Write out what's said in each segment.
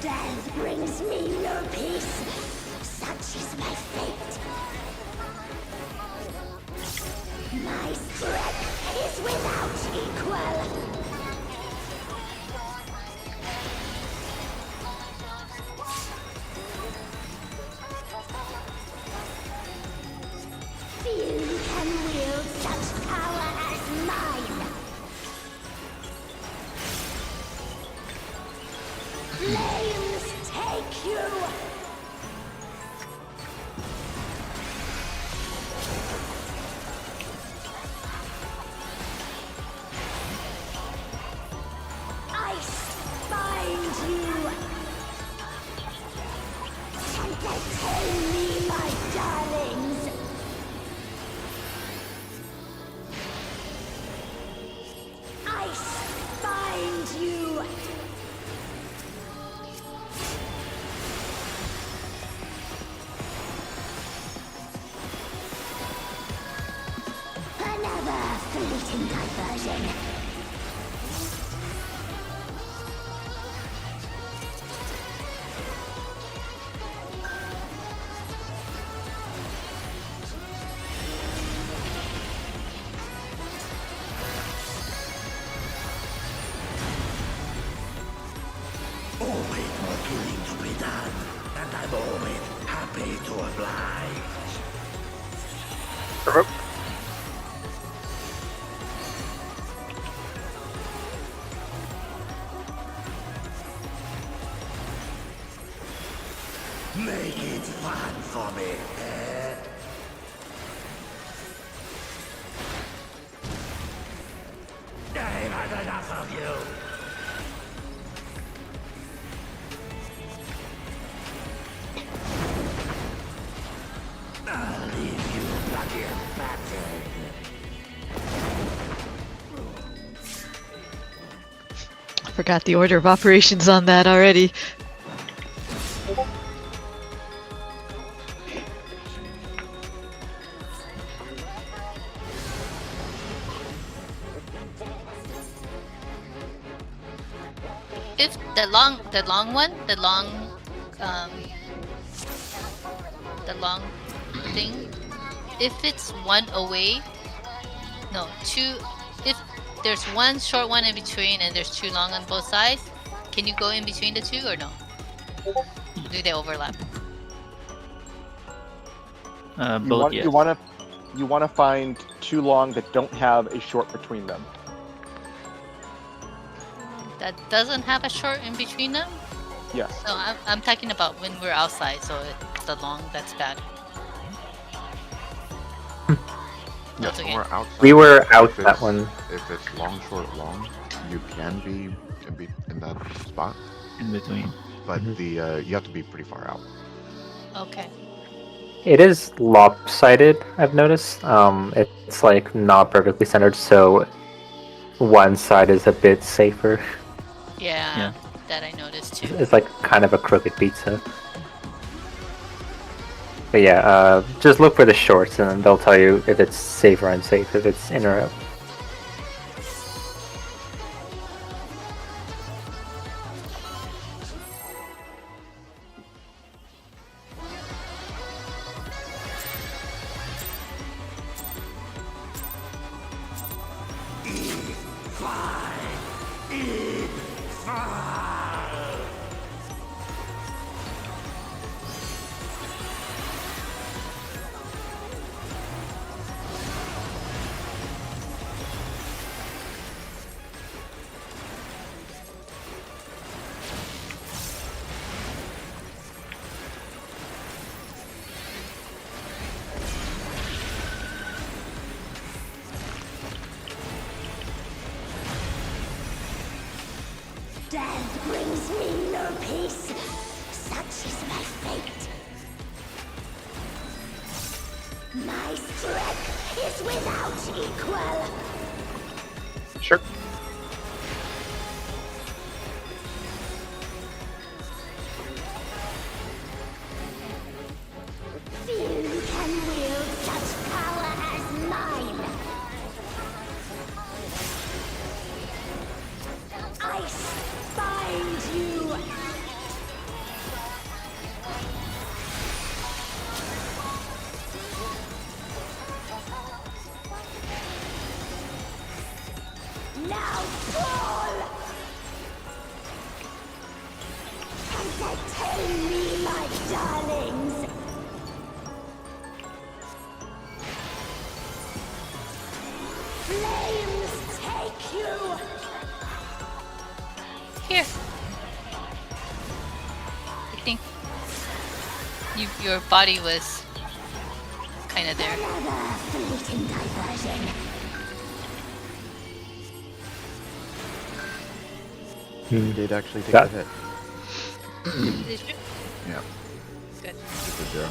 Death brings me no peace. Such is my fate. My strength is without equal. Few can wield such power as mine. Flames take you! Ice bind you! Entertain me, my darlings! Ice bind you! Another fleeting diversion. Always more killing to be done, and I'm always happy to oblige. Make it fun for me, eh? I've had enough of you. I'll leave you bloody and battered. I forgot the order of operations on that already. If the long thing, if it's one away, no, two, if there's one short one in between and there's two long on both sides, can you go in between the two or no? Do they overlap? Both, yes. You want to find two long that don't have a short between them. That doesn't have a short in between them? Yes. No, I'm talking about when we're outside, so it's the long that's bad. Yes, okay. when we're outside. We were out if that it's- one. If it's long, short, long, you can be in that spot, In between. but the you have to be pretty far out. Okay. It is lopsided, I've noticed. It's like not perfectly centered, so one side is a bit safer. Yeah, that I noticed too. It's like kind of a crooked pizza. But yeah, just look for the shorts and they'll tell you if it's safe or unsafe, if it's in or out. Death brings me no peace. Such is my fate. My strength is without equal. Sure. Now fall! Entertain me, my darlings! Flames take you! Here. I think your body was kind of there. Another fleeting diversion. You did actually take That- the hit. Did you? Yeah. Good. Keep it there.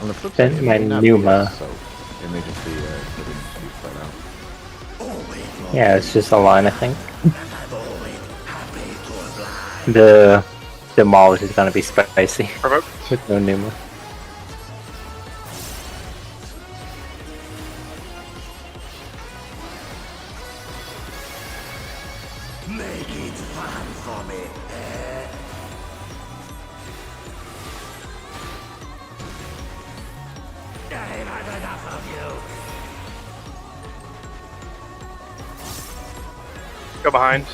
On the flip Then side, it my may not be Numa. So it may just be sitting to be spread out. Yeah, it's just a line, I think. And I'm always happy to oblige. The Demolished is gonna be spicy Provoke. with no Numa. Make it fun for me, eh? I've had enough of you. Go behind.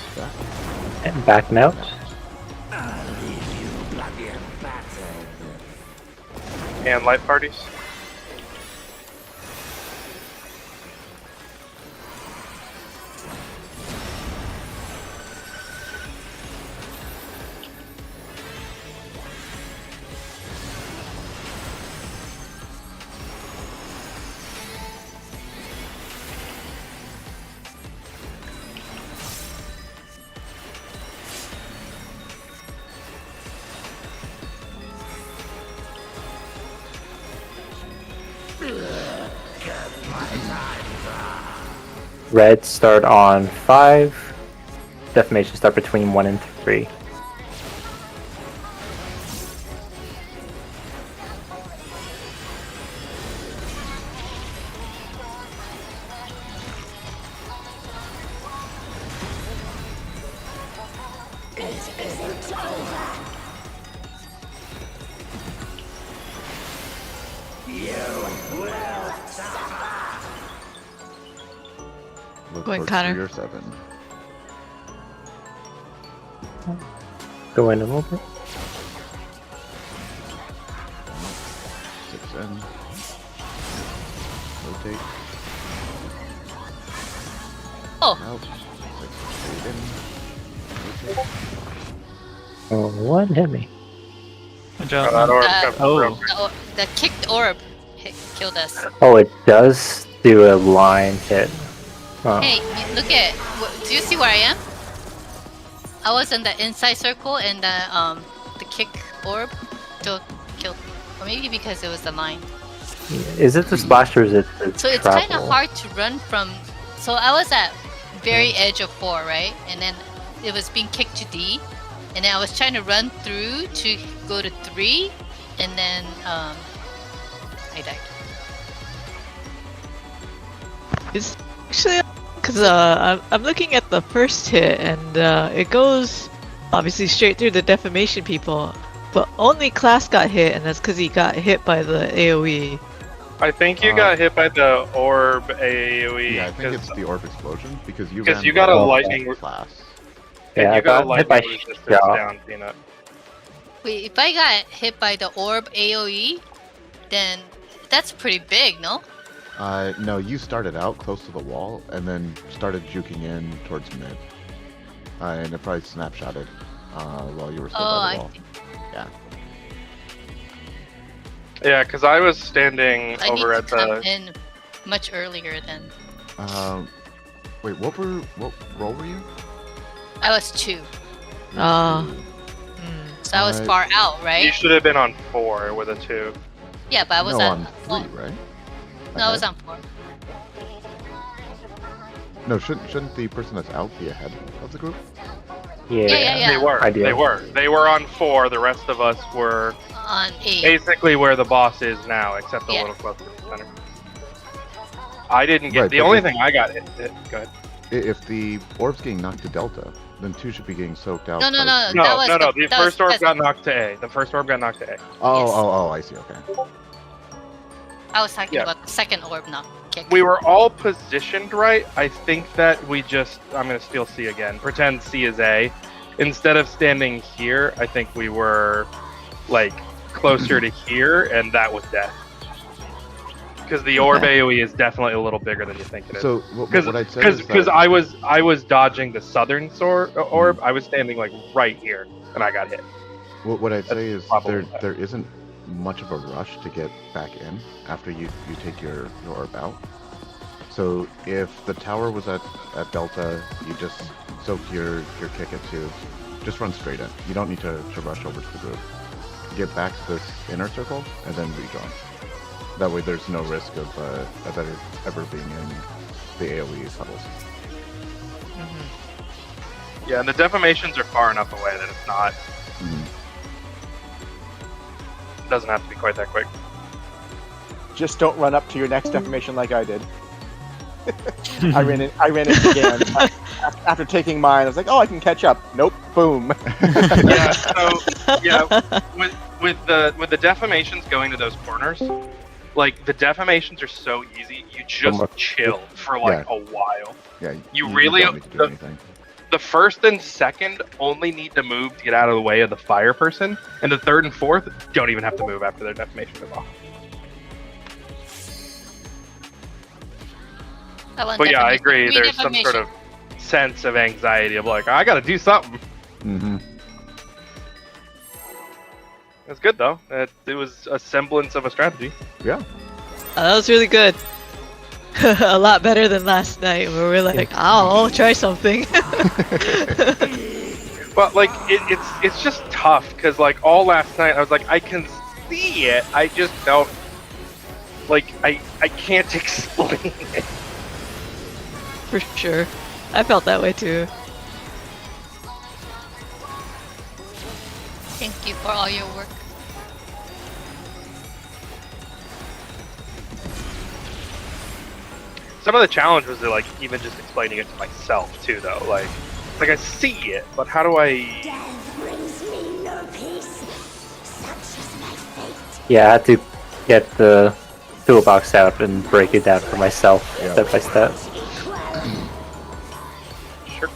And back note. I'll leave you bloody and battered. And light parties. Red start on 5. Defamation start between 1 and 3. Look Going for Connor. 3 or 7. Go in a little bit. 6 in. Rotate. Oh, Out. 6 in. Rotate. Oh, what hit me? Good job. That orb Uh, comes oh. from- the kicked orb killed us. Oh, it does do a line hit. Oh. Hey, look at. Do you see where I am? I was in the inside circle, and the kick orb still killed. Or maybe because it was the line. Is it the splash or is it the So it's travel? kind of hard to run from. So I was at very edge of 4, right? And then it was being kicked to D, and then I was trying to run through to go to 3, and then I died. It's actually because I'm looking at the first hit and it goes obviously straight through the defamation people, but only Class got hit, and that's because he got hit by the AOE. I think you got hit by the orb AoE. Yeah, I think it's the orb explosion because you because ran you got a right lightning- into class. and Yeah, you I got a got hit by lightning resistance shot. down, Peanut. Wait, if I got hit by the orb AOE, then that's pretty big, no? No, you started out close to the wall and then started juking in towards mid. And it probably snapshotted while you were still Oh, by I the wall. see. Yeah. Yeah, because I was standing I need over to at come the. in much earlier than Wait, what role were you? I was 2, Ah. so I was Uh, far out, You right? should have been on 4 with a 2. Yeah, but I was no, at on 3, right? No, I was Ahead? on 4. No, shouldn't the person that's out be ahead of the group? Yeah. Yeah. They were. Ideal. They were on 4. The rest of us were On 8. basically where the boss is now, except a Yeah. little closer to the center. I didn't get Right, the but only if- thing I got hit. Go ahead. If the orb's getting knocked to Delta, then 2 should be getting soaked out. No, no, by no, three. No, that was no. the- The that was first orb because- got knocked to A. The first orb got knocked to A. Oh, Yes. oh, I see. Okay. I was talking Yeah. about the second orb knock kick. we were all positioned right. I think that I'm gonna steal C again. Pretend C is A. Instead of standing here, I think we were like closer to here, and that was death. Because the orb AoE is definitely a little bigger than you think it is. So what I'd say is Because that, I was dodging the southern orb. I was standing like right here, and I got hit. what I'd say is probably there isn't much of a rush to get back in after you take your orb out. So if the tower was at Delta, you just soak your kick at 2. Just run straight in. You don't need to rush over to the group. Get back to this inner circle and then redraw. That way there's no risk of ever being in the AoE puddles. Yeah, and the defamations are far enough away that it's not. It doesn't have to be quite that quick. Just don't run up to your next defamation like I did. I ran in again. After taking mine, I was like, "Oh, I can catch up." Nope. Boom. Yeah. So with the defamations going to those corners, like the defamations are so easy. You just chill for like a while. Yeah. You really don't need to do anything. The first and second only need to move to get out of the way of the fire person, and the third and fourth don't even have to move after their defamation is off. But yeah, I agree. There's some sort of sense of anxiety of like, I gotta do something. It's good though. It was a semblance of a strategy. Yeah. That was really good. A lot better than last night where we're like, I'll try something. But like, it's just tough because like all last night I was like, I can see it. I just don't like. I can't explain it. For sure. I felt that way too. Thank you for all your work. Some of the challenge was like even just explaining it to myself too, though. Like I see it, but how do I? Death brings me no peace. Such is my fate. Yeah, I had to get the toolbox out and break it down for myself, step by step. Sure.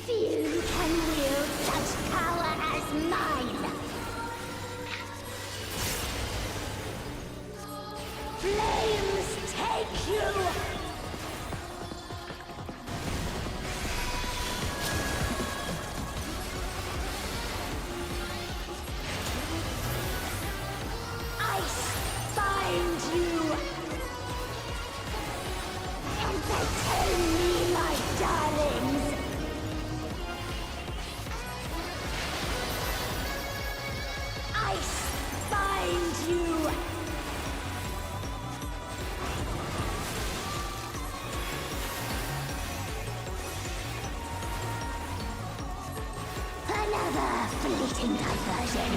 Few can wield such power as mine. Flames take you. Ice bind you. Entertain me, my darlings. Ice bind you. Another fleeting diversion.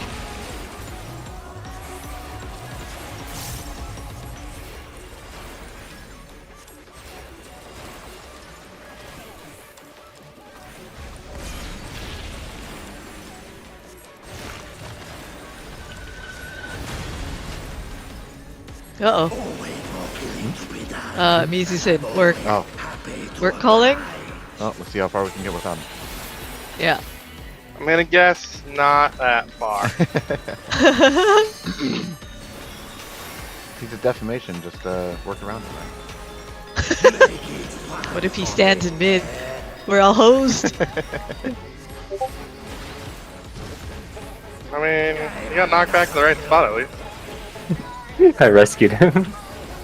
Uh-oh. Mizu said work. Oh. Work calling? Oh, let's see how far we can get with them. Yeah. I'm gonna guess not that far. He's a defamation, just work around it. What if he stands in mid? We're all hosed. I mean, you got knocked back to the right spot at least. I rescued him.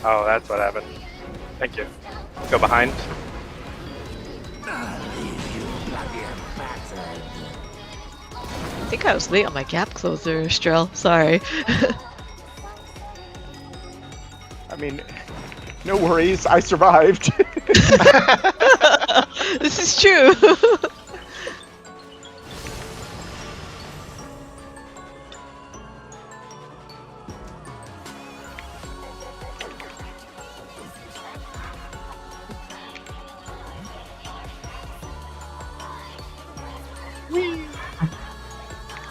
Oh, that's what happened. Thank you. Go behind. I think I was late on my gap closer, Strel. Sorry. I mean, no worries. I survived. This is true.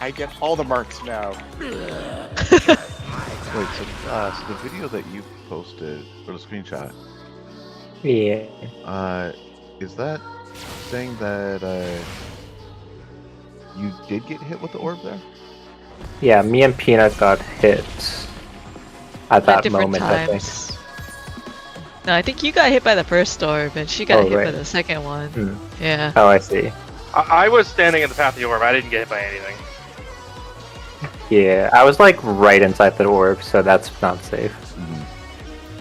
I get all the marks now. Wait, so the video that you posted, or the screenshot, Yeah. is that saying that you did get hit with the orb there? Yeah, me and Peanut got hit at that different moment, I think. times. No, I think you got hit by the first orb, and she got Oh, hit by right. the second one. Hmm. Yeah. Oh, I see. I was standing in the path of the orb. I didn't get hit by anything. Yeah, I was like right inside the orb, so that's not safe. Mm-hmm.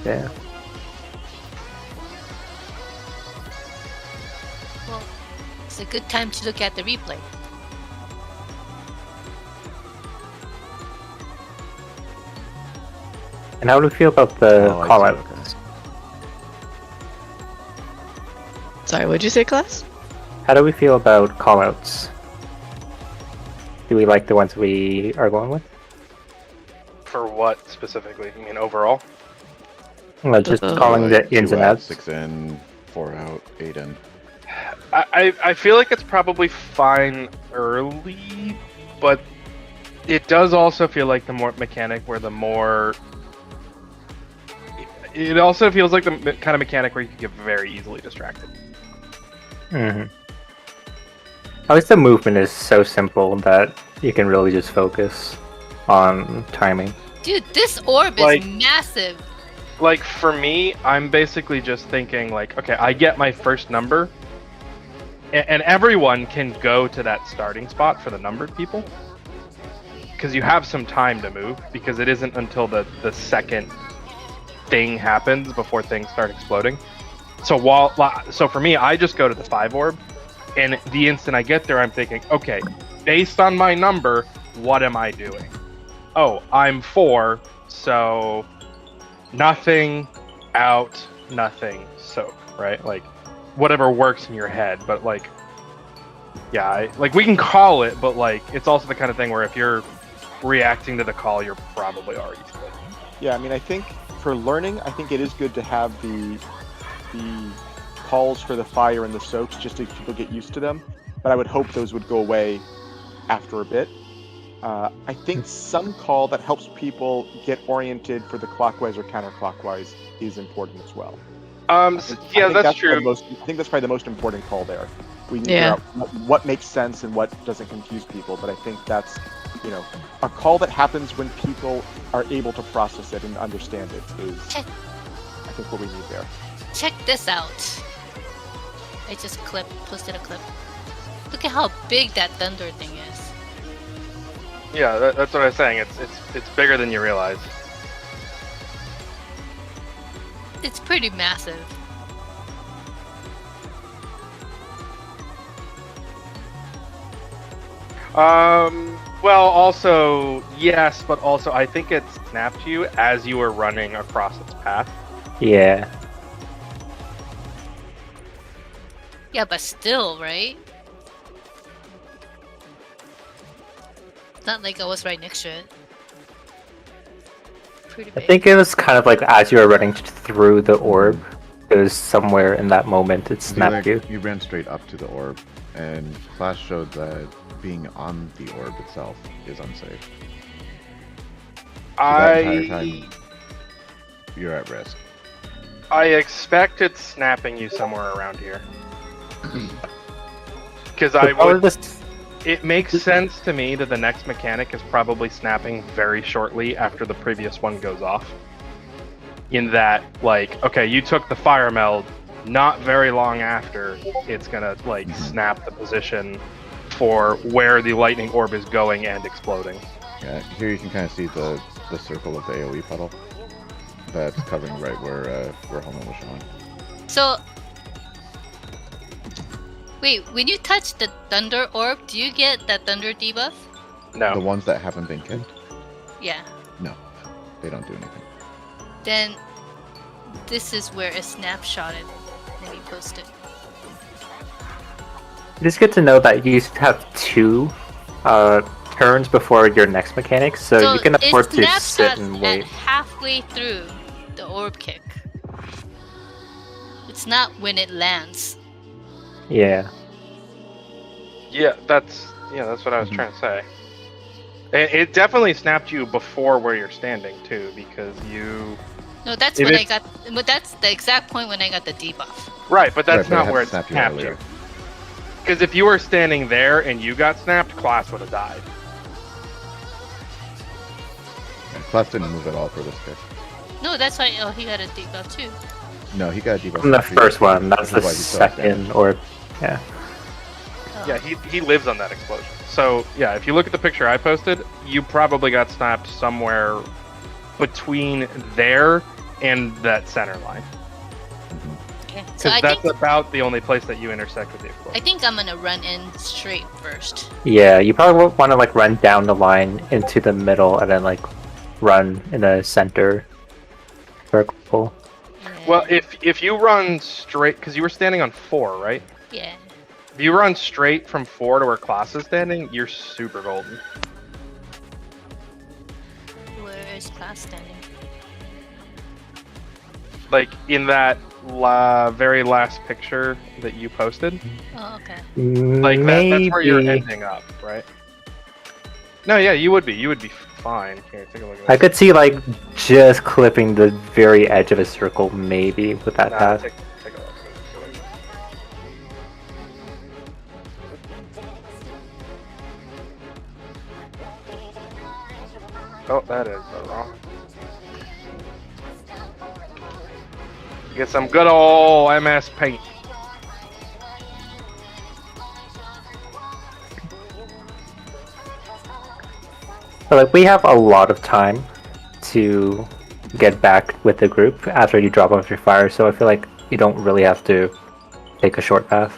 Yeah. Well, it's a good time to look at the replay. And how do we feel about the Oh, I see, callouts? Sorry, what'd you say, class? How do we feel about callouts? Do we like the ones we are going with? For what specifically? You mean overall? Just calling the ins 2 and out, outs. 6 in, 4 out, 8 in. I feel like it's probably fine early, but it does also feel like the more mechanic where the more. It also feels like the kind of mechanic where you can get very easily distracted. Mm-hmm. At least the movement is so simple that you can really just focus on timing. Dude, this orb Like- is massive. Like for me, I'm basically just thinking like, okay, I get my first number, and everyone can go to that starting spot for the numbered people, because you have some time to move, because it isn't until the second thing happens before things start exploding. So for me, I just go to the 5 orb, and the instant I get there, I'm thinking, okay, based on my number, what am I doing? Oh, I'm 4, so nothing, out, nothing, soak, right? Like, whatever works in your head, but like, yeah, like we can call it, but like, it's also the kind of thing where if you're reacting to the call, you're probably already dead. Yeah, I mean, I think for learning, I think it is good to have the calls for the fire and the soaks just so people get used to them. But I would hope those would go away after a bit. I think some call that helps people get oriented for the clockwise or counterclockwise is important as well. Yeah, think that's true. I think that's probably the most important call there. We can Yeah. figure out what makes sense and what doesn't confuse people, but I think that's, a call that happens when people are able to process it and understand it is, Check. I think, what we need there. Check this out. I just posted a clip. Look at how big that thunder thing is. Yeah, that's what I was saying. It's bigger than you realize. It's pretty massive. Well, also yes, but also I think it snapped you as you were running across its path. Yeah. Yeah, but still, right? It's not like I was right next to it. Pretty I big. think it was kind of like as you were running through the orb, it was somewhere in that moment it snapped you. You ran straight up to the orb, and class showed that being on the orb itself is unsafe. So that entire time, you're at risk. I expect it's snapping you somewhere around here. Because I would. It makes sense to me that the next mechanic is probably snapping very shortly after the previous one goes off. In that, like, okay, you took the fire meld, not very long after, it's gonna, like, snap the position for where the lightning orb is going and exploding. Yeah, here you can kind of see the circle of the AoE puddle that's covering right where Holman was showing. So, wait, when you touch the thunder orb, do you get that thunder debuff? No. The ones that haven't been kicked? Yeah. No, they don't do anything. Then this is where it snapshotted. Let me post it. It's good to know that you have 2 turns before your next mechanic, so you can afford to sit and at wait. halfway through the orb kick. It's not when it lands. Yeah. Yeah, that's what I was trying to say. It definitely snapped you before where you're standing too, because you. No, that's If when I it- got. But that's the exact point when I got the debuff. Right, but that's Right, but it not had where to it snap you snapped earlier. you. Because if you were standing there and you got snapped, class would have died. And Class didn't move at all for this kick. No, that's why. Oh, he got a debuff too. No, he got a debuff. From the for first previous one, kick, that's which the is why he's still standing. second, or yeah. Oh. Yeah, he lives on that explosion. So yeah, if you look at the picture I posted, you probably got snapped somewhere between there and that center line. Okay. So Because I that's think about the only place that you intersect with the explosion. I think I'm gonna run in straight first. Yeah, you probably want to like run down the line into the middle and then like run in a center circle. Well, if you run straight, because you were standing on 4, right? Yeah. If you run straight from 4 to where class is standing, you're super golden. Where is class standing? Like in that very last picture that you posted, Oh, okay. like that's where you're ending up, right? No, yeah, you would be. You would be fine. Here, take a look at I that. could see like just clipping the very edge of a circle, maybe with that Nah, path. take a look. Oh, that is wrong. Get some good old MS Paint. But like we have a lot of time to get back with the group after you drop off your fire, so I feel like you don't really have to take a short path.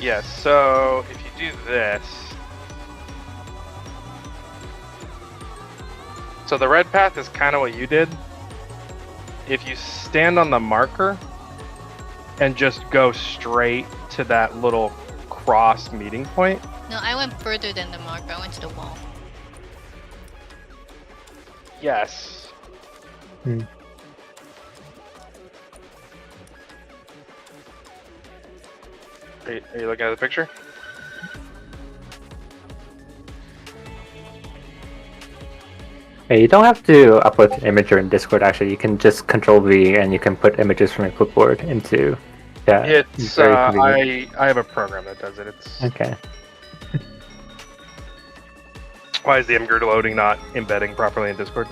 Yes, so if you do this. So the red path is kind of what you did. If you stand on the marker and just go straight to that little cross meeting point. No, I went further than the marker. I went to the wall. Yes. Hmm. Are you looking at the picture? Yeah, you don't have to upload an imager in Discord. Actually, you can just Control V and you can put images from your clipboard into. Yeah, It's very convenient. I have a program that does it. It's Okay. why is the imgur loading not embedding properly in Discord?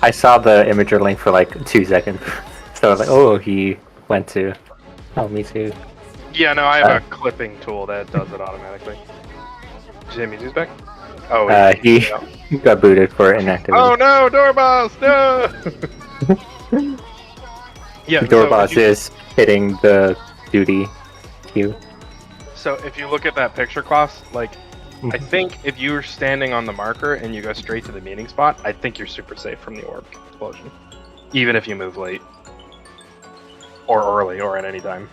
I saw the imager link for like 2 seconds, so I was like, "Oh, he went to." Oh, me too. Yeah, no, I have a clipping tool that does it automatically. Jimmy, who's back? Oh, He yeah. got booted for inactivity. Oh no, Doorboss, no! Yeah, Doorboss so is hitting the duty queue. so if you look at that picture, Klaus, like, I think if you're standing on the marker and you go straight to the meeting spot, I think you're super safe from the orb explosion. Even if you move late. Or early, or at any time.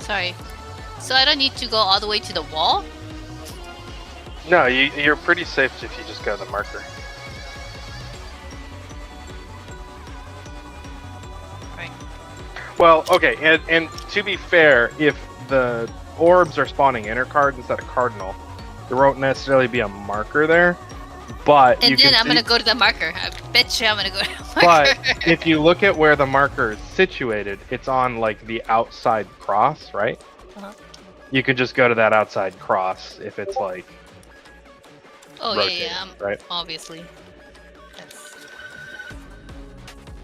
Sorry. So I don't need to go all the way to the wall? No, you're pretty safe if you just go to the marker. Right. Well, okay, and to be fair, if the orbs are spawning inner cards instead of cardinal, there won't necessarily be a marker there. But And you then can I'm see, gonna go to the marker. I bet you I'm gonna go to the marker. But if you look at where the marker is situated, it's on like the outside cross, right? Uh-huh. You could just go to that outside cross if it's like Oh rotated, yeah, right? obviously. That's...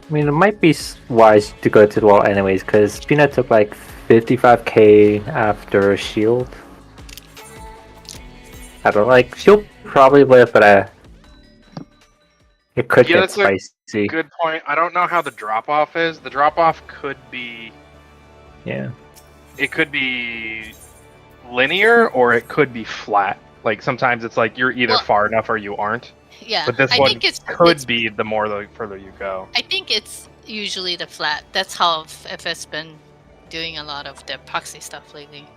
I mean, it might be wise to go to the wall anyways, because Peanut took like 55k after shield. I don't like she'll probably live, but it could Yeah, get that's a spicy. good point. I don't know how the drop off is. The drop off could be Yeah. it could be linear or it could be flat. Like sometimes it's like you're either Well, far enough or you aren't. Yeah, But this I one think it's could be the more the further you go. I think it's usually the flat. That's how FS been doing a lot of their proxy stuff lately.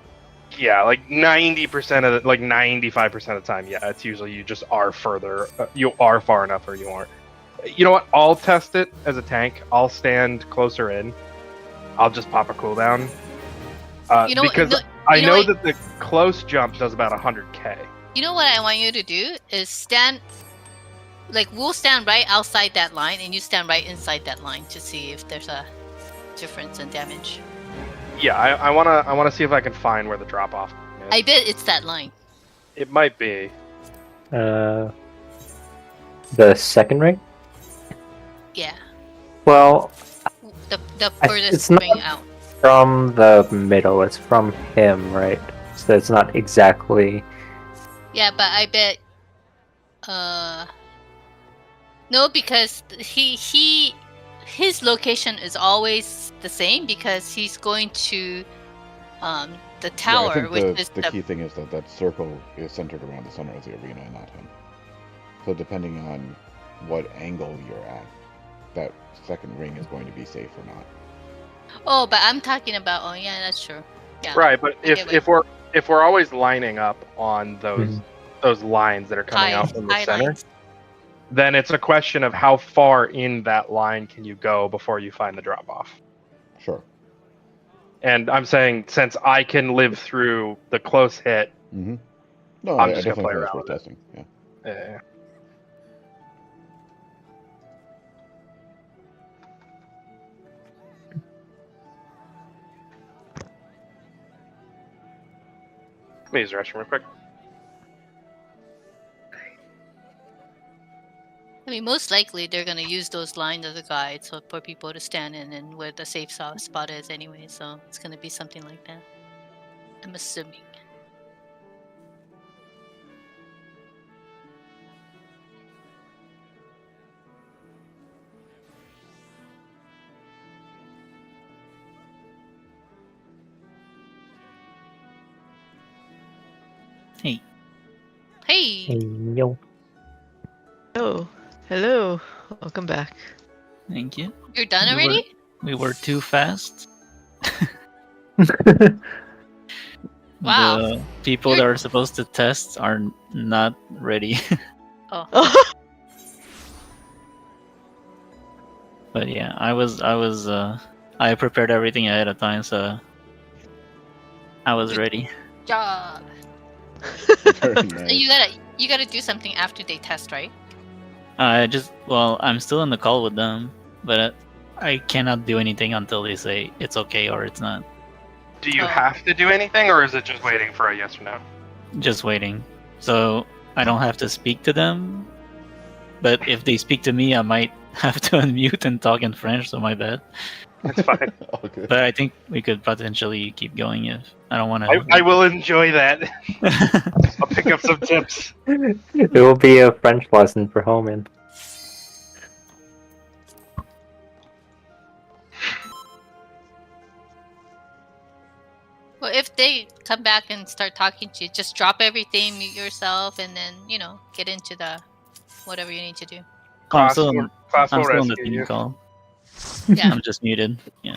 Yeah, like 90% of the, like 95% of the time, yeah, it's usually you just are further, you are far enough or you aren't. You know what? I'll test it as a tank. I'll stand closer in. I'll just pop a cooldown. You know, because no, I you know know what- that the close jump does about 100k. You know what I want you to do is stand, like we'll stand right outside that line, and you stand right inside that line to see if there's a difference in damage. Yeah, I wanna see if I can find where the drop off is. I bet it's that line. It might be. The second ring? Yeah, Well, the it's furthest not- ring out. from the middle. It's from him, right? So it's not exactly. Yeah, but I bet. No, because his location is always the same because he's going to the tower, I think which is the key thing is that that circle is centered around the center of the arena and not him. So depending on what angle you're at, that second ring is going to be safe or not. Oh, but I'm talking about. Oh, yeah, that's true. Yeah. Right, but Okay, if we're always lining up on those lines that are coming out from the high center, lines. then it's a question of how far in that line can you go before you find the drop off. Sure. And I'm saying since I can live through the close hit, Mm-hmm. No, I'm I just gonna definitely play think it's around worth with it. testing. Yeah. eh, let me use the restroom real quick. I mean, most likely they're gonna use those lines as a guide, so for people to stand in and where the safe spot is anyway. So it's gonna be something like that. I'm assuming. Hey, Hey, Yo. Oh, hello. Welcome back. thank you. you're done We were- already? We were too fast. Wow. The people that are supposed to test are not ready. Oh, But yeah, I prepared everything ahead of time, so I was ready. Job. Very So nice. you gotta do something after they test, right? I'm still in the call with them, but I cannot do anything until they say it's okay or it's not. Do you Oh. have to do anything, or is it just waiting for a yes or no? Just waiting. So I don't have to speak to them, but if they speak to me, I might have to unmute and talk in French, so my bad. It's fine. All good. But I think we could potentially keep going if I don't want I will enjoy that. I'll pick up some tips. It will be a French lesson for Homan. Well, if they come back and start talking to you, just drop everything, mute yourself, and then get into the whatever you need to do. I'm Class still, will- class I'm will still in the rescue team you. call. Yeah. I'm just muted. Yeah.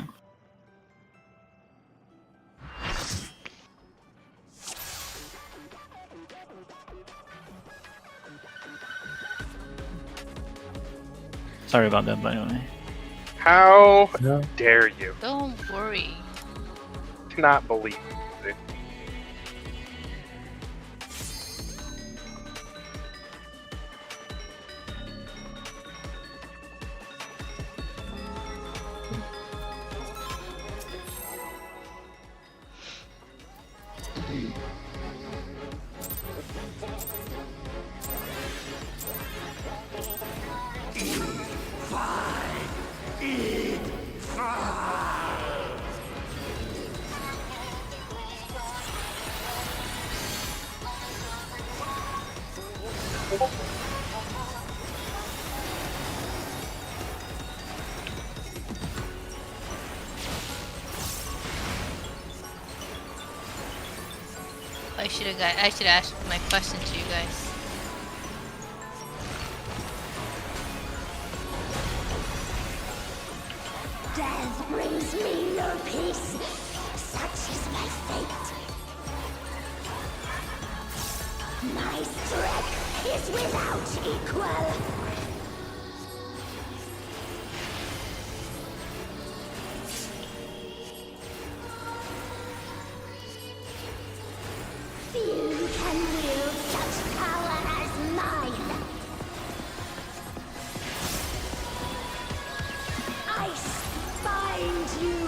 Sorry about that, by the way. How No. dare you? Don't worry. Cannot believe it. I should ask my question to you guys. Death brings me no peace. Such is my fate. My strength is without equal. Few can wield such power as mine. Ice bind you.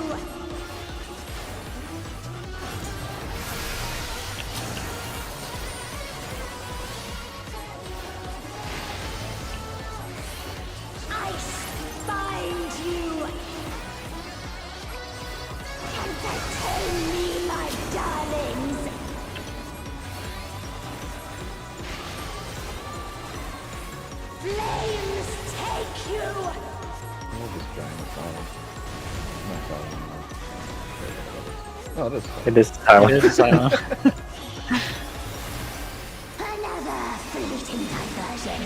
Ice bind you. Entertain me, my darlings. Flames take you. Oh, this giant flower. Not flower anymore. Oh, this. It is silent. It is silent. Another fleeting diversion.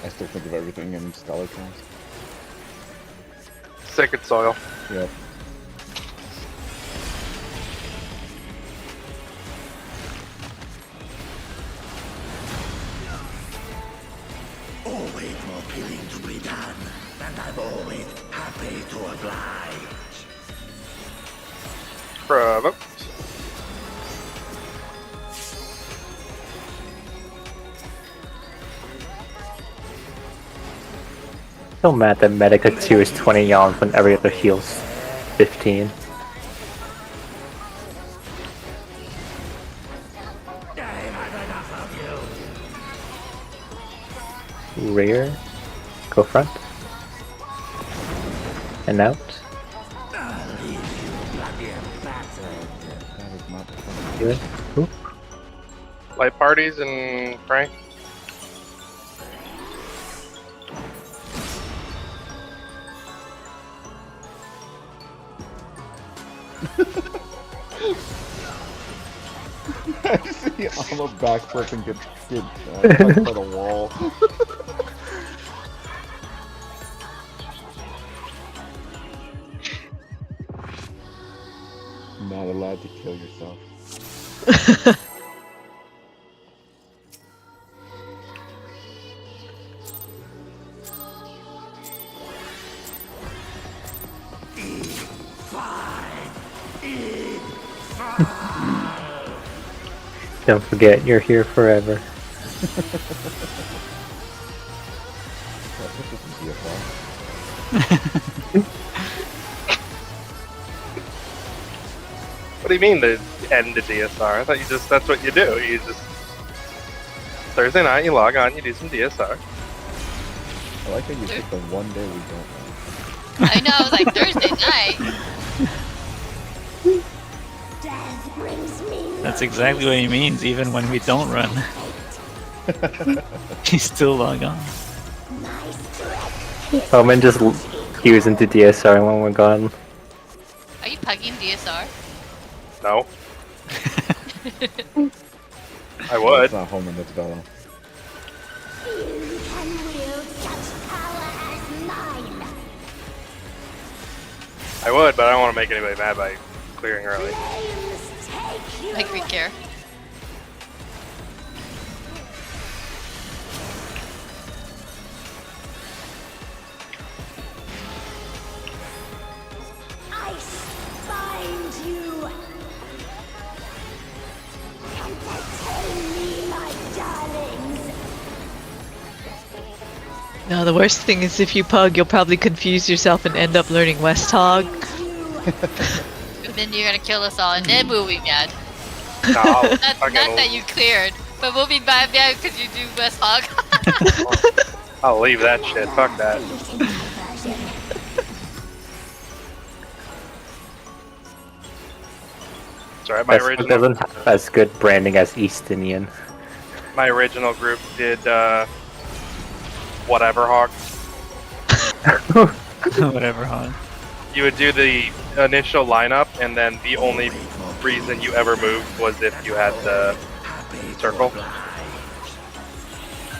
I still think of everything in stellar terms. Sacred soil. Yep. Always more killing to be done, and I'm always happy to oblige. Bravo. So mad that Medica 2 is 20 yawns when every other heals 15. Rear. Go front. And out. That is not the fun. Do it. Oop. Light parties and Frank. I see on the back person get touched by the wall. Not allowed to kill yourself. Don't forget, you're here forever. This is DFR. What do you mean to end the DSR? I thought that's what you do. You just Thursday night you log on, you do some DSR. I like how you pick the one day we don't know. I know, I was like, Thursday night. Death brings me That's exactly what he means, even when we don't run. He's still log on. my strength. Omen just queues into DSR when we're gone. Are you pugging DSR? No. I would. It's not Homer, that's Bella. Few can wield such power as mine. I would, but I don't want to make anybody mad by clearing early. Flames take you. Like we care. No, the worst thing is if you pug, you'll probably confuse yourself and end up learning West Hog. And then you're gonna kill us all, and then we'll be mad. No, I'll Not fucking- that you cleared, but we'll be mad because you do West Hog. I'll leave that shit. Fuck that. Sorry, my West Hog original doesn't have as good branding as East Indian. group did whatever hog. Whatever, huh? You would do the initial lineup, and then the only reason you ever moved was if you had the circle.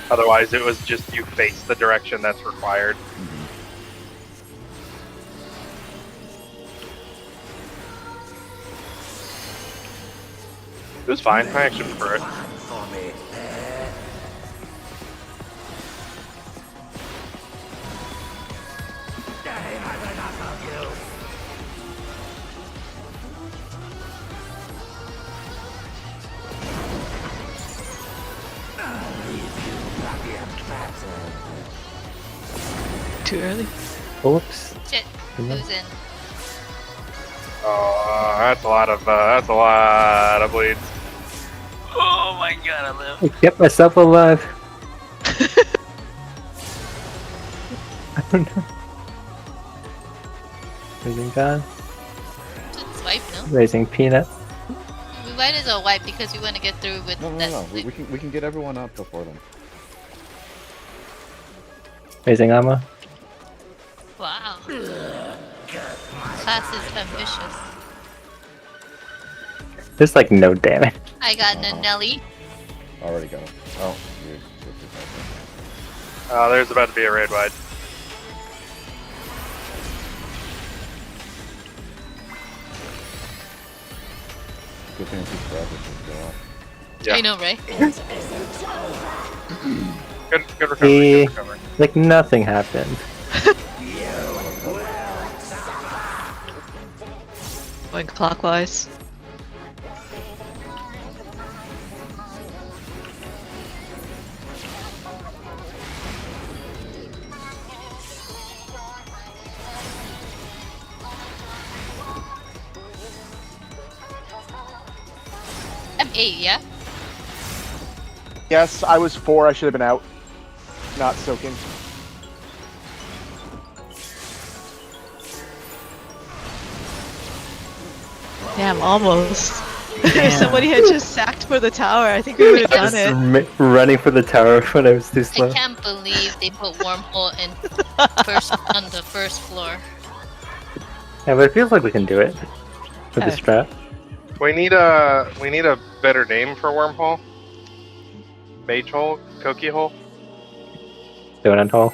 Otherwise, it was just you face the direction that's required. It was fine. I actually prefer it. Too early? Oops. Shit, who's in? Oh, that's a lot of bleeds. Oh my god, I live. I kept myself alive. I don't know. Raising God. Just wipe, no? Raising Peanut. We might as well wipe because we want to get through with No, no, that. no. We can get everyone up before them. Raising Amma. Wow. Class is ambitious. There's like no damage. I got Nanelli. Already got it. Oh, you're 55. Oh, there's about to be a raid wide. Good thing these graphics go off. Yeah. I know, right? Good recovery. Good recovery. Like nothing happened. Going clockwise. I'm 8, yeah? Yes, I was 4. I should have been out. Not soaking. Damn, almost. If somebody had just sacked for the tower, I think we would have I done was it. running for the tower when I was too I slow. can't believe they put wormhole in on the first floor. Yeah, but it feels like we can do it. With the Okay. strat. We need a better name for wormhole. Mage hole, Koki hole, Donut hole.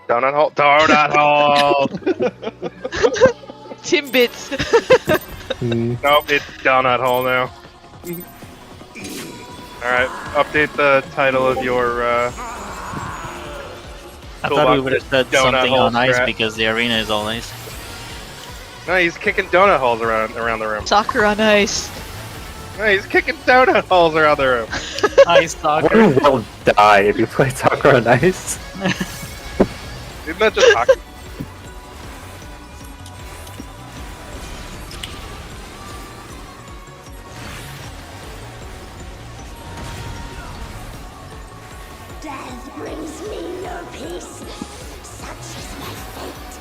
donut hole, donut hole. Timbits. Mm, Nope, it's donut hole now. All right, update the title of your. I thought we Toolbox would have said donut something hole on ice strat. because the arena is all ice. No, he's kicking donut holes around the room. Soccer on ice. No, he's kicking donut holes around the room. Ice soccer. one will die if you play soccer on ice. Isn't that just hockey? Death brings me no peace. Such is my fate.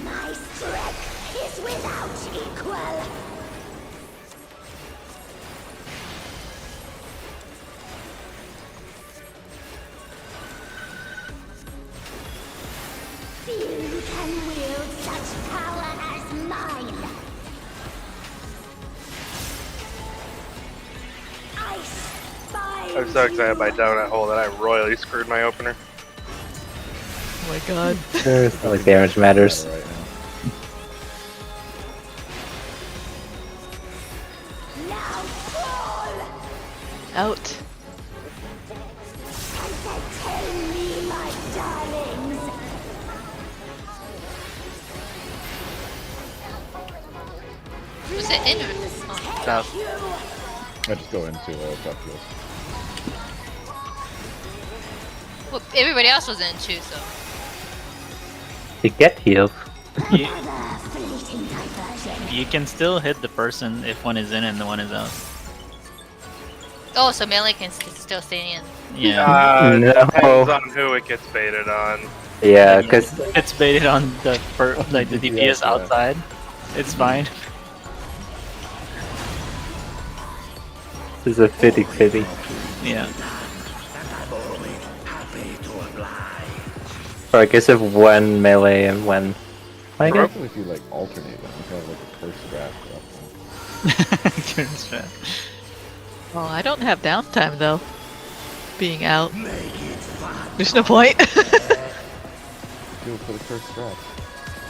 My strength is without equal. Few can wield such power as mine. I spy. I'm so excited by donut hole that I royally screwed my opener. Oh my god. It's not like damage matters. Right now. Now fall. Out. Entertain me, my darlings. Was it in or oh. South. I just go into top field. Well, everybody else was in too, so. You get healed. You, Another fleeting diversion. you can still hit the person if one is in and the one is out. Oh, so melee can still stay in. Yeah. No. Depends on who it gets baited on. Yeah, because It's baited on the like the DPS Yeah. outside. It's fine. this is a 50-50. Yeah. Or I guess if one melee and one. I I guess. guess if you like alternate them, you can have like a cursed draft. Turns fat. Oh, I don't have downtime though. Being out. There's no point. Do it for the cursed draft.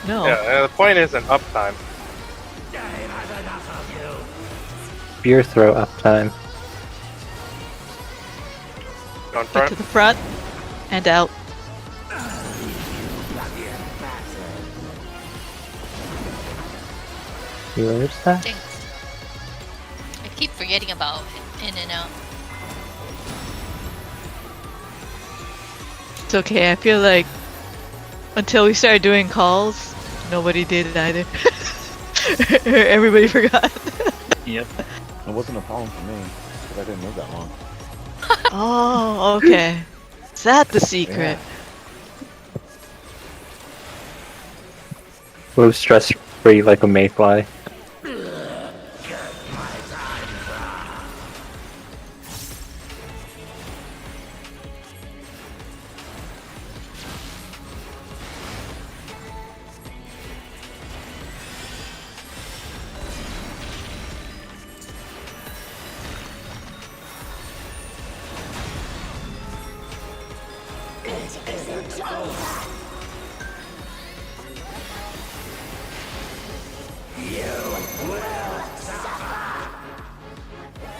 No. Yeah, the point isn't uptime. Spear throw uptime. Go in Get front. to the front and out. Where's that? Thanks. I keep forgetting about in and out. It's okay. I feel like until we started doing calls, nobody did it either. Everybody forgot. Yep. It wasn't a problem for me, because I didn't live that long. Oh, okay. Is that the secret? Move stress free like a mayfly.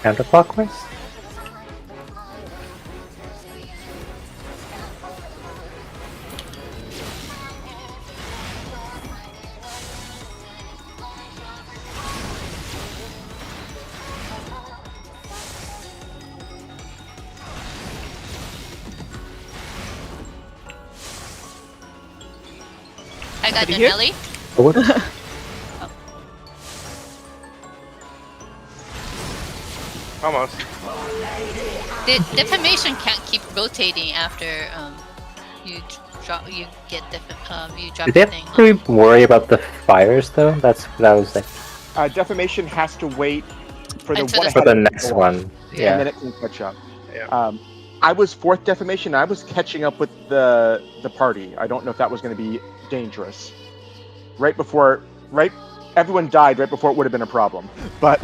Counterclockwise? I got Somebody the here? melee. What? Almost. The deformation can't keep rotating after you drop you drop Did they the thing. have to worry about the fires though? That was like Defamation has to wait for the And for one the- for ahead the of it to next go one. on, and Yeah. then it can catch up. Yeah. I was fourth defamation. I was catching up with the party. I don't know if that was going to be dangerous. Right, everyone died right before it would have been a problem. But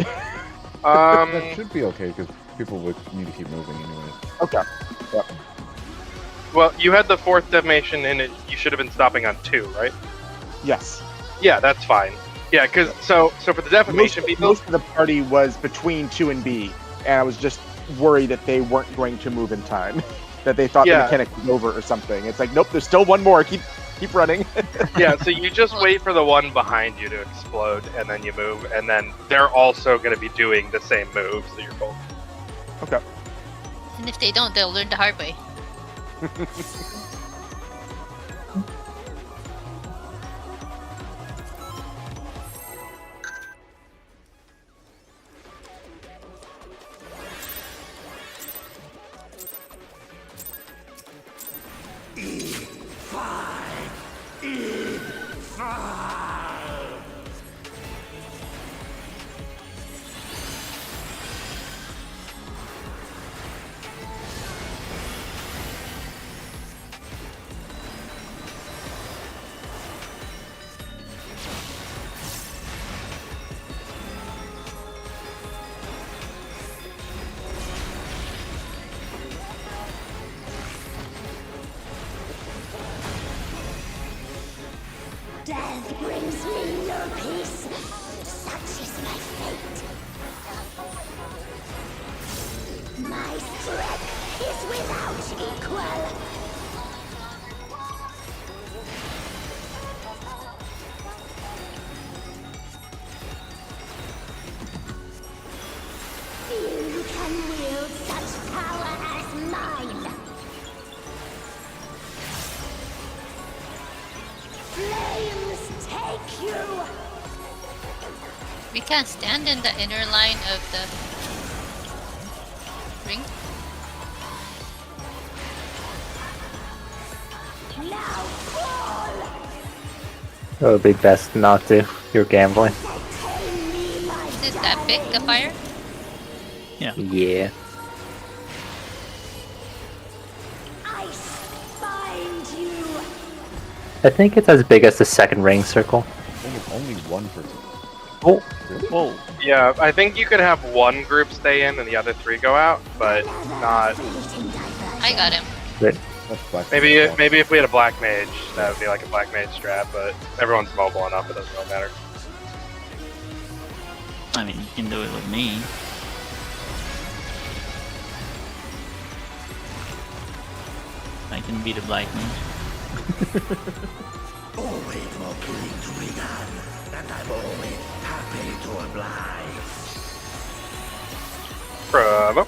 That should be okay, because people would need to keep moving anyway. okay, yep. Well, you had the fourth defamation in it. You should have been stopping on 2, right? Yes. Yeah, that's fine. Yeah, because so for the defamation people, Most of the party was between 2 and B, and I was just worried that they weren't going to move in time. That they thought Yeah. the mechanic was over or something. It's like, nope, there's still one more. Keep running. yeah, so you just wait for the one behind you to explode, and then you move, and then they're also going to be doing the same moves that you're told. Okay. And if they don't, they'll learn the hard way. Death brings me no peace. Such is my fate. My strength is without equal. Few can wield such power as mine. break you! We can't stand in the inner line of the ring. Now fall! It would be best not to. You're gambling. Entertain me, my Is it that big, the fire? Yeah. I find you! I think it's as big as the second ring circle. I think it's only one person. Oh, Whoa. Yeah, I think you could have one group stay in and the other 3 go out, but not. I got him. good. That's black. Maybe if we had a black mage, that would be like a black mage strat. But everyone's mobile enough; it doesn't really matter. I mean, you can do it with me. I can be the black mage. Always more killing to be done, and I'm always happy to oblige. Bravo.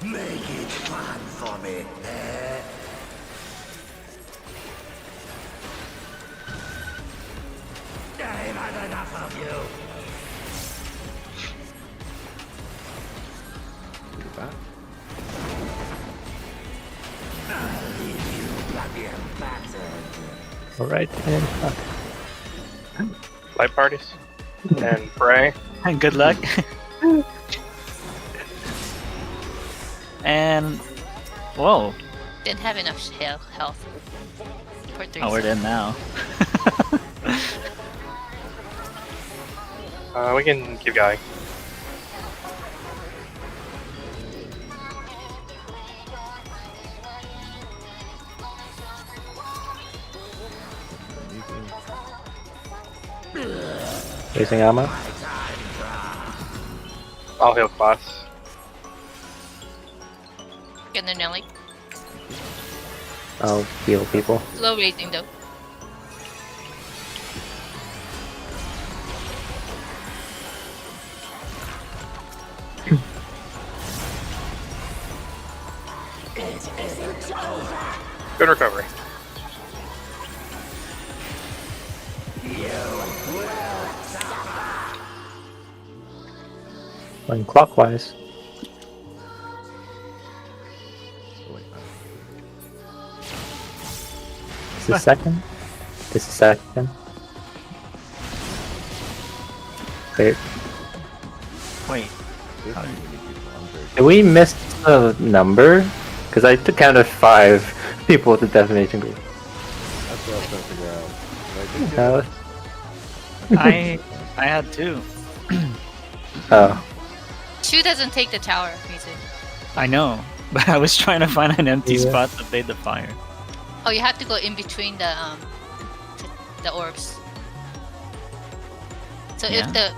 Make it fun for me, eh? I've had enough of you. Do that. I'll leave you bloody and battered. Alright, and Light parties and pray. And good luck. And whoa, Didn't have enough health. For 3 oh, we're dead now. We can keep going. using ammo. I'll heal class. Getting there, Nelly. I'll heal people. Slow raising though. Good recovery. Going clockwise. This is second. This is second. Wait, Wait, This time we need people. I'm very did we miss the number? Because I counted 5 people with the defamation group. That's what I was trying to figure out. Did I just get I had 2. Oh, 2 doesn't take the tower, music. I know, but I was trying to find an empty Yeah. spot to play the fire. Oh, you have to go in between the orbs. So Yeah. if the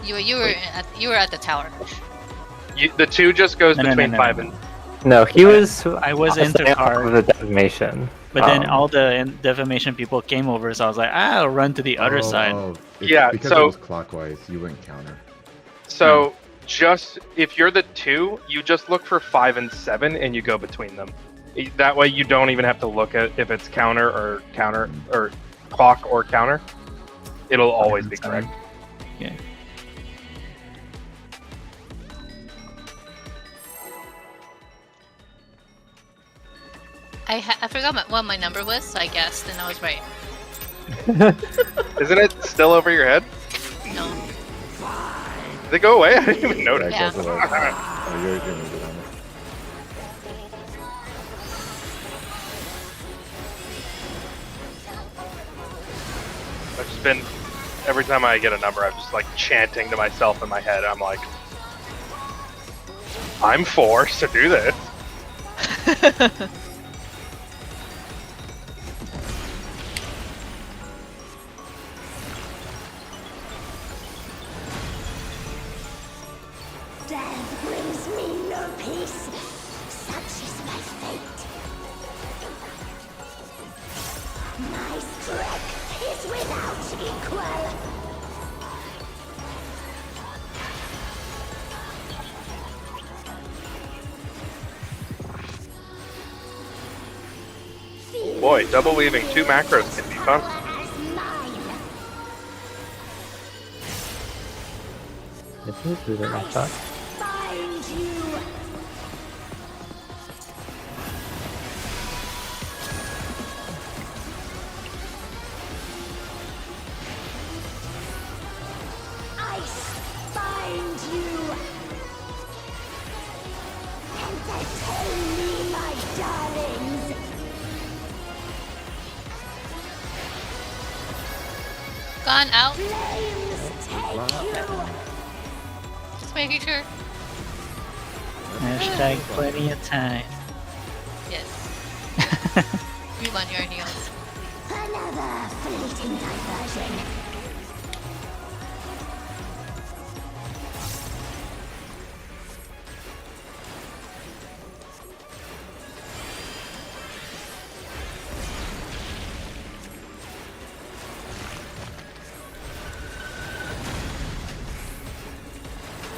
you were at the tower. The 2 just goes No, no, no, between no, 5 no. and. no, he was. I was staying into off car. of the defamation. But then Um, all the defamation people came over, so I was like, I'll run to the other side. It's Yeah, because so- it was clockwise. You went counter. So just if you're the 2, you just look for 5 and 7, and you go between them. That way, you don't even have to look at if it's counter or clock or counter. It'll always be correct. Yeah. I forgot what my number was, so I guessed, and I was right. Isn't it still over your head? No. Did it go away? I didn't even notice. Yeah. That's what oh, you're gonna do that. I've just been every time I get a number, I'm just like chanting to myself in my head. I'm like, I'm forced to do this. Death brings me no peace. Such is my fate. My strength is without equal. Boy, double weaving 2 macros can be fun. This is really nice shot. Find you. I find you. Entertain me, my darlings. Gone out. Flames take you. Just making sure. Hashtag plenty of time. Yes. Move on your heels. Another fleeting diversion.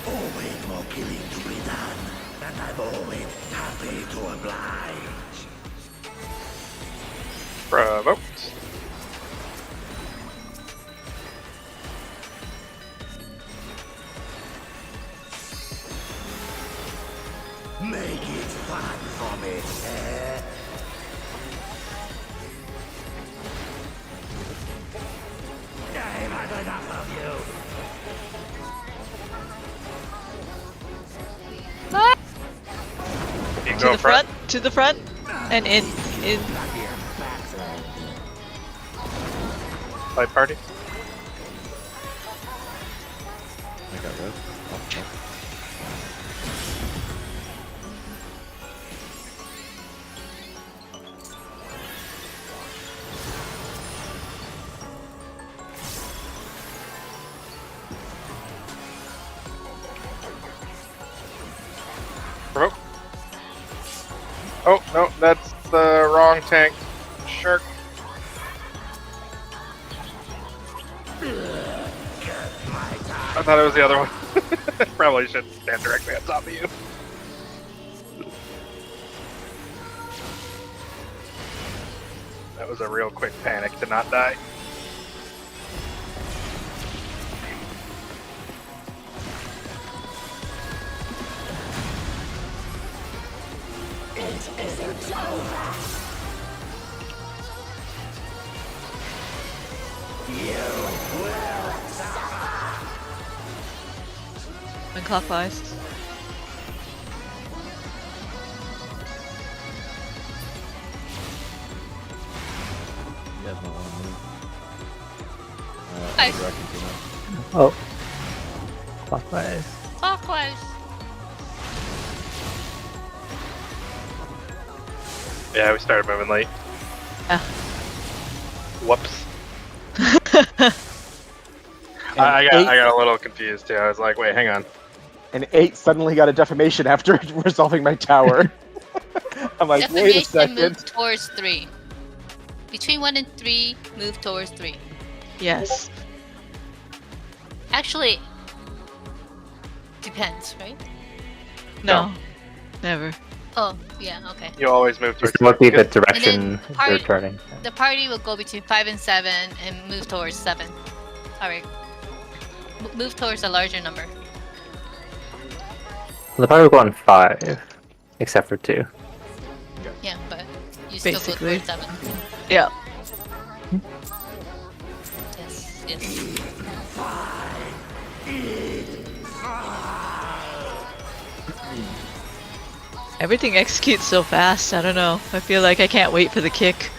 Always more killing to be done, and I'm always happy to oblige. Bravo. Make it fun for me, eh? I've had enough of you. You To go the front, to the front, and in. Fight party. I got red. Oh, oh. Provoke. Oh, no, that's the wrong tank. Shark. I thought it was the other one. Probably should stand directly on top of you. That was a real quick panic to not die. It isn't over. And clockwise. You guys might want to move. Hi. Directing too much. Oh. Clockwise. Clockwise. Yeah, we started moving late. Ah. Whoops. And I eight- got a little confused too. I was like, wait, hang on. And 8 suddenly got a defamation after resolving my tower. I'm like, wait a Defamation, second. move towards 3. Between 1 and 3, move towards 3. Yes. Actually, depends, right? No. Never. Oh, yeah, okay. You always move towards. It must be the Good. direction And then they're party- turning. The party will go between 5 and 7 and move towards 7. Alright. Move towards a larger number. They'll probably go on 5, except for 2. Yeah, but you still Basically. go towards 7. Yeah. Yes, yes. Everything executes so fast, I don't know. I feel like I can't wait for the kick.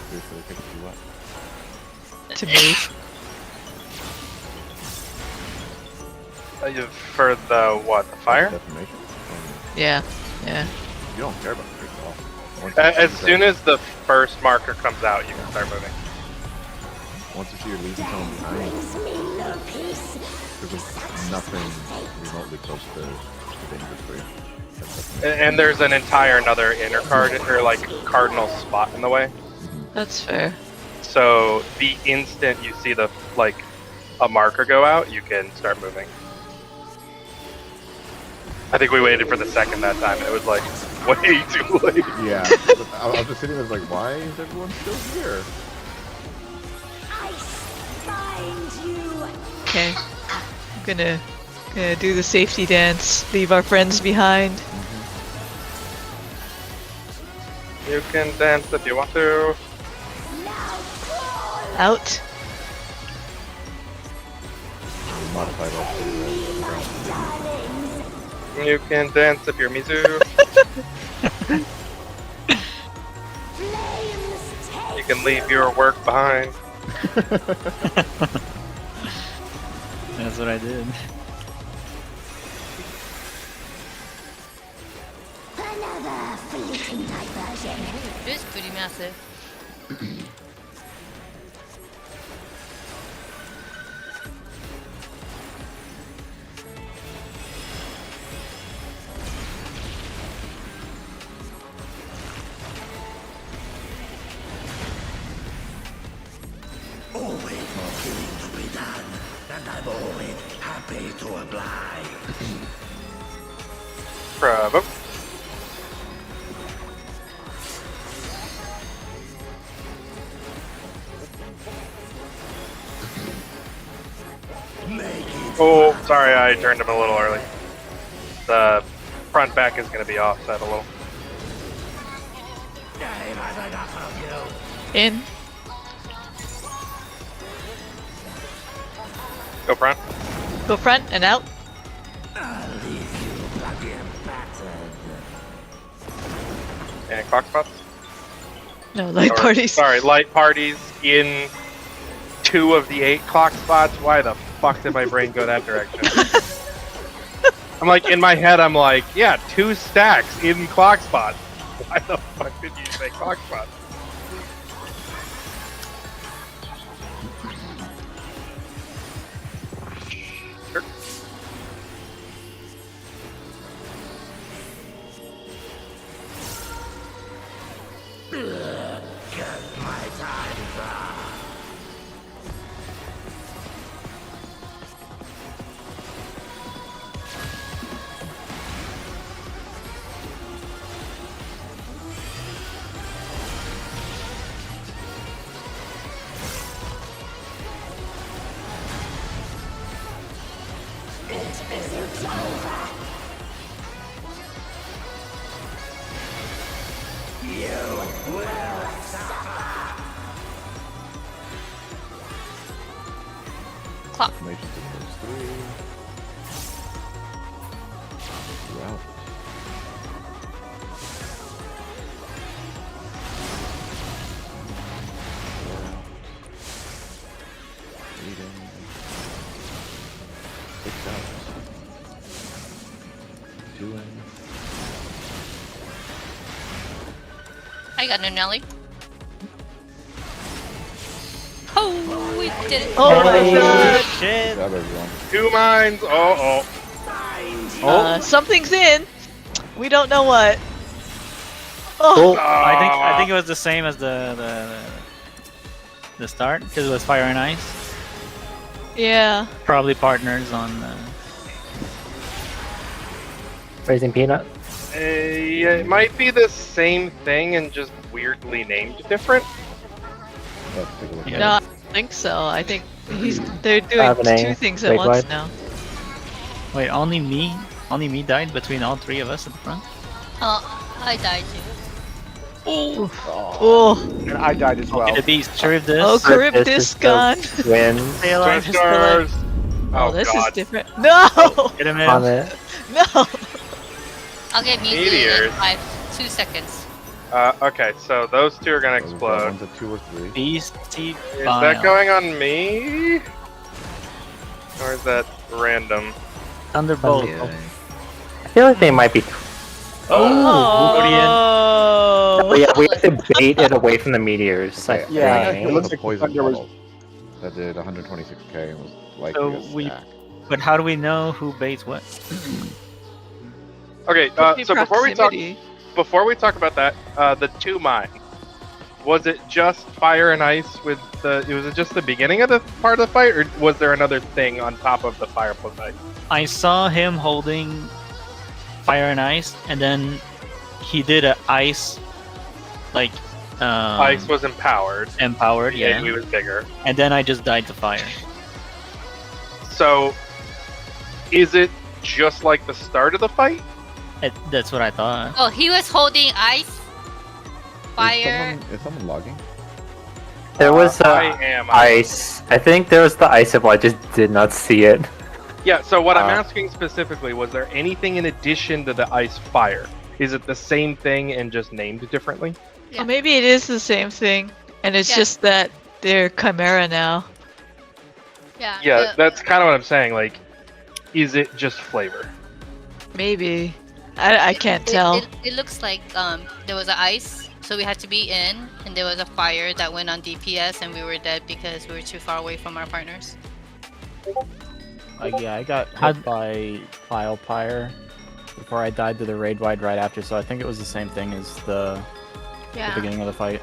Seriously, it takes you what? To move. For the what? The fire? Defamation? Yeah. Yeah. You don't care about the kick at all. Once As you soon as the first marker comes out, you can start moving. once you see you're leaving someone behind, Brings me no peace. there's nothing remotely close to dangerous for you. That's defamation. And there's an entire another inner card or like cardinal spot in the way. That's fair. So the instant you see the a marker go out, you can start moving. I think we waited for the second that time, and it was like way too late. Yeah. I was just sitting there like, why is everyone still here? I find you. Okay. I'm gonna do the safety dance. Leave our friends behind. You can dance if you want to. Out. Modified You can dance if you're Mizu. You can leave your work behind. That's what I did. Another fleeting diversion. It is pretty massive. Always more killing to be done, and I'm always happy to oblige. Bravo. Oh, sorry, I turned him a little early. The front back is going to be offset a little. In. Go front. Go front and out. Any clock spots? No, light Or- parties. Sorry, light parties in 2 of the 8 clock spots. Why the fuck did my brain go that direction? I'm like, in my head, I'm like, yeah, 2 stacks in clock spots. Why the fuck did you say clock spots? Sure. Clock. Information to first 3. Route. Reading. 6 out. 2 in. I got an Nelly. Oh, we did it. Oh my god. Shit. Good job, everyone. 2 mines. Oh. Something's in. We don't know what. Oh. I think it was the same as the start because it was fire and ice. Yeah. Probably partners on. Raising Peanut. Yeah, it might be the same thing and just weirdly named different. Let's take a look Yeah. at No, I it. don't think so. I think they're doing Happening. 2 things at Big once light. now. Wait, only me died between all 3 of us at the front. I died too. Oh. And I died as well. Okay, the beast, Charybdis. Oh, Charybdis Charybdis is the gone. Win Stay alive. Twin stars. Oh, Oh, this God. is different. No! Get him on in. it. No! I'll get muted Meteors. in 2 seconds. Okay, so those 2 are gonna So we've got explode. ones at 2 or 3. Beastie Is that going on me? Or is that random? Thunderbolt. I feel like they might be. Oh! But yeah, we have to bait it away from the meteors. I Okay, Yeah, think. it looks a like the poison thunder was- bottle that did 126k and was likely So a we- stack. But how do we know who baits what? Okay, Could be so proximity. before we talk about that, the 2 mine. Was it just fire and ice with the? Was it just the beginning of the part of the fight, or was there another thing on top of the fire plus ice? I saw him holding fire and ice, and then he did a ice, like Ice was empowered. empowered, yeah. He was bigger. And then I just died to fire. So, is it just like the start of the fight? That's what I thought. Oh, he was holding ice, fire. Is someone logging? There was I am. ice. I think there was the ice symbol. I just did not see it. Yeah, so what I'm asking specifically, was there anything in addition to the ice fire? Is it the same thing and just named differently? Yeah. Or maybe it is the same thing, and it's Yeah. just that they're Chimera now. Yeah. Yeah, that's kind of what I'm saying. Like, is it just flavor? Maybe. I can't tell. It looks like there was an ice, so we had to be in, and there was a fire that went on DPS, and we were dead because we were too far away from our partners. Yeah, I got hit by File Pyre before I died to the raid wide right after, so I think it was the same thing as the beginning of the fight.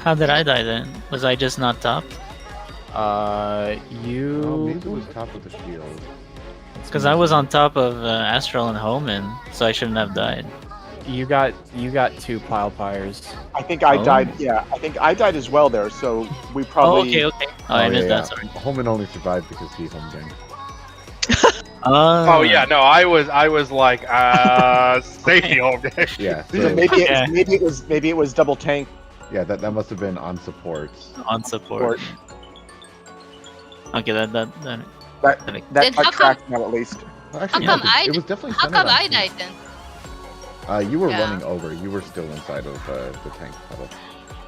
How did I die then? Was I just not top? Oh, You. maybe it was top of the shield. Because I was on top of Astral and Homan, so I shouldn't have died. You got 2 Pile Pyres. I think I Oh. died. Yeah, I think I died as well there. So we probably. Oh, okay. Oh, I missed that. Sorry. Holman only survived because he's home gang. Oh yeah, no, I was like, safety home day. Yeah. So So, maybe Yeah. maybe it was double tank. yeah, that must have been on supports. On support. Okay, that That Then that how come- tracks now at least. Well, actually, come no, I- it was definitely How centered come on I tank. died then? You were Yeah. running over. You were still inside of the tank puddle.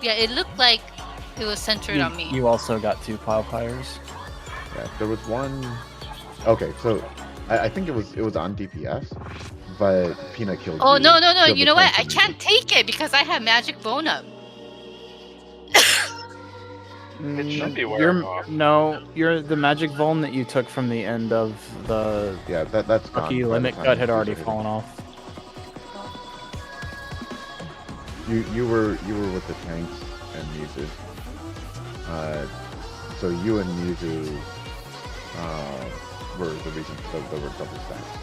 Yeah, it looked like it was centered on me. You also got 2 Pile Pyres. Yeah, there was one. Okay, so I think it was on DPS, but Pina killed. Oh you, no! killed You the know what? tank I and can't take it because I have magic bone up. It should be You're wearing off. no, you're the magic vuln that you took from the end of the Yeah, that's gone Lucky by the limit time cut had you already hit it. fallen off. You were with the tanks and Mizu. So you and Mizu were the reason that there were double stacks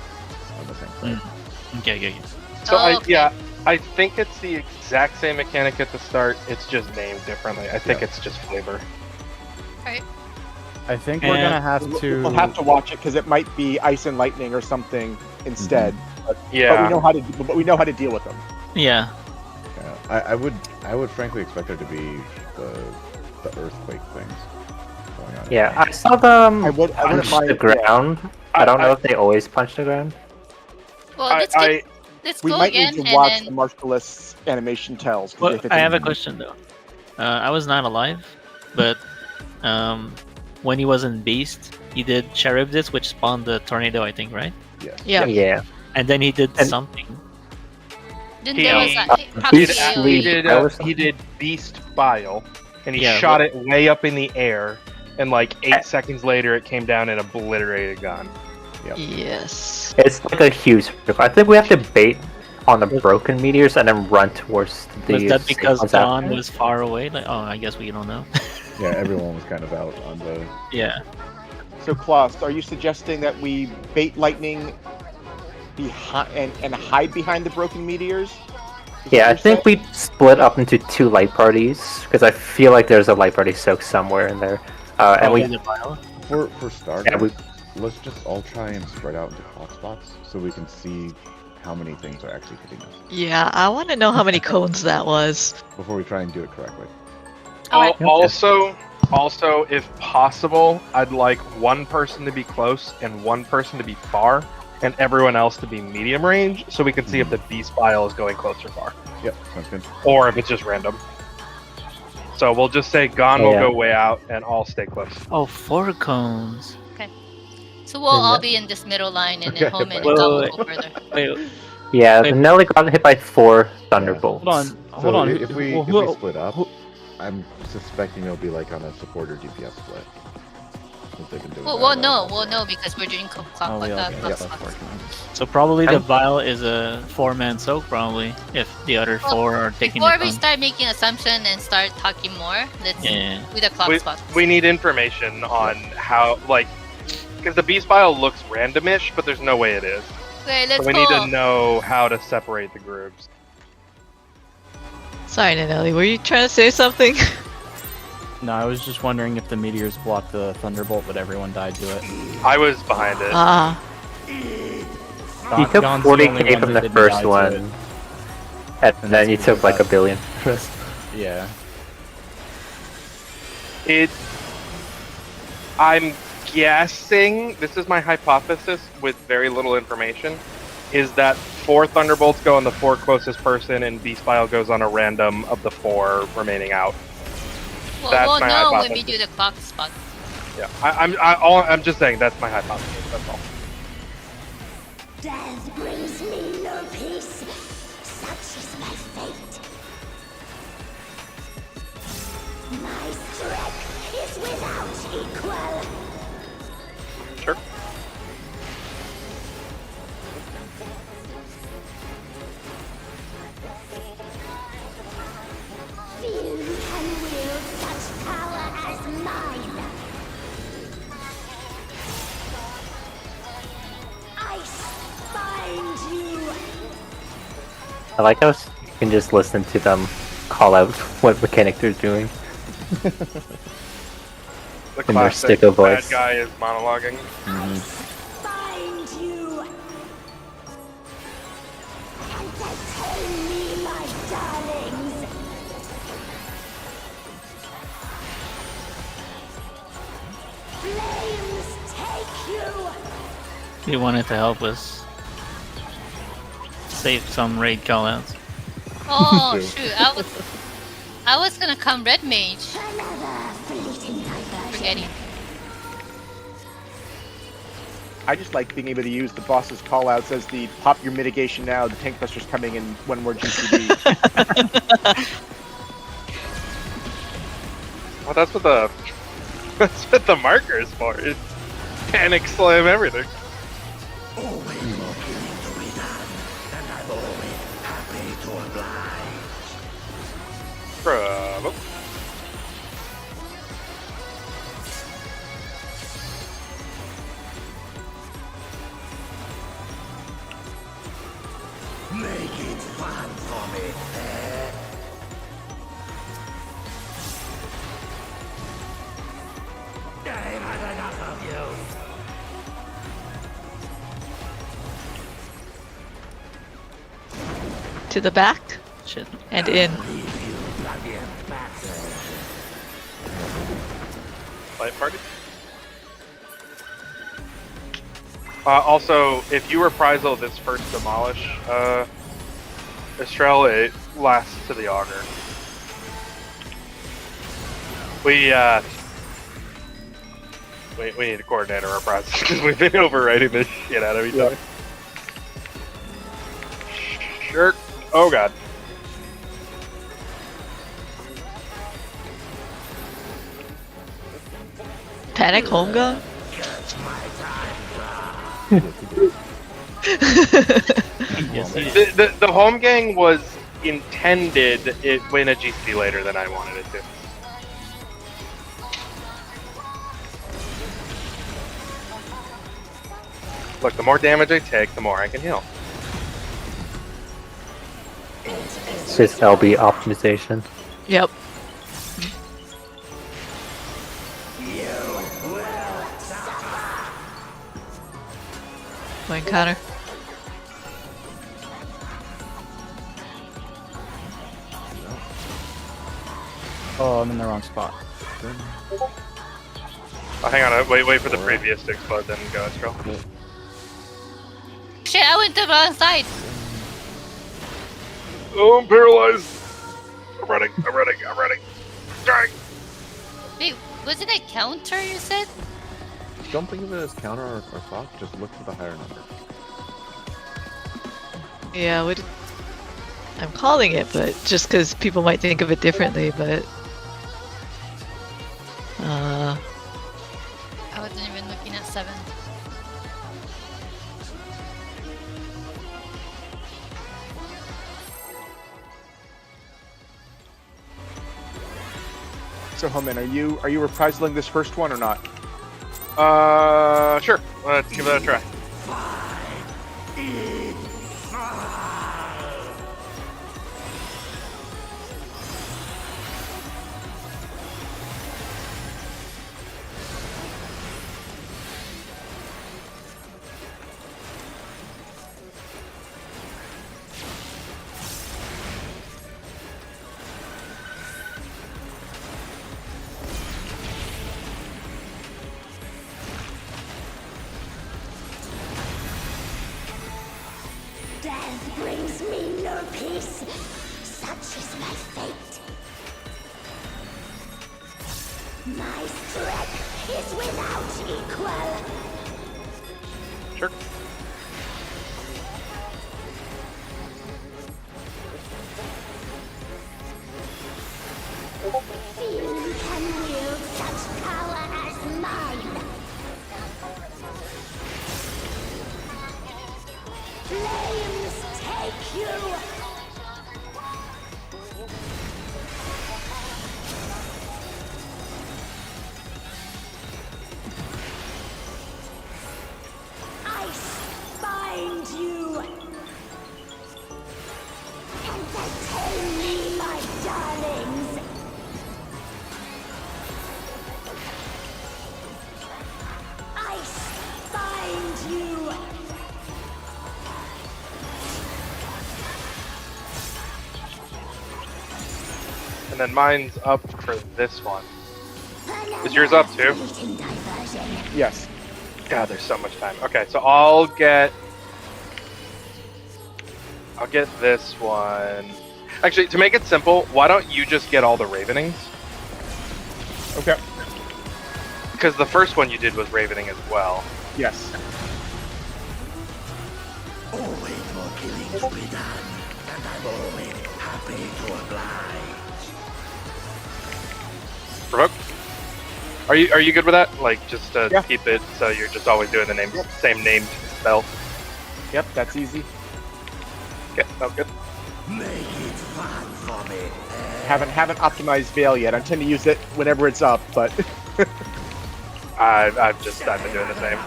on the tank side. Okay. So Oh, okay. I think it's the exact same mechanic at the start. It's just named differently. I think it's just flavor. I think we're Yeah. gonna have to. We'll have to watch it because it might be ice and lightning or something instead. But Yeah. we know how to. But we know how to deal with them. Yeah. Yeah, I would frankly expect there to be the earthquake things going on. Yeah, I saw them I wouldn't punch mind. the ground. I don't know if they always punch the ground. Well, let's We go might again need to and watch then. the Marshallist's animation tells. 'cause Well, they think I have a it's- question though. I was not alive, but when he was in Beast, he did Charybdis, which spawned the tornado, I think, right? Yes. Yeah. Yeah. And then he did And- something. Then He- there was Beast a League. He did That was he did Beast Bile, and he Yeah, shot it way up in the air, and like 8 seconds later, it came down and obliterated Gon. Yes. It's like a huge circle. I think we have to bait on the broken meteors and then run towards the. Was that because ones Dawn after. was far away? Like, oh, I guess we don't know. Yeah, everyone was kind of out on the. Yeah. So, Klaus, are you suggesting that we bait lightning behind and hide behind the broken meteors? Is Yeah, I that what think we split up into 2 light parties because I feel like there's a light party soaked somewhere in there. And we. The vial. For starters, Yeah, we- let's just all try and spread out into hot spots so we can see how many things are actually hitting us Yeah, I want to know how many cones that was. before we try and do it correctly. Alright. Also, if possible, I'd like one person to be close and one person to be far, and everyone else to be medium range, so we can see if the Beast Bile is going close or far, Yep, sounds good. or if it's just random. So we'll just say Gon Oh, will yeah. go way out, and I'll stay close. Oh, 4 cones. So we'll all be in this middle line, and Okay, then home and wait, Gon will wait, go further. Wait, Yeah, Wait. Nelly got hit by 4 thunderbolts. Hold on, So hold on. if we who- split up, who- I'm suspecting it'll be like on a supporter DPS split. Since they've been doing Well, that we'll around know. the We'll side. know because we're doing clock Oh, yeah, okay, clock yeah, spots. that's working. So probably the I'm- vial is a 4-man soak, probably, if the other Well, 4 are taking Before the we con. start making assumption and start talking more, let's Yeah. do the clock spots. We need information on how, like, because the Beast Bile looks randomish, but there's no way it is. Okay, let's So we go. need to know how to separate the groups. Sorry, Nanelli, were you trying to say something? No, I was just wondering if the meteors blocked the thunderbolt, but everyone died to it. I was behind it. Ah, You took Gon's the only 40k one from that the didn't die first to one, it. and then you took like a billion. Yeah. I'm guessing, this is my hypothesis with very little information, is that 4 thunderbolts go on the 4 closest person, and Beast Bile goes on a random of the 4 remaining out. Well, That's we'll my know when hypothesis. we do the clock spot. Yeah, I'm just saying that's my hypothesis. That's all. Death brings me no peace. Such is my fate. My strength is without equal. Sure. Few can wield such power as mine. I find you. I like how you can just listen to them call out what mechanic they're doing. The In their classic sicko voice. bad guy is monologuing. Find you. Entertain me, my darlings. Flames take you. He wanted to help us save some raid callouts. Oh shoot! I was gonna come red mage. Another fleeting diversion. Forgetting. I just like being able to use the boss's callouts as the pop your mitigation now, the tank buster's coming in one more GCD. Well, that's what the marker is for. It's panic slam everything. Always more killing to be done, and I'm always happy to oblige. Bravo. Make it fun for me. I've had enough of you. to the back Shit. and in. Fight party. Also, if you reprisal this first demolish, Estrella, it lasts to the auger. We need to coordinate our reprisals because we've been overriding this shit out of each other. Sure. Oh god. Panic home gun? Yes, he The home gang was intended it win a GC later than I wanted it to. Look, the more damage I take, the more I can heal. It's just LB optimization. Yep. Going counter. Oh, I'm in the wrong spot. Oh, hang on, wait for the previous to explode, then go Astral. Shit, I went to the wrong side. Oh, I'm paralyzed! I'm running. Dying! Wait, wasn't it counter you said? Don't think of it as counter or thought, just look for the higher number. Yeah, I'm calling it, but just because people might think of it differently, but... I wasn't even looking at 7. So, Homan, are you reprisaling this first one or not? Sure. Let's give that a try. Death brings me no peace. Such is my fate. My strength is without equal. Sure. Few can wield such power as mine. Flames take you. Ice bind you. Entertain me, my darlings. Ice bind you. And then mine's up for this one. Is yours up too? Yes. God, there's so much time. Okay, so I'll get this one. Actually, to make it simple, why don't you just get all the Ravenings? Okay. Because the first one you did was Ravening as well. Yes. Always more killing to be done, and I'm always happy to oblige. Provoke? Are you good with that? Like, just to Yeah. keep it so you're just always doing the same named spell? Yep, that's easy. Okay, sounds good. Make it fun for me. Haven't optimized Veil yet. I tend to use it whenever it's up, but I've been doing the same.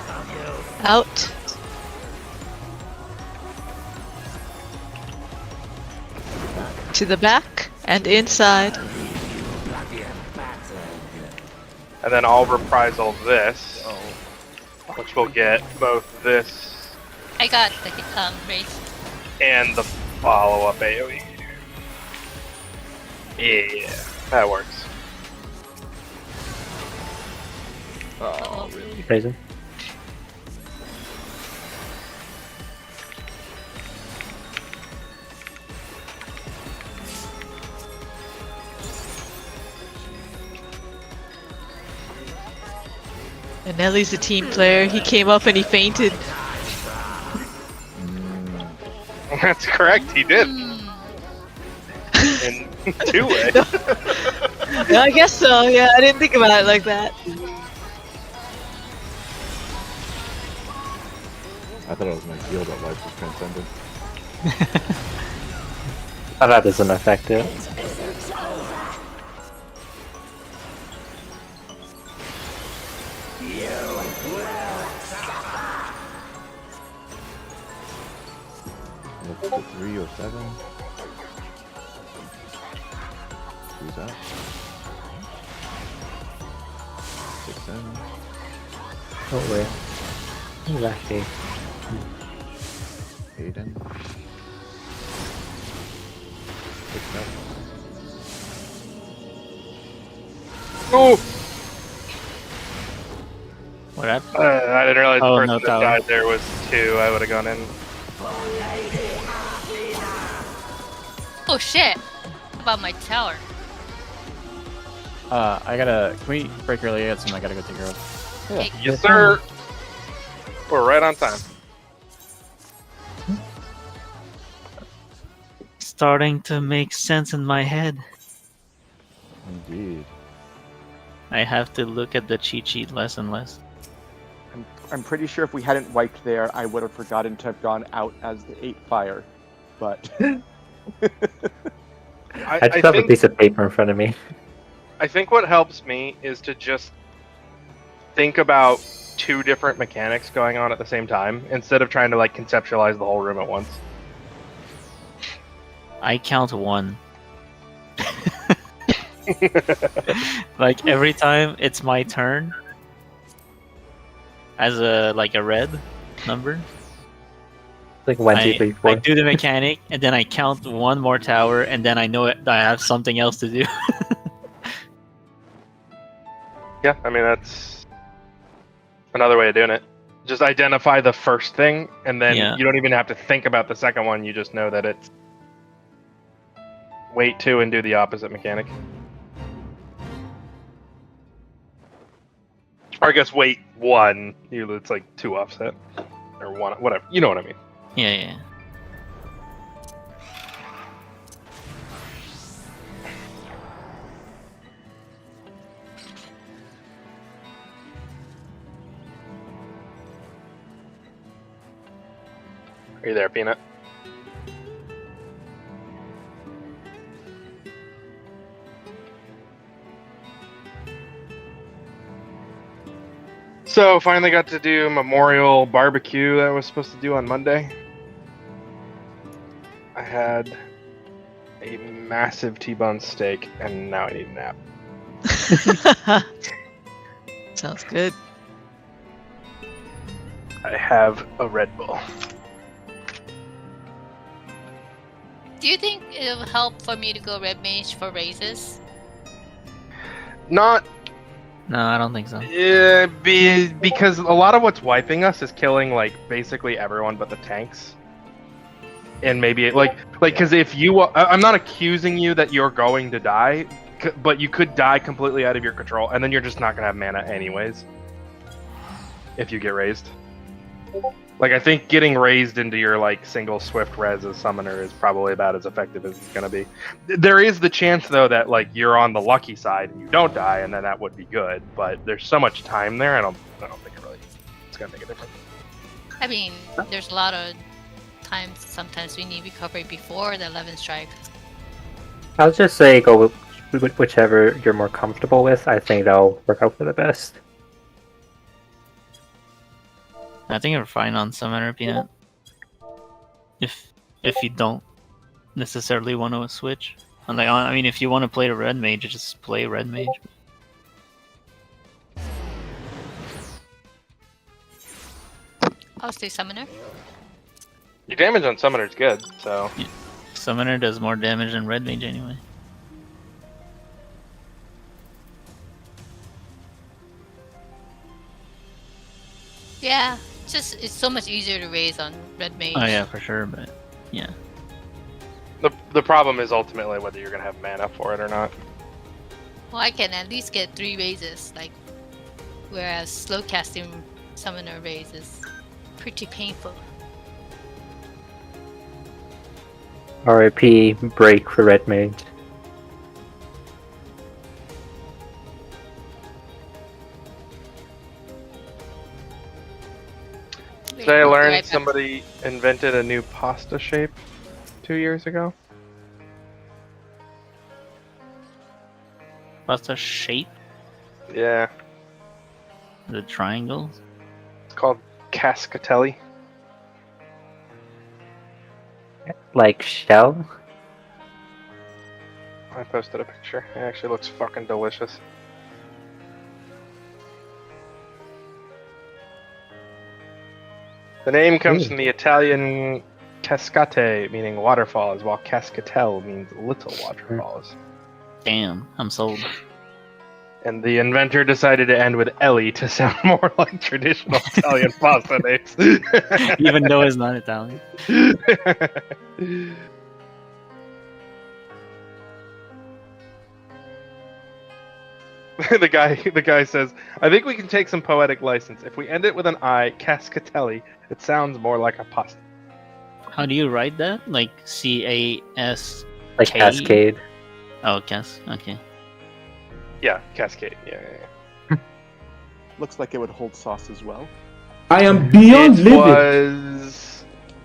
Out. To the back and inside. And then I'll reprisal this, which will get both this I got the raise. and the follow-up AoE. Yeah, that works. Oh, really? Raisin. And Nelly's a team player. He came up and he fainted. That's correct, he did. In 2 ways. Yeah, I guess so. Yeah, I didn't think about it like that. I thought it was my heal that life was transcendent. Oh, that doesn't affect it. Let's go 3 or 7. Who's that? 6, 7. Oh, wait. Who's actually? Aiden. 6, 7. Oh! What happened? I didn't realize the Oh, person no that tower. died there was 2. I would have gone in. Oh shit! How about my tower? Can we break early? I got something I gotta go take care of. Okay. Yes, sir! We're right on time. Starting to make sense in my head. Indeed. I have to look at the cheat sheet less and less. I'm pretty sure if we hadn't wiped there, I would have forgotten to have gone out as the 8 fire. But I just have a piece of paper in front of me. I think what helps me is to just think about 2 different mechanics going on at the same time instead of trying to like conceptualize the whole room at once. I count 1. Like every time it's my turn as a red number. Like 1, 2, 3, 4. I do the mechanic and then I count 1 more tower and then I know I have something else to do. Yeah, I mean that's another way of doing it. Just identify the first thing and then you don't even have to think about the second one, you just know that it's wait 2 and do the opposite mechanic. Or I guess wait 1, it's like 2 offset. Or 1, whatever. You know what I mean. Yeah. Are you there, Peanut? So, finally got to do Memorial Barbecue that I was supposed to do on Monday. I had a massive T-bone steak, and now I need a nap. Sounds good. I have a Red Bull. Do you think it'll help for me to go Red Mage for raises? Not... No, I don't think so. Yeah, because a lot of what's wiping us is killing, like, basically everyone but the tanks. And maybe, because if you... I'm not accusing you that you're going to die, but you could die completely out of your control, and then you're just not going to have mana anyways. If you get raised. Like, I think getting raised into your, like, single swift res as summoner is probably about as effective as it's going to be. There is the chance, though, that, like, you're on the lucky side and you don't die, and then that would be good. But there's so much time there, I don't think it's going to make a difference. I mean, there's a lot of times, sometimes we need recovery before the 11 strike. I'll just say go with whichever you're more comfortable with. I think that'll work out for the best. I think you're fine on Summoner, Peanut. If you don't necessarily want to switch. And like, I mean, if you want to play the Red Mage, just play Red Mage. I'll stay Summoner. Your damage on Summoner is good, so... Yeah. Summoner does more damage than Red Mage anyway. Yeah, it's so much easier to raise on Red Mage. Oh yeah, for sure, but yeah. The problem is ultimately whether you're going to have mana for it or not. Well, I can at least get 3 raises, like, whereas slow casting Summoner raise is pretty painful. RIP break for Red Mage. Today I learned somebody invented a new pasta shape 2 years ago. What's the shape? Yeah. The triangles? It's called cascatelli. Like shell? I posted a picture. It actually looks fucking delicious. The name comes from the Italian cascate, meaning waterfalls, while cascatel means little waterfalls. Damn, I'm sold. And the inventor decided to end with Ellie to sound more like traditional Italian pasta names. Even though it's not Italian. The guy says, I think we can take some poetic license. If we end it with an I, cascatelli, it sounds more like a pasta. How do you write that? Like C-A-S... Like cascade. Oh, okay. Yeah, cascade. Yeah. Looks like it would hold sauce as well. I am beyond living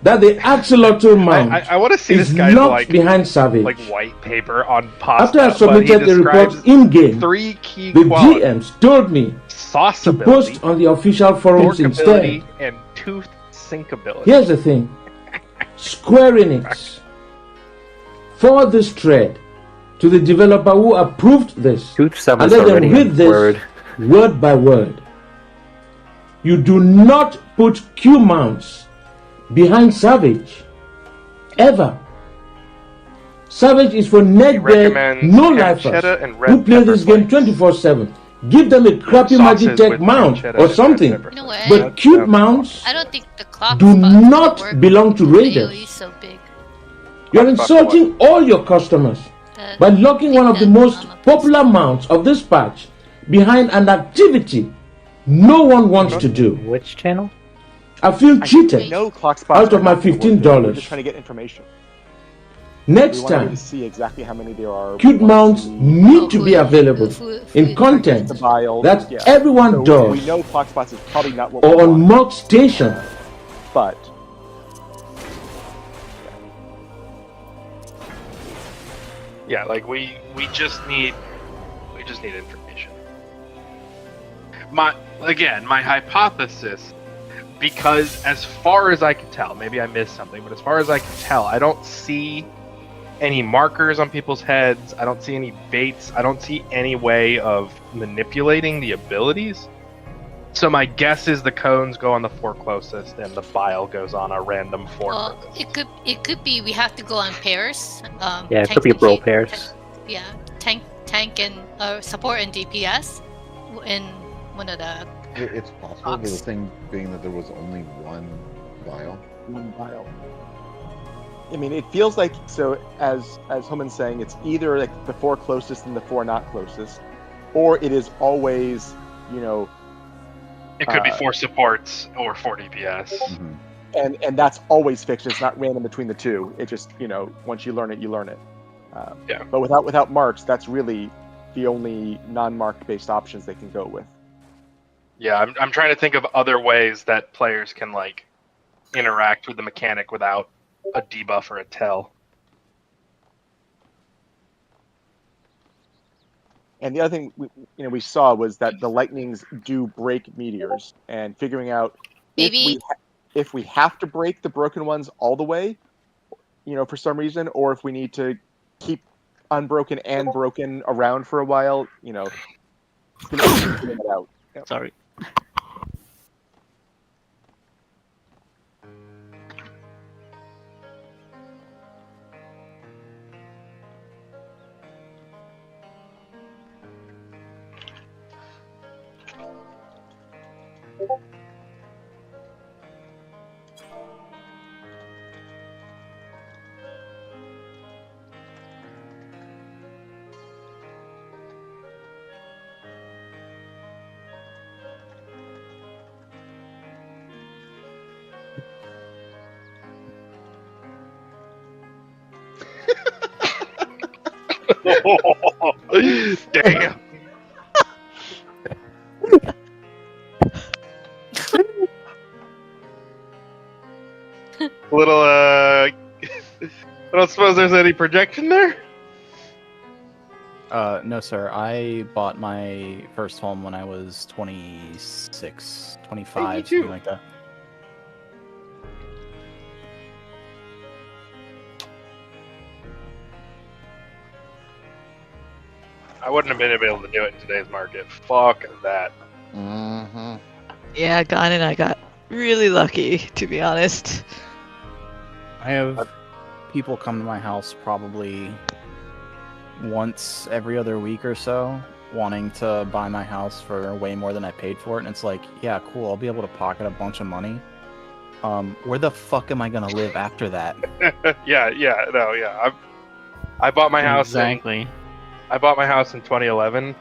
that the axolotl mount I want to see is this guy locked behind Savage. like white paper on pasta. After I submitted the report in game, three key the qualities. GMs told me sauce to ability, post on the official forums fork instead. ability, and tooth sync ability. Here's the thing. Square Enix forward this thread to the developer who approved this Tooth and is let them already read in this Word. word by word. You do not put Q mounts behind Savage. Ever. Savage is for neck dead, recommends no lifers pancetta and red who play pepper this game flakes. 24/7. Give them a crappy Sauces Magitech with mount pancetta or and red something. pepper You know flakes. what? But cute mounts I don't think the clock do spot's gonna not work belong to when the Raiders. AoE is so big. You're Clock spot for insulting all your customers by locking one of the most popular mounts of this patch behind an activity no one wants to do. Which channel? I feel cheated No clock spots out are of my not gonna work. $15. We're just trying to get information. Next We want time, to see exactly how many there are. cute We want mounts to see need to be available in the content vial. that Yeah. everyone So does, we know clock spots is probably not what we or on want, mock station. but Yeah, like we just need information. My hypothesis, because as far as I can tell, maybe I missed something, but as far as I can tell, I don't see any markers on people's heads. I don't see any baits. I don't see any way of manipulating the abilities. So my guess is the cones go on the 4 closest, and the vial goes on a random 4. Well, it could be we have to go on pairs. Yeah, it could be tank role and- pairs. Yeah, tank and support and DPS in one of the. It's possible, but the thing being that there was only one vial. one vial. I mean, it feels like, so as Homan's saying, it's either like the 4 closest and the 4 not closest, or it is always, you know, It could be 4 supports or 4 DPS. Mm-hmm. and that's always fixed. It's not random between the two. It just, you know, once you learn it, you learn it. Yeah. But without marks, that's really the only non-mark based options they can go with. Yeah, I'm trying to think of other ways that players can like interact with the mechanic without a debuff or a tell. And the other thing we saw was that the lightnings do break meteors, and figuring out Maybe- if we have to break the broken ones all the way, you know, for some reason, or if we need to keep unbroken and broken around for a while, you know, figuring it out. Yep. Sorry. Damn. Little I don't suppose there's any projection there? No, sir. I bought my first home when I was 26, 25, too. something like that. I wouldn't have been able to do it in today's market. Fuck that. Mm-hmm. Yeah, Gon and I got really lucky, to be honest. I have people come to my house probably once every other week or so, wanting to buy my house for way more than I paid for it, and it's like, yeah, cool, I'll be able to pocket a bunch of money. Where the fuck am I gonna live after that? yeah. I bought my house. Exactly. I bought my house in 2011,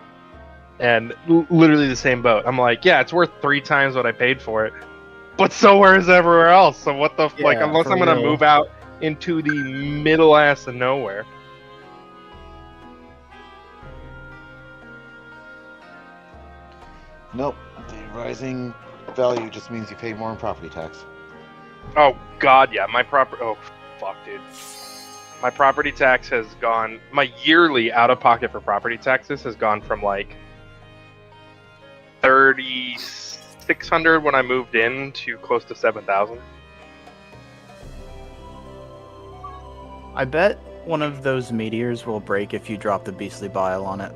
and literally the same boat. I'm like, yeah, it's worth 3 times what I paid for it, but so is everywhere else. So what the like? Yeah, Unless for I'm gonna real. move out into the middle ass of nowhere. Nope. The rising value just means you pay more in property tax. Oh God, yeah, my property. Oh fuck, dude. My property tax has gone. My yearly out of pocket for property taxes has gone from like 3,600 when I moved in to close to 7,000. I bet one of those meteors will break if you drop the beastly bile on it.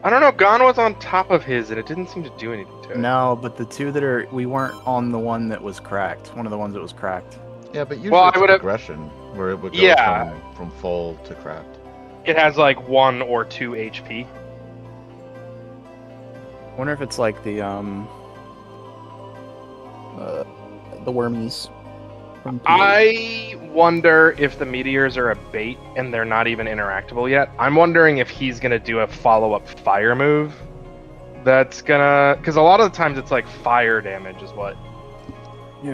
I don't know. Gon was on top of his, and it didn't seem to do anything to it. No, but the two that are we weren't on the one that was cracked. One of the ones that was cracked. Yeah, but usually Well, it's I a would've- progression where it would go Yeah. from full to cracked. It has like 1 or 2 HP. I wonder if it's like the wormies. From P8. I wonder if the meteors are a bait and they're not even interactable yet. I'm wondering if he's gonna do a follow-up fire move. That's gonna, because a lot of the times it's like fire damage is what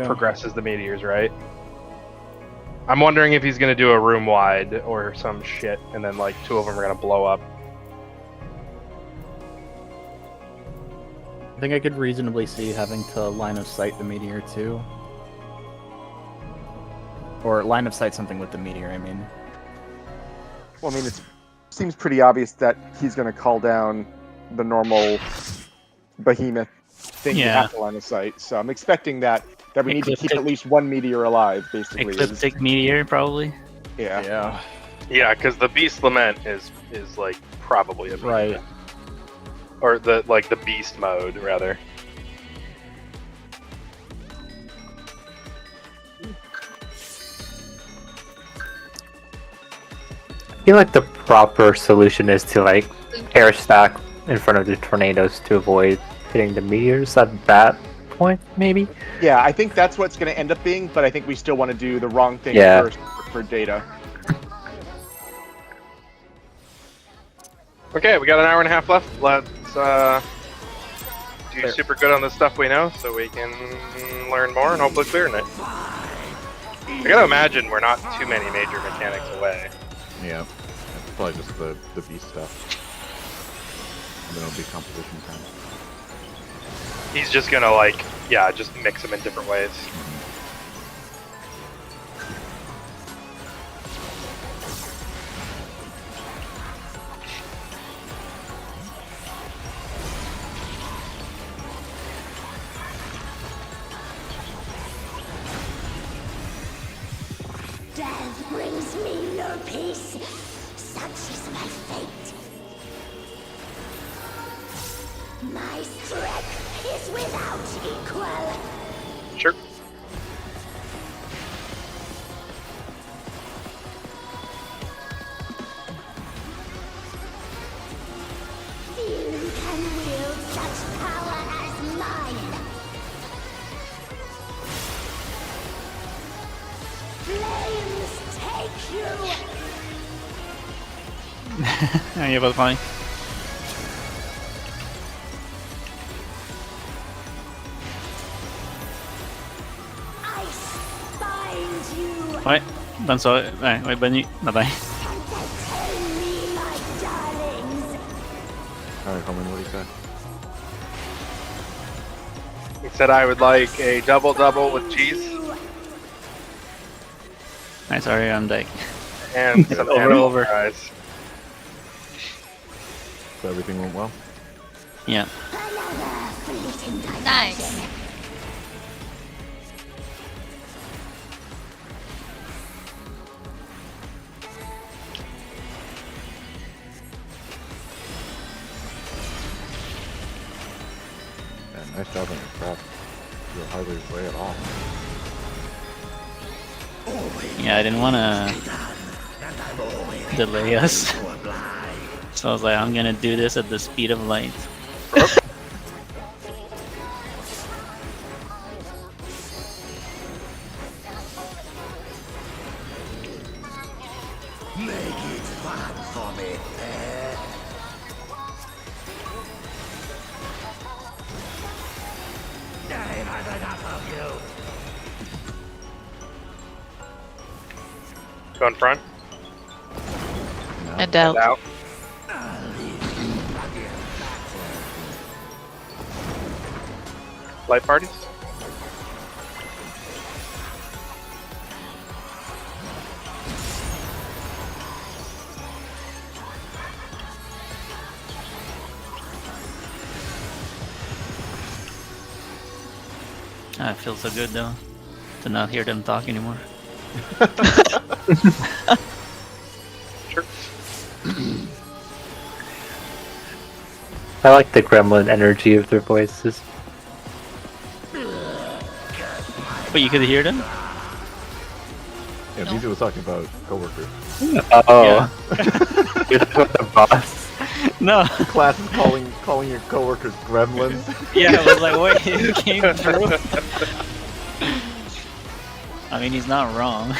progresses the meteors, right? I'm wondering if he's gonna do a room wide or some shit, and then like 2 of them are gonna blow up. I think I could reasonably see having to line of sight the meteor too. Or line of sight something with the meteor, I mean. Well, I mean, it seems pretty obvious that he's going to call down the normal behemoth thing you Yeah. have to line of sight. So I'm expecting that we need to keep Ecliptic- at least one meteor alive, basically. Ecliptic meteor, probably. Yeah. Yeah. Yeah, because the Beast Lament is like probably a bait. Right. Or the beast mode rather. I feel like the proper solution is to like air stack in front of the tornadoes to avoid hitting the meteors at that point, maybe. Yeah, I think that's what's going to end up being, but I think we still want to do the wrong thing Yeah. first for data. Okay, we got an hour and a half left. Let's do super good on the stuff we know so we can learn more and hopefully clear it. I gotta imagine we're not too many major mechanics away. Yeah, it's probably just the beast stuff. And then it'll be composition time. He's just gonna just mix them in different ways. Death brings me no peace. Such is my fate. My strength is without equal. Sure. Few can wield such power as mine. Flames take you. Yeah, but fine. Ice bind you. Ouais, bonne soirée. Ouais, bonne nuit. Bye bye. Entertain me, my darlings. Alright, Coleman, what do you say? He said I would like a double with cheese Nice, sorry, I'm dying. and some Over, animal over. fries. So everything went well? Yeah. Another fleeting Nice. diversion. Yeah, nice job on your prep. You're hardly away at all. Yeah, I didn't want to delay us. So I was like, I'm gonna do this at the speed of light. Make it fun for me, eh? I've had enough of you. Go in front. And out. Out. Light parties? Ah, it feels so good though to not hear them talk anymore. Sure. I like the gremlin energy of their voices. But you could hear them? Yeah, Mizu was talking about coworkers. Oh, Yeah. you're the boss. No. The class is calling your coworkers gremlins. Yeah, I was like, wait, it came through. I mean, he's not wrong.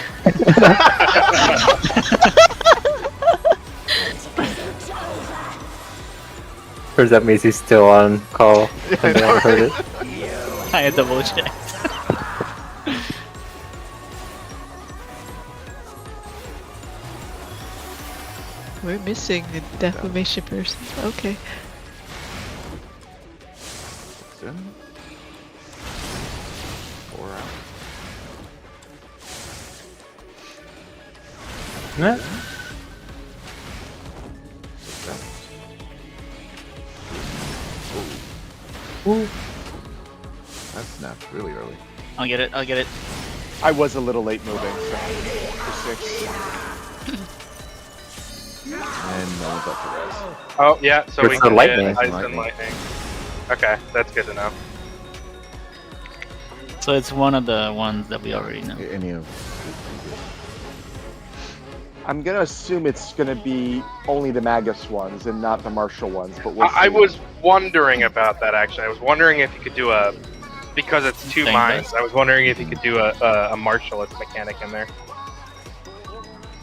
Or is that Macy's still on call? Yeah, I And they know, haven't heard right? it? I had double checked. We're missing a defamation person. Okay. Six in. 4 out. Yeah. 6 out. Ooh. That snapped really early. I'll get it. I'll get it. I was a little late moving, so for 6. And no one's up to res. Oh yeah, so It's we the can lightning. get ice and lightning. Okay, that's good to know. So it's one of the ones that we already know. Any of I'm gonna assume it's gonna be only the Magus ones and not the Martial ones, but we'll see. I was wondering about that actually. I was wondering if you could do a, because it's 2 Same mines. dice? I was wondering if you could do a martialist mechanic in there.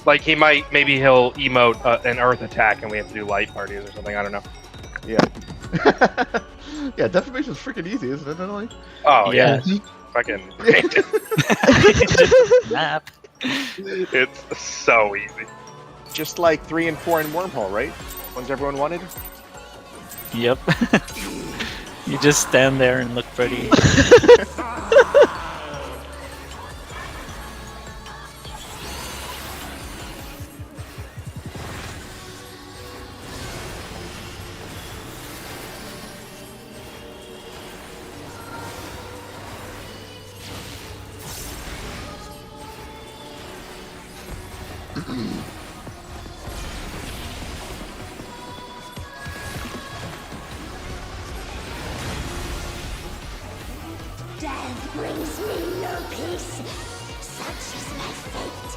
Like maybe he'll emote an earth attack and we have to do light parties or something. I don't know. Yeah. Yeah, defamation's freaking easy, isn't it, Emily? Oh Yeah. yeah, fucking. Snap. It's so easy. Just like 3 and 4 in Wormhole, right? Ones everyone wanted? Yep. You just stand there and look pretty. Death brings me no peace. Such is my fate.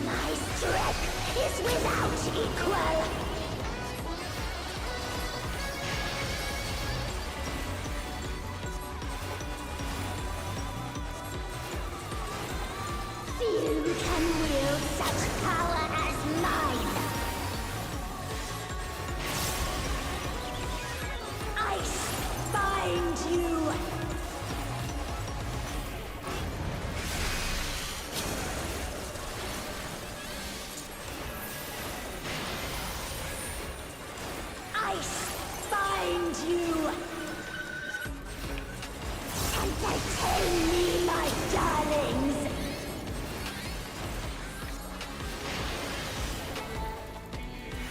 My strength is without equal. Few can wield such power as mine. Ice bind you. Ice bind you. Entertain me, my darlings.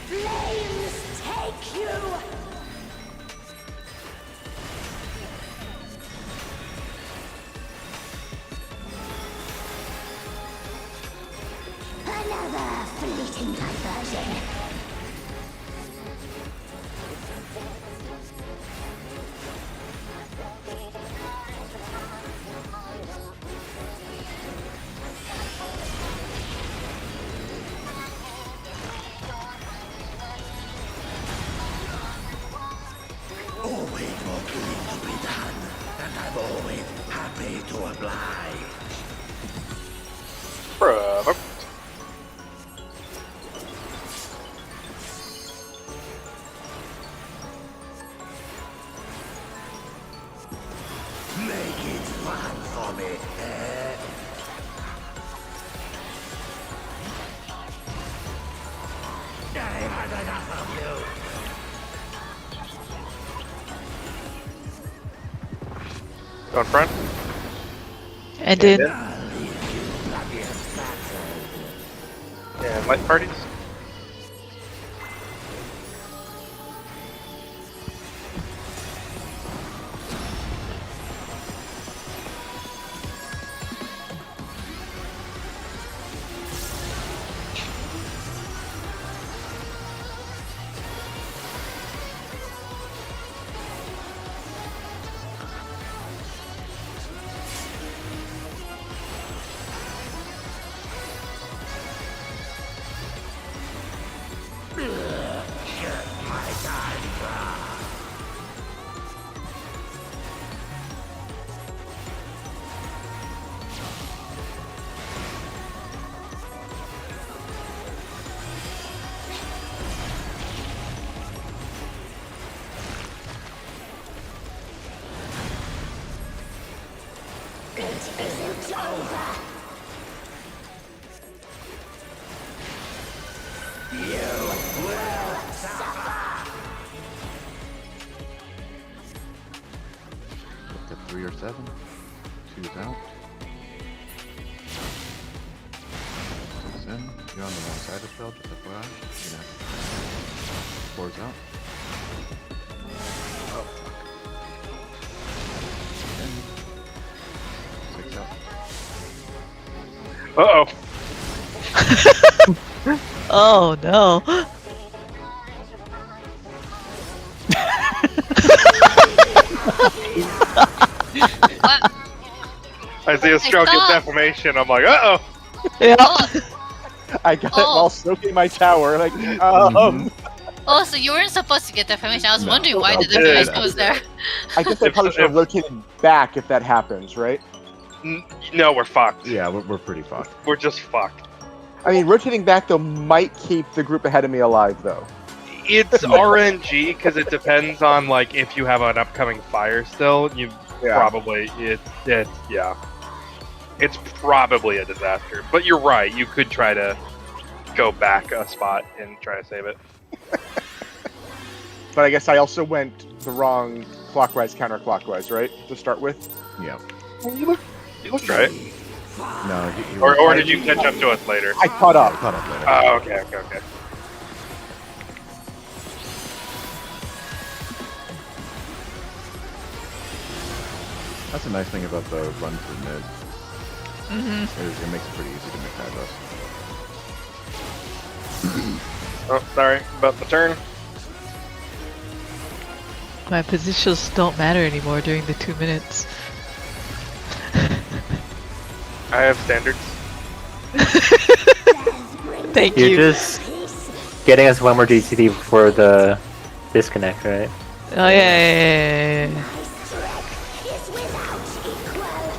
Flames take you. Another fleeting diversion. Always more killing to be done, and I'm always happy to oblige. Bravo. Make it fun for me, eh? I had enough of you. Go in front. And then Yeah, light parties. It isn't over. Look at 3 or 7. 2's out. 6's in. You're on the wrong side of spell, just FYI. You know. 4's out. Oh, fuck. 6 out. Uh-oh. Oh no. What? I see a stroke of thought- defamation. I'm like, uh-oh. Yeah. Oh, I got it Oh. while soaking my tower. Like, oh, so you weren't supposed to get defamation. I was No. wondering why the Okay. defamation was there. I guess I probably should have rotated back if that happens, right? No, we're fucked. Yeah, we're pretty fucked. We're just fucked. I mean, rotating back though might keep the group ahead of me alive though. It's RNG because it depends on like if you have an upcoming fire still. You Yeah. probably yeah. It's probably a disaster. But you're right. You could try to go back a spot and try to save it. But I guess I also went the wrong clockwise, counterclockwise, right? To start with. Yeah. You looked right. No, Or did you catch up to us later? I caught up. Caught up later. Oh, okay. That's a nice thing about the run through mid. It makes it pretty easy to make aggros. Oh, sorry about the turn. My positions don't matter anymore during the 2 minutes. I have standards. Thank You're you. just getting us one more GCD before the disconnect, right? Oh yeah. My strength is without equal.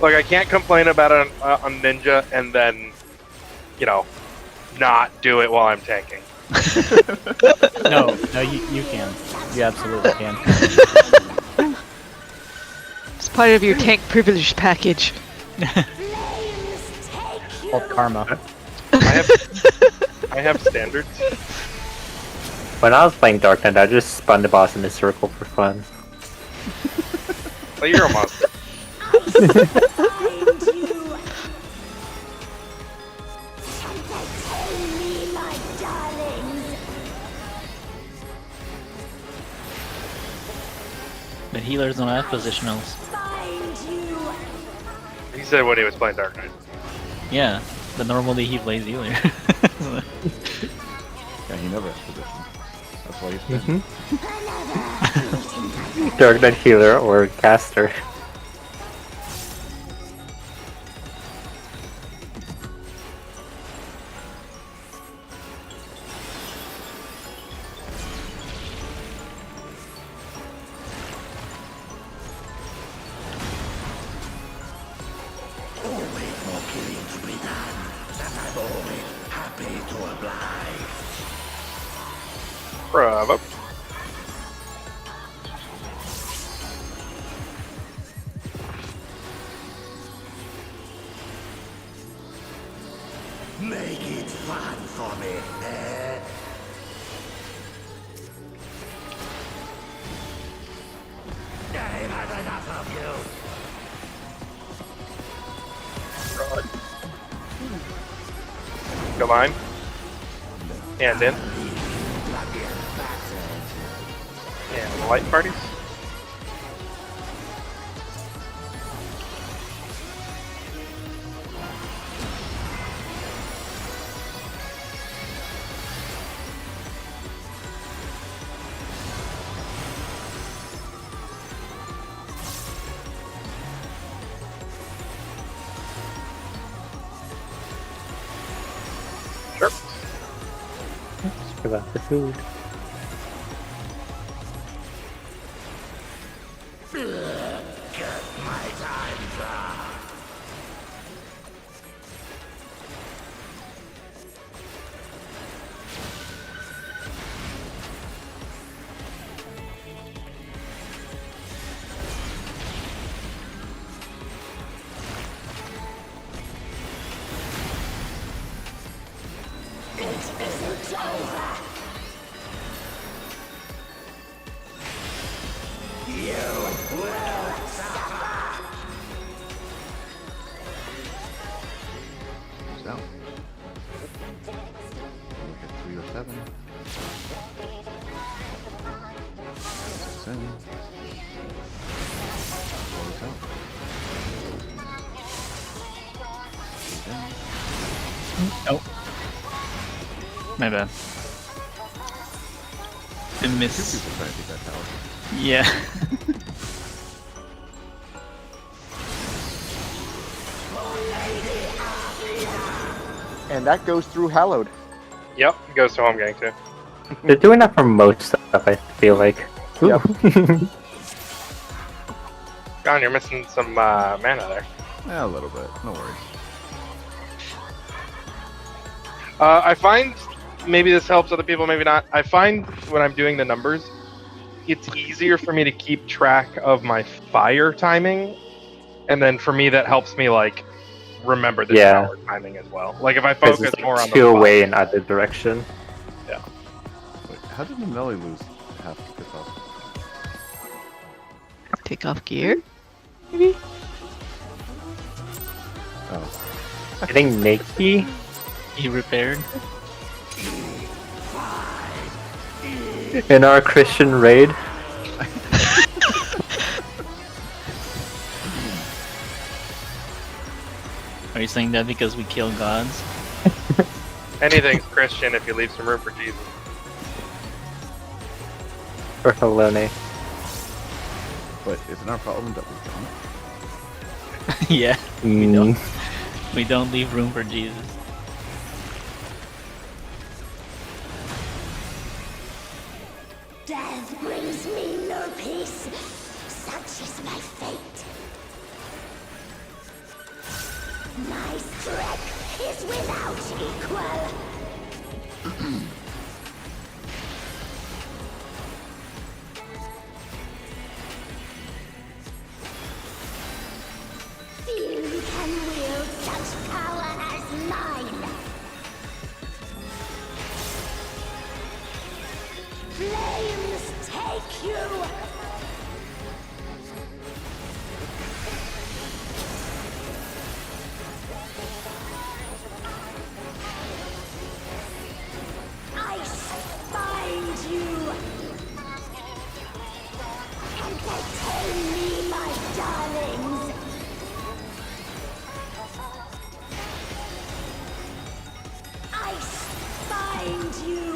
Look, I can't complain about it on Ninja and then, not do it while I'm tanking. No, you can. You absolutely can. It's part of your tank privilege package. Flames take you. Called karma. I have standards. When I was playing Dark Knight, I just spun the boss in a circle for fun. Well, you're a monster. Find you. Entertain me, my darlings. The healers don't have positionals. Find you. He said when he was playing Dark Knight. Yeah, but normally he plays healer. Yeah, he never has position. That's why he's been. Dark Knight healer or caster. Always more killing to be done, and I'm always happy to oblige. Bravo. Make it fun for me, eh? I've had enough of you. Come on. And in. And light parties. Sure. Just forgot the food. Get my time's up. is over. You will suffer. Moves out. Look at 307. Six in. Close out. Oh. My bad. I missed. People trying to take that tower. Yeah. And that goes through Hallowed. Yep, goes to home gang too. They're doing that for most stuff, I feel like. Yep. Gone, you're missing some mana there. Yeah, a little bit. No worries. I find, maybe this helps other people, maybe not. I find when I'm doing the numbers, it's easier for me to keep track of my fire timing, and then for me that helps me like remember the tower timing as well. Like if I focus It's more like on the two away fire. in either direction. Yeah. Wait, how did the melee lose half the off? Take off gear? Maybe? Oh. I think Nikki. He repaired. In our Christian raid. Are you saying that because we kill gods? Anything's Christian if you leave some room for Jesus. Or Helene. But isn't our problem that we've done it? Yeah. We don't leave room for Jesus. Death brings me no peace. Such is my fate. My strength is without equal. Few can wield such power as mine. Flames take you! Ice bind you! Entertain me, my darlings! Ice bind you!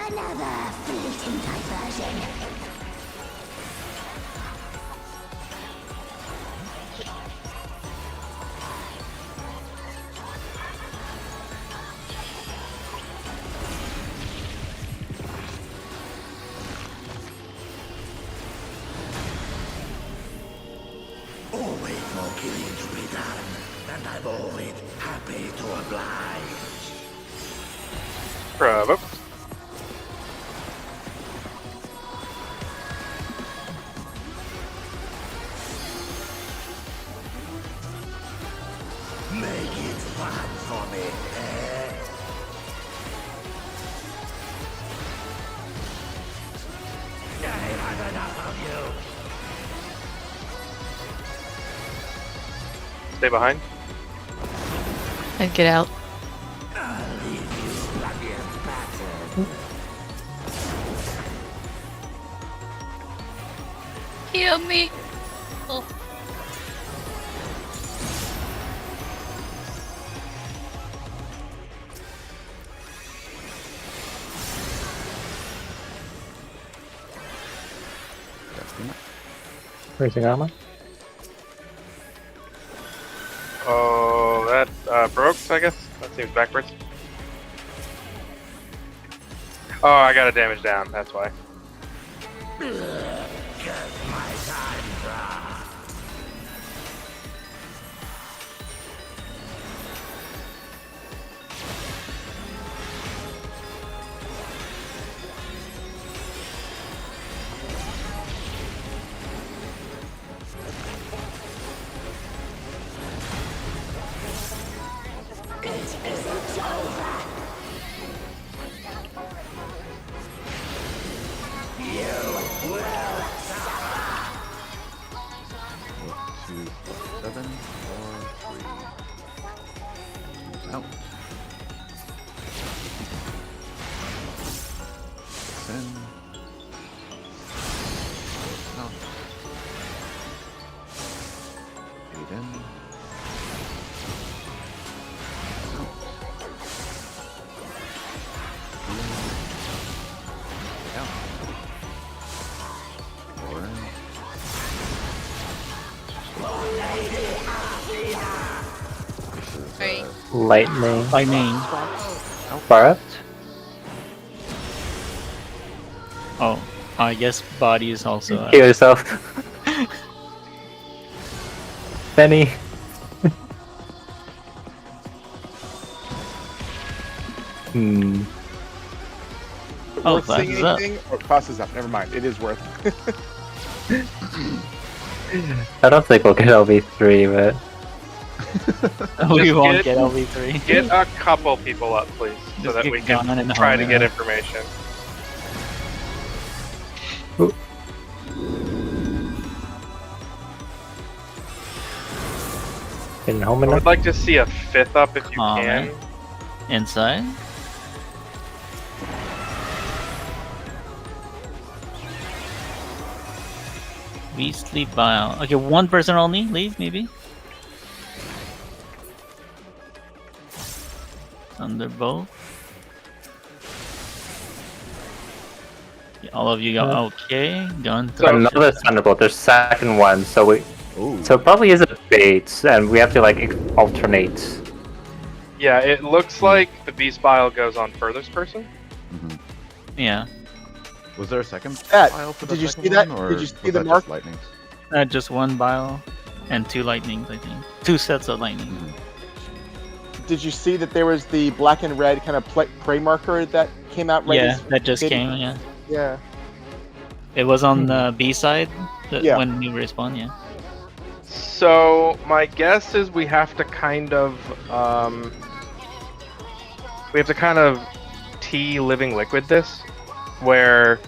Another fleeting diversion. Always more killing to be done, and I'm always happy to oblige. Bravo. Make it fun for me, eh? I've had enough of you. Stay behind. And get out. I'll leave you bloody and battered. Heal me. Oh. Raising armor. Oh, that broke, I guess? That seems backwards. Oh, I got a damage down, that's why. Just my time's up. isn't over. Two, 7, 4, 3. Out. 10. Out. 8 in. Out. 3 in. Out. 4 in. This is Right. Lightning. Lightning. Far up. Oh, I guess body is also. Heal yourself. Benny. Hmm. Oh, Worth seeing class is up. anything? Or class is up. Never mind. It is worth. I don't think we'll get LV3, but We Just won't get- get LV3. Get a couple people up, please, so Just that get we can Gon and try to Homer. get information. getting home I enough. would like to see a 5th up if you Aw, can. man. Inside. Beastly Bile. Okay, one person only. Leave, maybe. Thunderbolt. Yeah, all of you got okay. Gun. So- Another Thunderbolt. There's second one, so we. Ooh. So it probably is a bait, and we have to like alternate. Yeah, it looks like the beast bile goes on furthest person. Mhm. Yeah. Was there a second Pat, file for did the you second see that? one, or Did you see was the that mark? just lightnings? Just one bile and 2 lightnings, I think. 2 sets of lightning. Did you see that there was the black and red kind of prey marker that came out right Yeah, as that just did- came. Yeah. Yeah. It was on the B side Yeah. when you respawn. Yeah. So my guess is we have to kind of tea living liquid this, where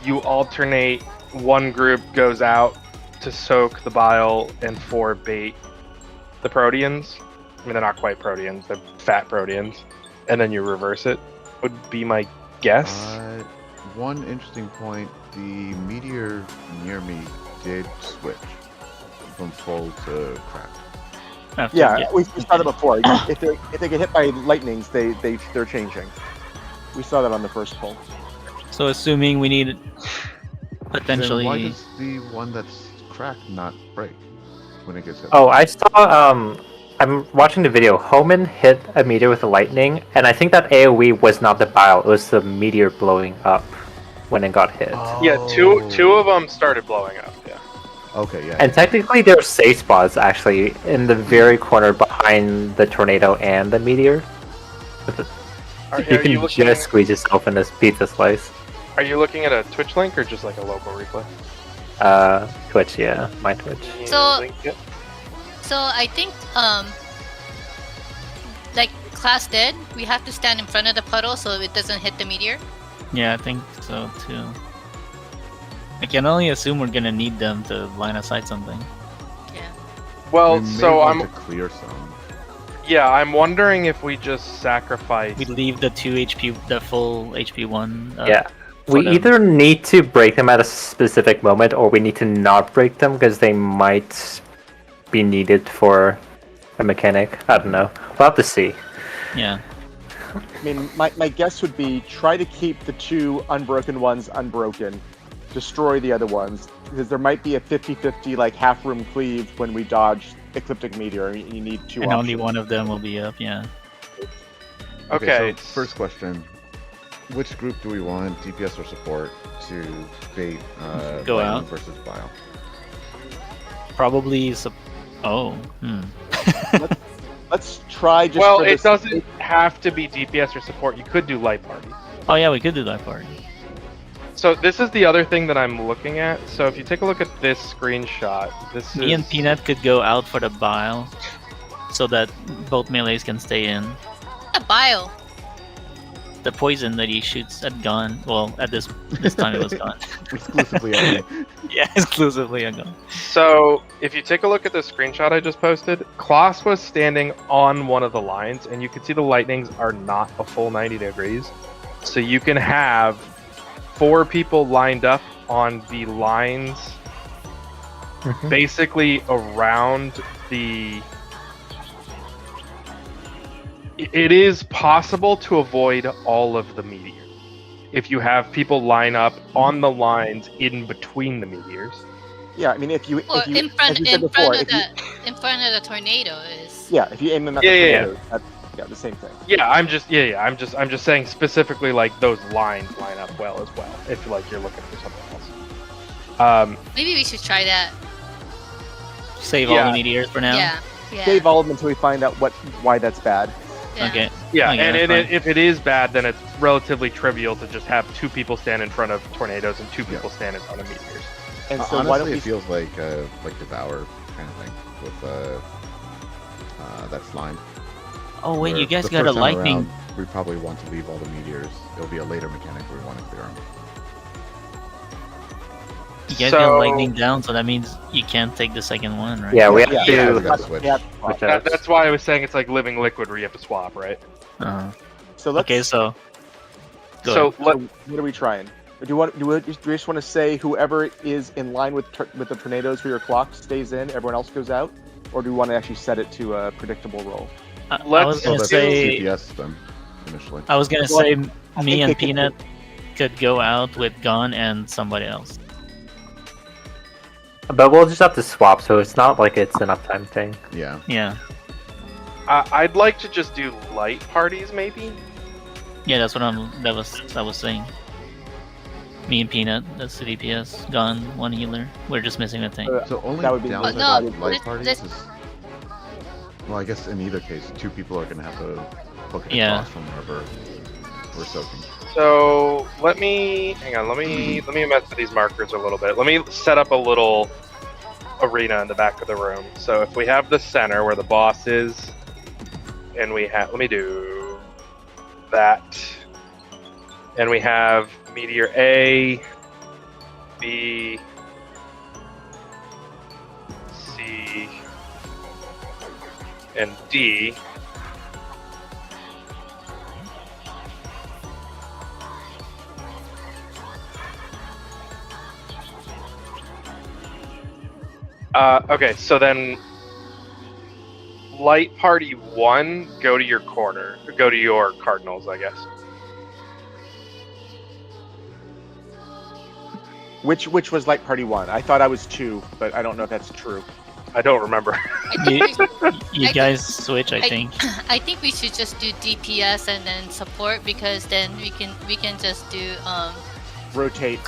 you alternate. One group goes out to soak the bile and for bait the proteans. I mean, they're not quite proteans; they're fat proteans, and then you reverse it. Would be my guess. One interesting point: the meteor near me did switch from full to cracked. After- Yeah, we saw that before. if they get hit by lightnings, they're changing. We saw that on the first pull. So assuming we need potentially. Then why does the one that's cracked not break when it gets hit? Oh, I saw. I'm watching the video. Homan hit a meteor with a lightning, and I think that AOE was not the bile; it was the meteor blowing up when it got hit. Yeah, two of them started blowing up. Yeah. Okay, yeah. And technically, there are safe spots actually in the very corner behind the tornado and the meteor. Are You you can looking- just squeeze yourself in this pizza slice. Are you looking at a Twitch link or just like a local replay? Twitch, yeah, my Twitch. So- Link it? So I think like class dead, we have to stand in front of the puddle so it doesn't hit the meteor. Yeah, I think so too. I can only assume we're gonna need them to line aside something. Well, We may so want I'm to clear some. I'm wondering if we just sacrifice. We leave the 2 HP, the full HP one. Yeah. We them. either need to break them at a specific moment, or we need to not break them because they might be needed for a mechanic. I don't know. We'll have to see. Yeah. I mean, my guess would be try to keep the two unbroken ones unbroken, destroy the other ones, because there might be a 50-50 like half room cleave when we dodge Ecliptic Meteor. And you need two And only options. one of them will be up. Yeah. Okay. So first question: which group do we want, DPS or support, to bait Go lightning out. versus bile? Probably. Oh. Let's try just Well, for it this- doesn't have to be DPS or support. You could do light party. Oh yeah, we could do that part. So this is the other thing that I'm looking at. So if you take a look at this screenshot, this Me is and Peanut could go out for the bile. so that both melees can stay in. A bile. The poison that he shoots at gun. Well, at this time it was gun. Exclusively at me. Yeah, exclusively a gun. So, if you take a look at the screenshot I just posted, Klaus was standing on one of the lines, and you can see the lightnings are not a full 90 degrees. So you can have 4 people lined up on the lines, basically around the... It is possible to avoid all of the meteors if you have people line up on the lines in between the meteors. Yeah, I mean, if you in front of the tornado is. Yeah, if you aim them at Yeah, the yeah, tornado, that's the same thing. Yeah, I'm just saying specifically like those lines line up well as well. If like you're looking for something else. Maybe we should try that. Save all the meteors for now. Yeah. Save all of them until we find out why that's bad. Yeah. Okay. Yeah, Okay, and that's fine. if it is bad, then it's relatively trivial to just have 2 people stand in front of tornadoes and 2 people stand in front of meteors. And so Honestly, why don't we? it feels like Devour kind of thing with that slime. Oh wait, Where you guys the got a first time lightning. around, we probably want to leave all the meteors. It'll be a later mechanic where we want to clear them. You guys So- got lightning down, so that means you can't take the second one, right? Yeah, we have Yeah, to. we gotta switch. Yeah. switch out. That's why I was saying it's like living liquid where you have to swap, right? So let's. Okay, so. Go So ahead. let, What are we trying? Do you just want to say whoever is in line with the tornadoes for your clock stays in, everyone else goes out, or do we want to actually set it to a predictable roll? I let's was gonna do- say. CPS then initially. I was gonna Well, say I me think and they could- Peanut could go out with Gun and somebody else. But we'll just have to swap, so it's not like it's an uptime thing. Yeah. Yeah, I'd like to just do light parties, maybe. yeah, that's what I was saying. Me and Peanut, that's the DPS. Gun, 1 healer. We're just missing a thing. So only That would be- downside no, with light let's- parties let's- is. Well, I guess in either case, 2 people are gonna have to hook it Yeah. across from wherever we're soaking. So let me hang on. Let me mess with these markers a little bit. Let me set up a little arena in the back of the room. So if we have the center where the boss is, and we have, let me do that, and we have meteor A, B, C, and D. Okay, so then light party 1, go to your corner. Go to your cardinals, I guess. Which was light party 1? I thought I was 2, but I don't know if that's true. I don't remember. You guys switch, I think. I think we should just do DPS and then support, because then we can just do Rotate.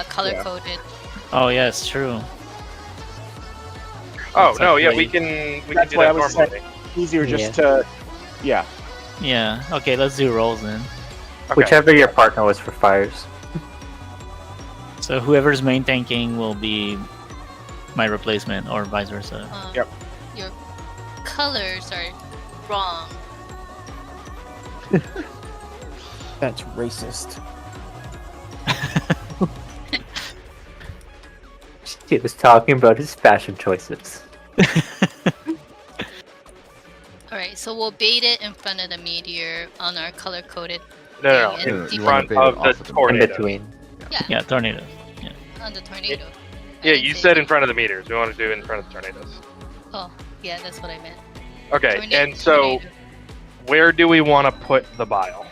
color coded. Oh yeah, it's true. Oh It's no, yeah, actually- we can That's do why that I was normally. Easier just to. Yeah. Yeah. Okay, let's do rolls then. Okay. Whichever your partner was for fires. So whoever's main tanking will be my replacement, or vice versa. Yep. Your colors are wrong. That's racist. He was talking about his fashion choices. Alright, so we'll bait it in front of the meteor on our color coded No, thing, in and you front wanna bait it of the off of the In tornado. between. Yeah, tornado. on the tornado. Yeah, you said in front of the meters. We want to do in front of the tornadoes. Oh, yeah, that's what I meant. Okay, Tornado- and so tornado. where do we want to put the bile?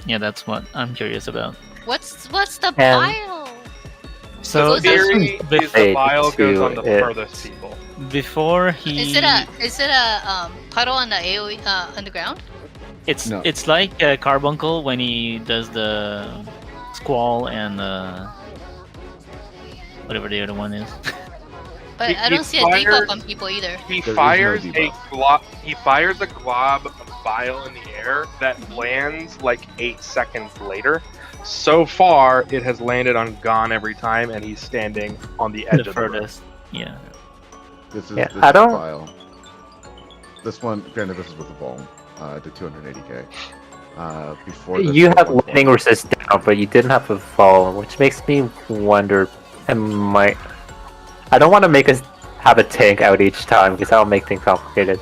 Yeah, that's what I'm curious about. What's the And- bile? So Those are- Theory bef- is the Eight bile goes to on the it. furthest people. before he, Is it a puddle on the AOE on the ground? it's No. it's like Carbuncle when he does the squall and whatever the other one is. But He- I don't he see a debuff fires- on people either. He There is no fires a debuff. glob. He fires a glob of bile in the air that lands like 8 seconds later. So far, it has landed on Gon every time, and he's standing on the edge The of the room. furthest. Yeah. This is Yeah, this I is don't- Bile. this one, granted, this is with the volume, to 280k. Before this, You was have 120. lightning resist down, but you didn't have a fall, which makes me wonder. I don't want to make us have a tank out each time because that'll make things complicated.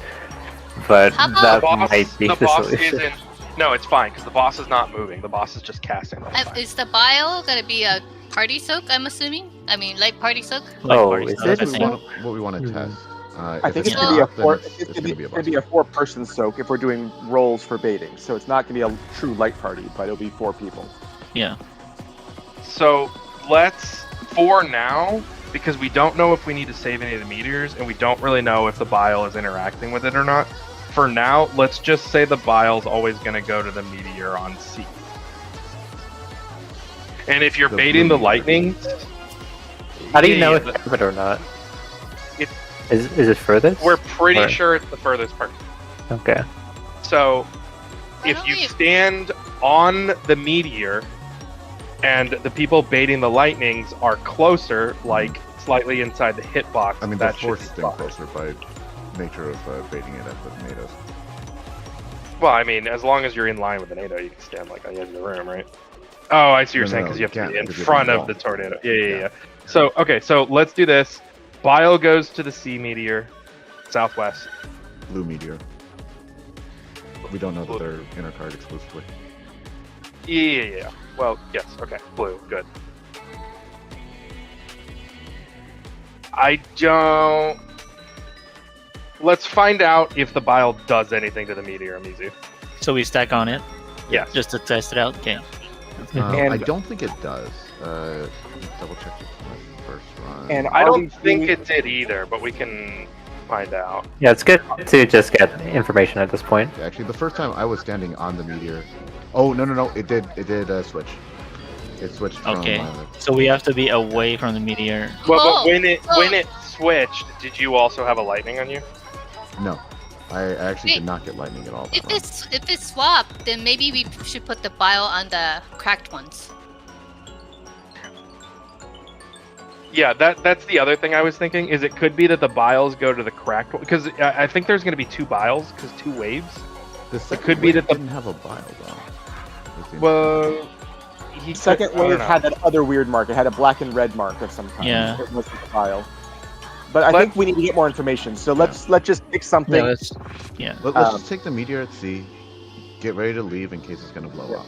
But How about- that The boss, might be the the boss solution. isn't. No, it's fine because the boss is not moving. The boss is just casting. The whole time. Is the bile gonna be a party soak? I'm assuming. I mean, light party soak. Like Oh, party is stuff, it? I What we think. want, what we want to test. I if think it's it's gonna be a not, then four. it's It's gonna be a gonna be a boss. 4-person soak if we're doing rolls for baiting. So it's not gonna be a true light party, but it'll be 4 people. Yeah. So let's, for now, because we don't know if we need to save any of the meteors, and we don't really know if the bile is interacting with it or not. For now, let's just say the bile's always going to go to the meteor on C. And if you're The baiting blue the lightnings, How do you know yeah, if you have it or not? It- Is it furthest? we're pretty Or- sure it's the furthest part. Okay. So Why if don't you we- stand on the meteor and the people baiting the lightnings are closer, like slightly inside the hitbox, I mean, they're that should forced be to stay fine. closer by nature of baiting it at the tornadoes. Well, I mean, as long as you're in line with the NATO, you can stand like on the edge of the room, right? Oh, I see what you're No, saying no, because you you have to can't, be in because you're front in of the the wall. tornado. Yeah, yeah, Yeah. yeah. So, okay, so let's do this. Bile goes to the C meteor, southwest. Blue meteor. But we don't know that they're intercard exclusively. Yeah. Well, yes. Okay, blue. Good. I don't. Let's find out if the bile does anything to the meteor, Mizu. So we stack on it Yes. just to test it out. Okay. And- I don't think it does. Double check my first run. And I don't RDG think it did either, but we can find out. Yeah, it's good to just get information at this point. Actually, the first time I was standing on the meteor. Oh no! It did switch. It switched from. Okay. So we have to be away from the meteor. But Oh, when it so- when it switched, did you also have a lightning on you? No, I actually Wait. did not get lightning at all. that If it's swapped, then maybe we should put the bile on the cracked ones. Yeah, that's the other thing I was thinking. Is it could be that the biles go to the cracked one because I think there's going to be 2 biles because 2 waves. The second could be wave that the- didn't have a bile though. Was the- Well, he second could, I don't wave know. had that other weird mark. It had a black and red mark of some kind. Yeah. It wasn't the file. But I Let- think we need to get more information. So let's just pick something. Yeah, let's. Yeah. Let's Um, just take the meteor at sea. Get ready to leave in case it's gonna blow Yeah. up.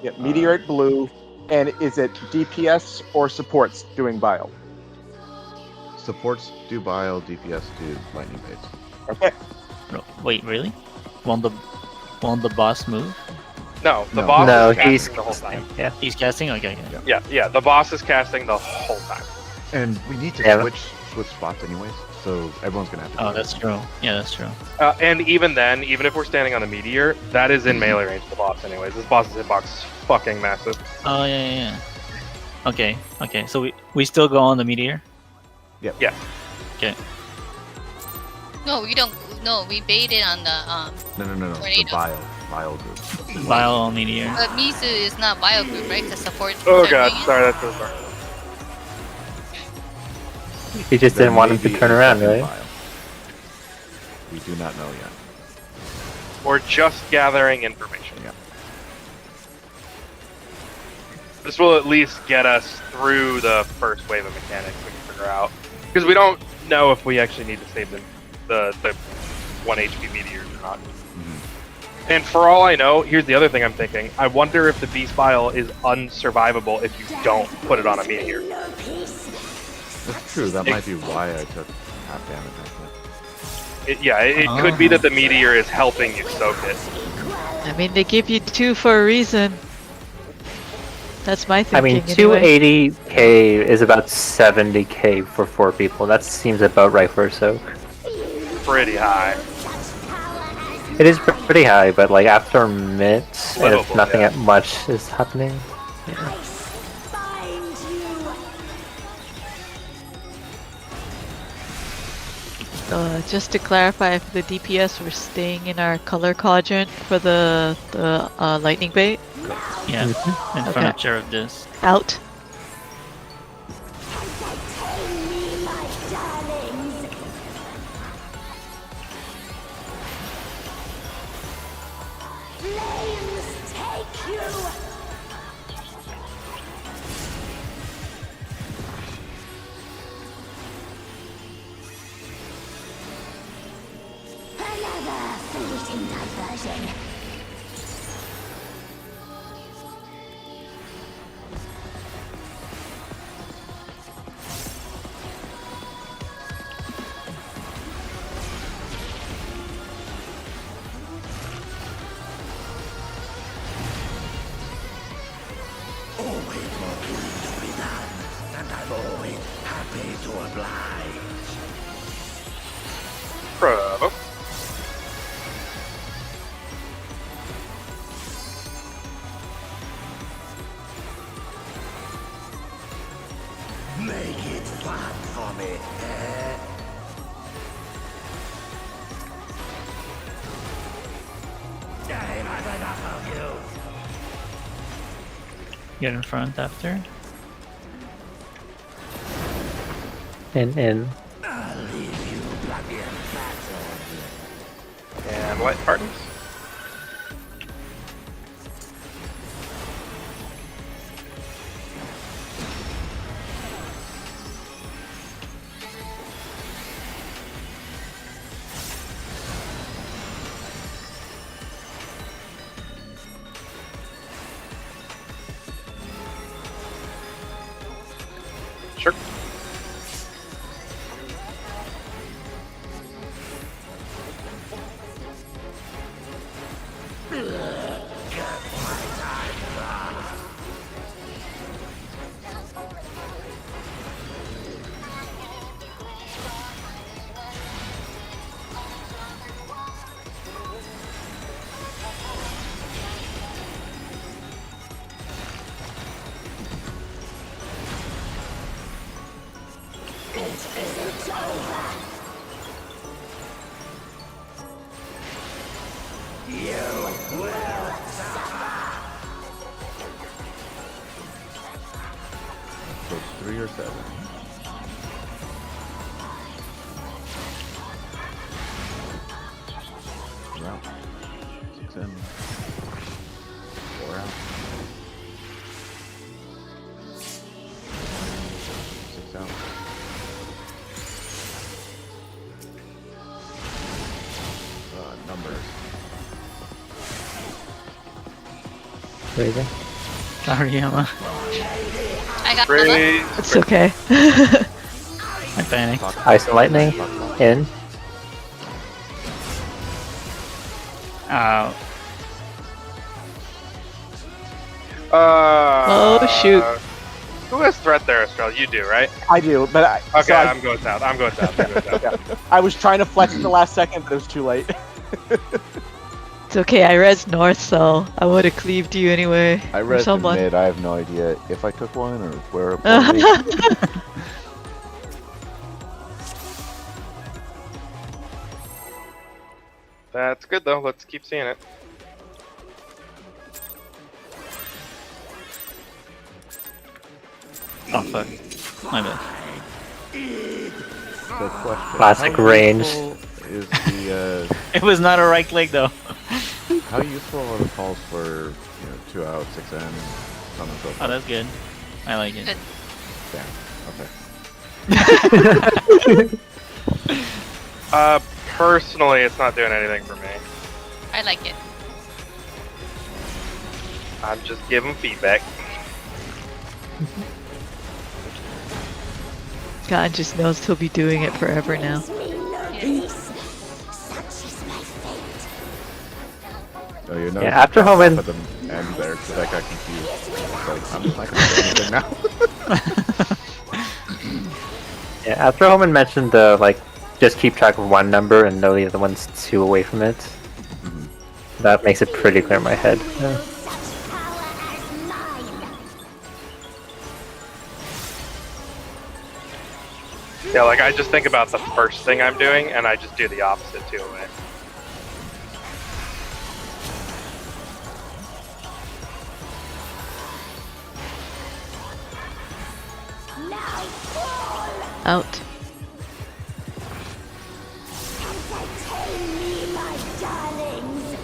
Yeah, meteorite blue. And is it DPS or supports doing bile? Supports do bile, DPS do lightning baits. Okay. Wait, really? Won't the boss move? No, the No. boss No, is casting he's the whole time. yeah. He's casting. Okay. Yeah, the boss is casting the whole time. And we need to Yeah. switch spots anyways, so everyone's gonna have to. Oh, do that's true. Yeah, that's true. And even then, even if we're standing on the meteor, that is in melee range of the boss anyways. This boss's hitbox is fucking massive. Oh yeah. Okay. So we still go on the meteor. Yeah. Okay. No, we don't. No, we baited on the it. No. The Tornado. bile group. Bile on meteor. But Mizu is not bio group, right? To support. Oh they're god, doing it? sorry, that's so sorry. You just There didn't want him may to be turn a around, second right? bile. We do not know yet. We're just gathering information. Yeah. This will at least get us through the first wave of mechanics we can figure out. Because we don't know if we actually need to save the 1 HP meteors or not. And for all I know, here's the other thing I'm thinking. I wonder if the beast bile is unsurvivable if you don't put it on a meteor. That's true. That might be why I took half damage. Actually. It could be that the meteor is helping you soak it. I mean, they give you 2 for a reason. That's my I thinking. mean, anyway. 280k is about 70k for 4 people. That seems about right for a soak. Pretty high. It is pretty high, but like after mitts, Little if bit, nothing yeah. much is happening. Just to clarify, for the DPS, we're staying in our color quadrant for the lightning bait. Yeah. Mm-hmm. In Okay. furniture of this. Out. flames take you! Another fleeting diversion. Always more doing to be done, and I'm always happy to oblige. Bravo. Make it fun for me, eh? I've had enough of you. Get in front after. In. I'll leave you bloody and battered. And light partners. Sure. So it's 3 or 7. You're out. 6 in. 4 out. 6 out. Numbers. Raising. Sorry, Emma. I got Raise. It's okay. I panicked. Ice and lightning. In. Oh, shoot. Who has threat there, Estrel? You do, right? I do, but Okay, so I'm going south. I'm going south. I'm going south. yeah. I was trying to flex at the last second, but it was too late. It's okay, I res north, so I would have cleaved you anyway. I or read the someone. mid. I have no idea if I took one or where. That's good though. Let's keep seeing it. Oh fuck. My bad. The question. Classic how range. useful Is the It was not a right click though. how useful are the calls for 2 out 6 in, so on and so forth? Oh, that's good. I like it. Good. Damn. Okay. Personally, it's not doing anything for me. I like it. I'm just giving feedback. God just knows he'll be doing it forever now. Oh, you know. Yeah, after Homan- At the end there, because I got confused. It's like, I'm just not gonna do anything now. Yeah, after Homan mentioned the just keep track of one number and know the other one's 2 away from it. That makes it pretty clear in my head. Yeah. Yeah, like I just think about the first thing I'm doing, and I just do the opposite too. Away. Out. Entertain me, my darlings.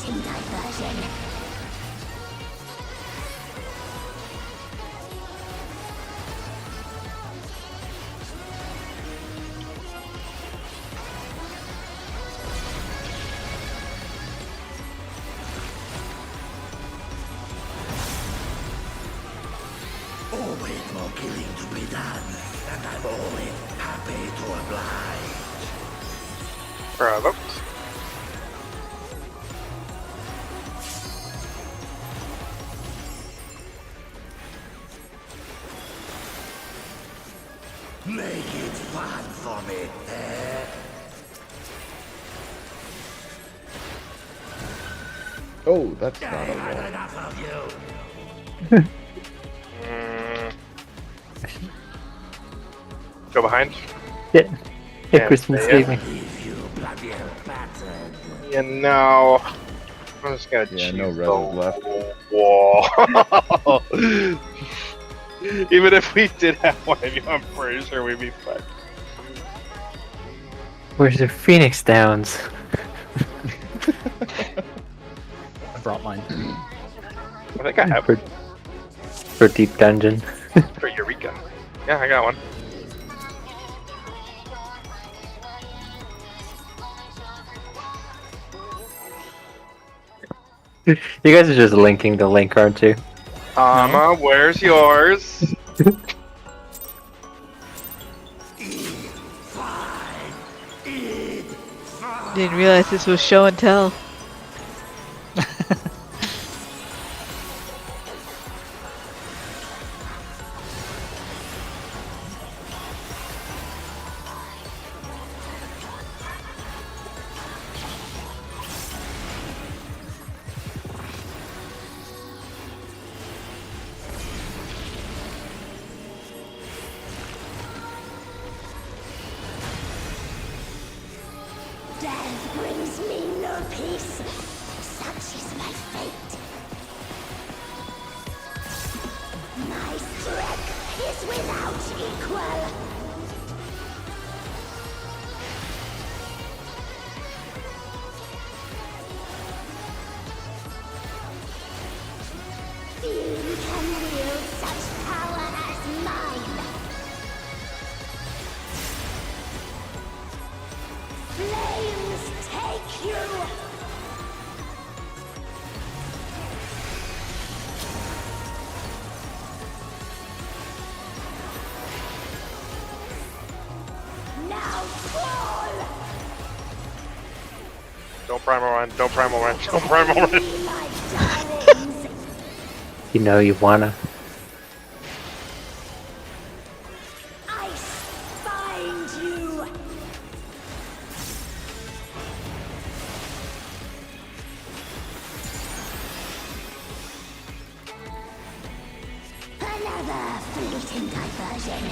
fleeting diversion. Always more killing to be done, and I'm always happy to oblige. Bravo. Make it fun for me, eh? Oh, that's not I've a had wall. enough of you. Go behind. Yeah. Hey, Yeah, Christmas yeah. leaving. Leave you bloody battered. You know, I'm just gonna Yeah, choose no res the is left. wall. Even if we did have one of you, I'm pretty sure we'd be fine. Where's the Phoenix Downs? I brought mine. I think I have For Deep Dungeon. for Eureka. Yeah, I got one. You guys are just linking the link, aren't you? Where's yours? Didn't realize this was show and tell. Death brings me no peace. Such is my fate. My strength is without equal. Few can wield such power as mine. Flames take you! Now fall! Don't primal run. Don't primal run. Don't primal run. Be my darlings! You know you wanna. I find you! Another fleeting diversion.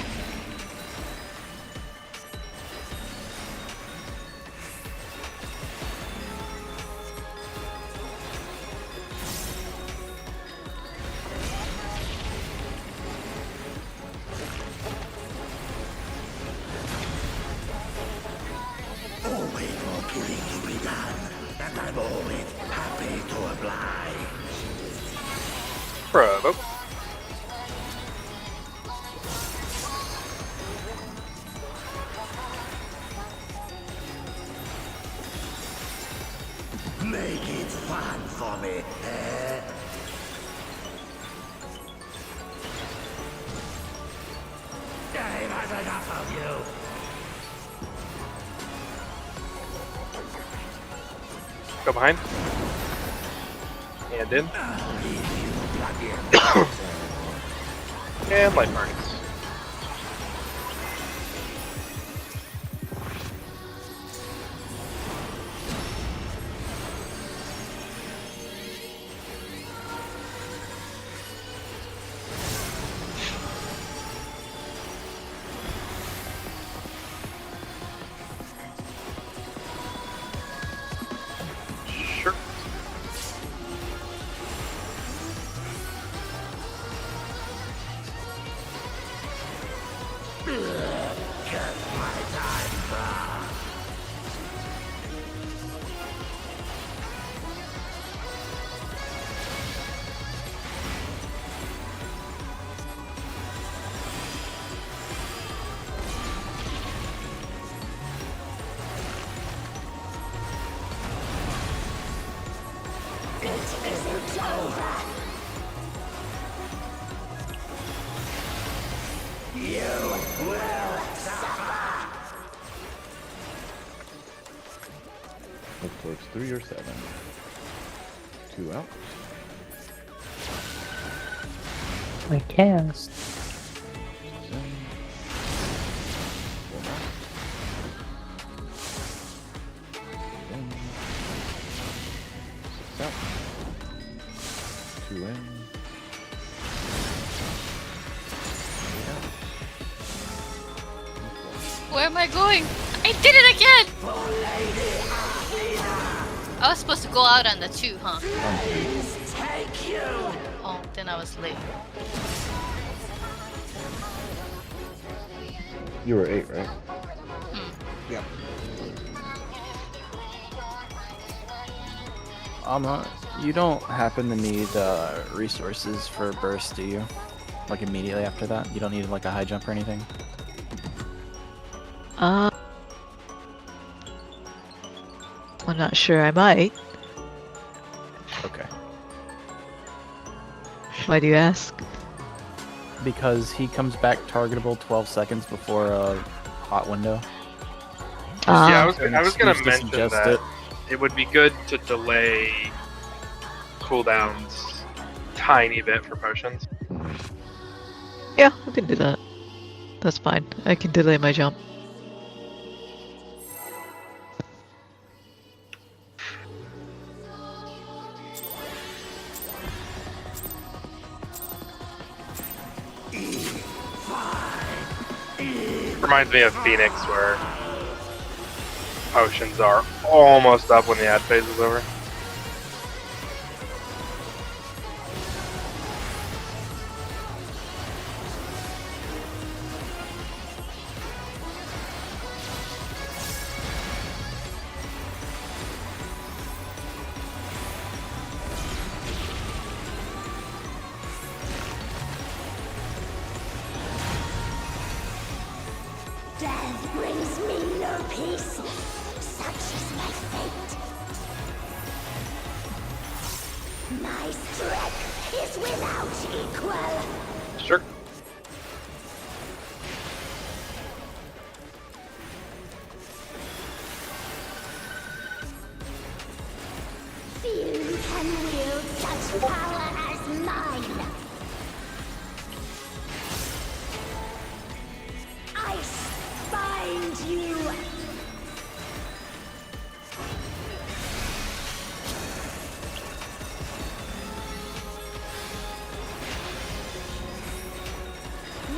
Always more killing to be done, and I'm always happy to oblige. Bravo. Make it fun for me, eh? I've had enough of you. Go behind. And in. And light burns. Sure. isn't over. You will suffer. Look towards 3 or 7. 2 out. I cast. 7. 4 out. 1. 6 out. 2 in. 8 out. Where am I going? I did it again! I was supposed to go out on the 2, huh? Oh, then I was late. You were 8, right? Yep. You don't happen to need resources for burst, do you? Like immediately after that? You don't need like a high jump or anything? I'm not sure. I might. Okay. Why do you ask? Because he comes back targetable 12 seconds before a hot window. Yeah, I was An gonna excuse to mention suggest that it. it would be good to delay cooldowns tiny bit for potions. Yeah, we can do that. That's fine. I can delay my jump. Reminds me of Phoenix, where potions are almost up when the ad phase is over. Death brings me no peace. Such is my fate. My strength is without equal. Sure. Few can wield such power as mine. I find you.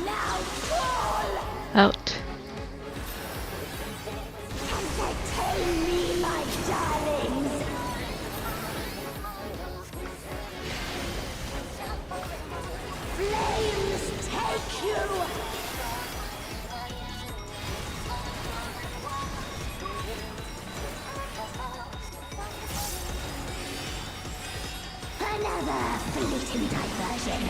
Now fall. Out. Entertain me, my darlings. Flames take you. Another fleeting diversion.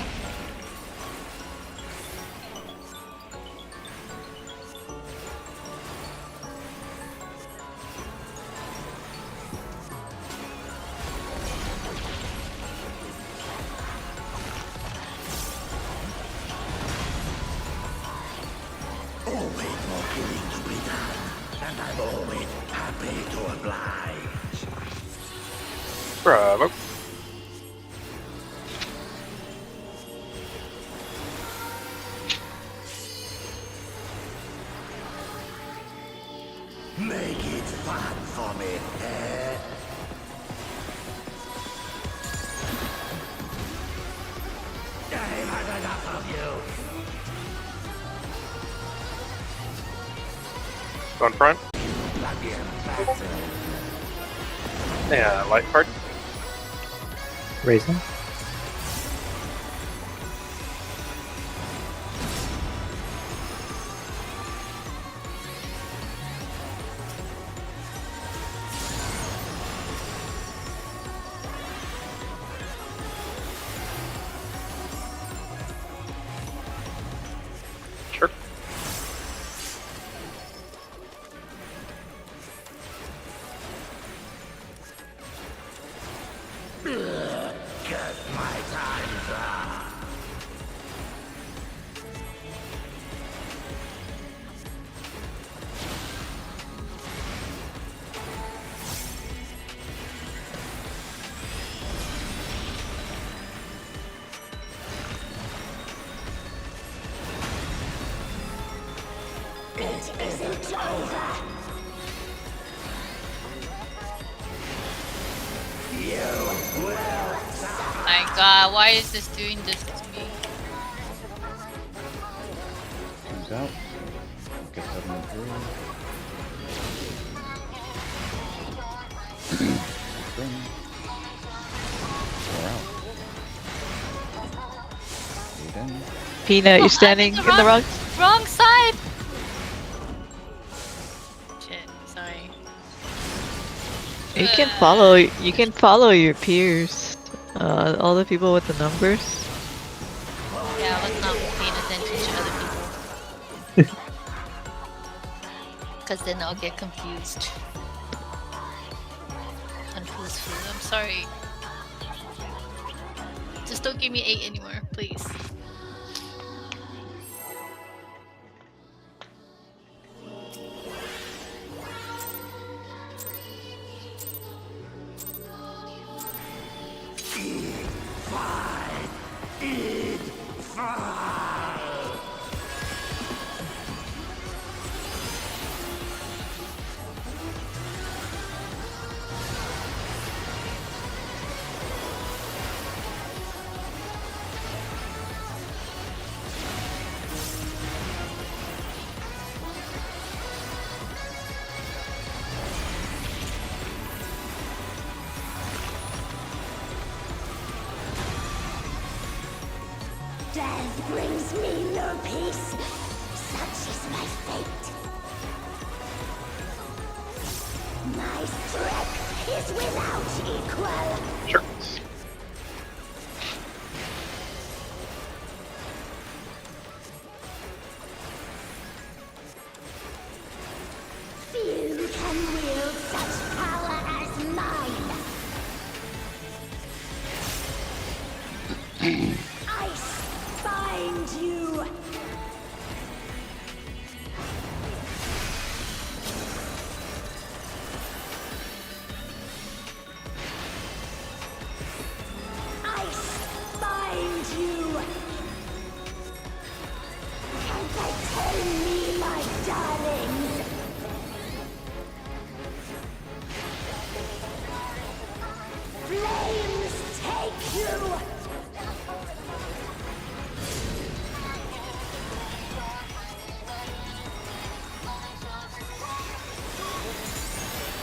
Always more killing to be done, and I'm always happy to oblige. Bravo. Make it fun for me, eh? I've had enough of you. Go in front. Yeah, light card. Raisin. Sure. Cause my time's up. It isn't over. My god, why is this doing this to me? Comes out. Gets 7 and 3. Spring. 4 out. 8 in. Peanut, you're standing in the wrong. Wrong side! Shit, sorry. You can follow. You can follow your peers. All the people with the numbers. Yeah, I was not paying attention to other people. Cause then I'll get confused. Confused food. I'm sorry. Just don't give me 8 anymore, please. Death brings me no peace. Such is my fate. My strength is without equal. Sure. Few can wield such power as mine. Ice bind you. Ice bind you. Entertain me, my darlings. Flames take you.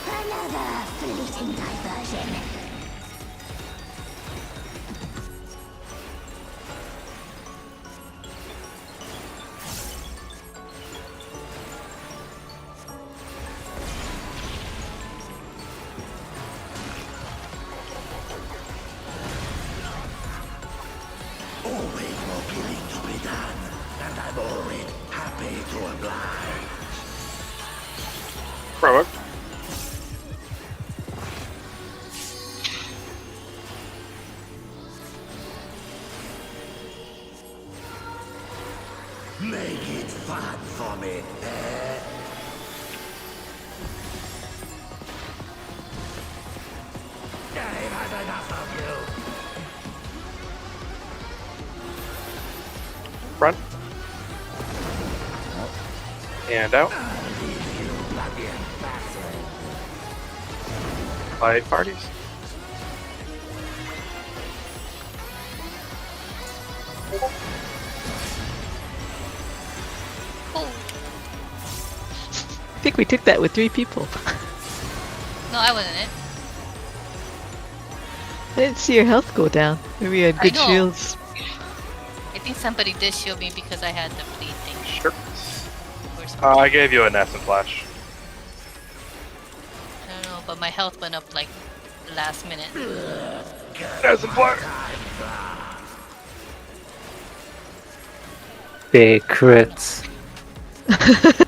Another fleeting diversion. Always more killing to be done, and I'm always happy to oblige. Provoke. Make it fun for me, eh? I've had enough of you. Front. And out. I'll leave you bloody and bastard. Fight parties. I think we took that with 3 people. No, I wasn't it. I didn't see your health go down. Maybe you had I good know. shields. I think somebody did shield me because I had the bleed thing. Sure. Or something. I gave you a Ness and Flash. I don't know, but my health went up like last minute. Ness and Flash. Big crits. Could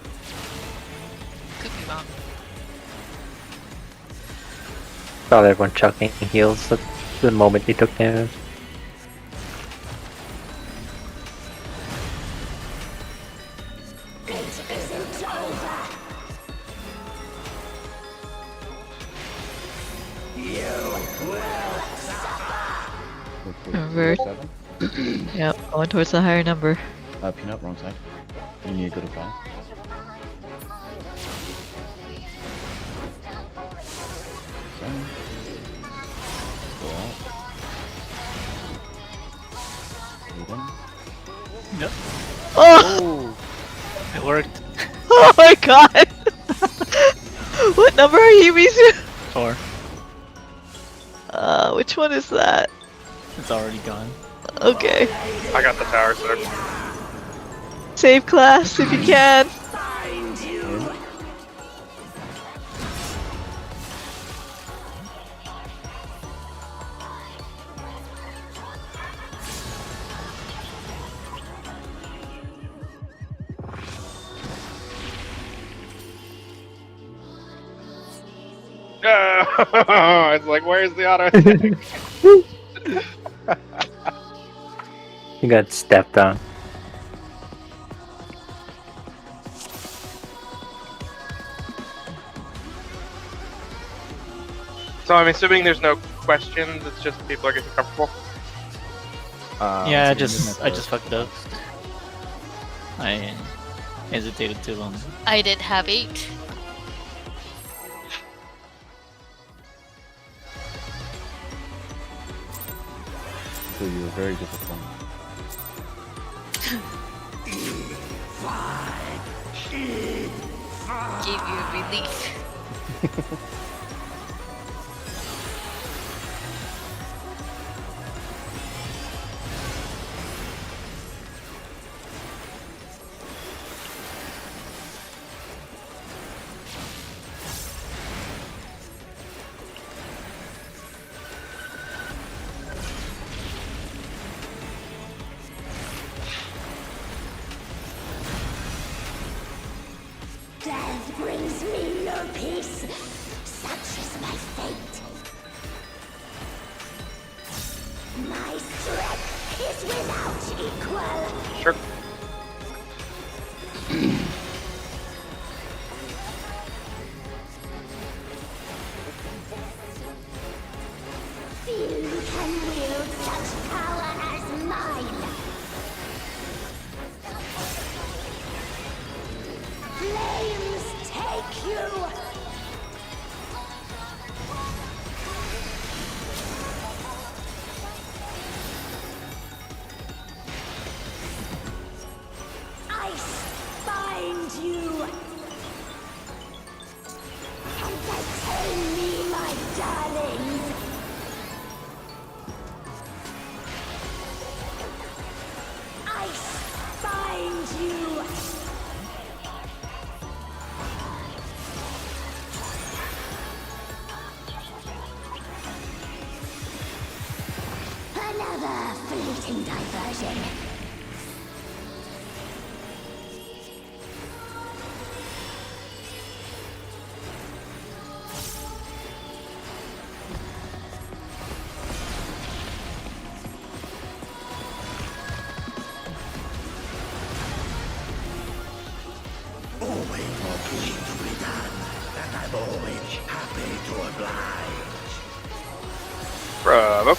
be wrong. Thought everyone chucking heals. the moment you took damage. Remember? 7. Yep, going towards the higher number. Peanut, wrong side. You need to go to 5. 7. Go out. Lead in. Yep. Oh! It worked. Oh my god! What number are you, Mizu? 4. Which one is that? It's already gone. Okay. I got the tower, so Save class if you can. it's like, where's the auto? You got stepped on. So I'm assuming there's no questions. It's just people are getting comfortable. Yeah, I just fucked up. I hesitated too long. I did have 8. So you were very disappointed. Gave you a relief. Death brings me no peace. Such is my fate. My strength is without equal. Sure. Few can wield such power as mine. Flames take you! Ice bind you! Entertain me, my darlings! Ice bind you! Another fleeting diversion. Always more killing to be done, and I'm always happy to oblige. Bravo.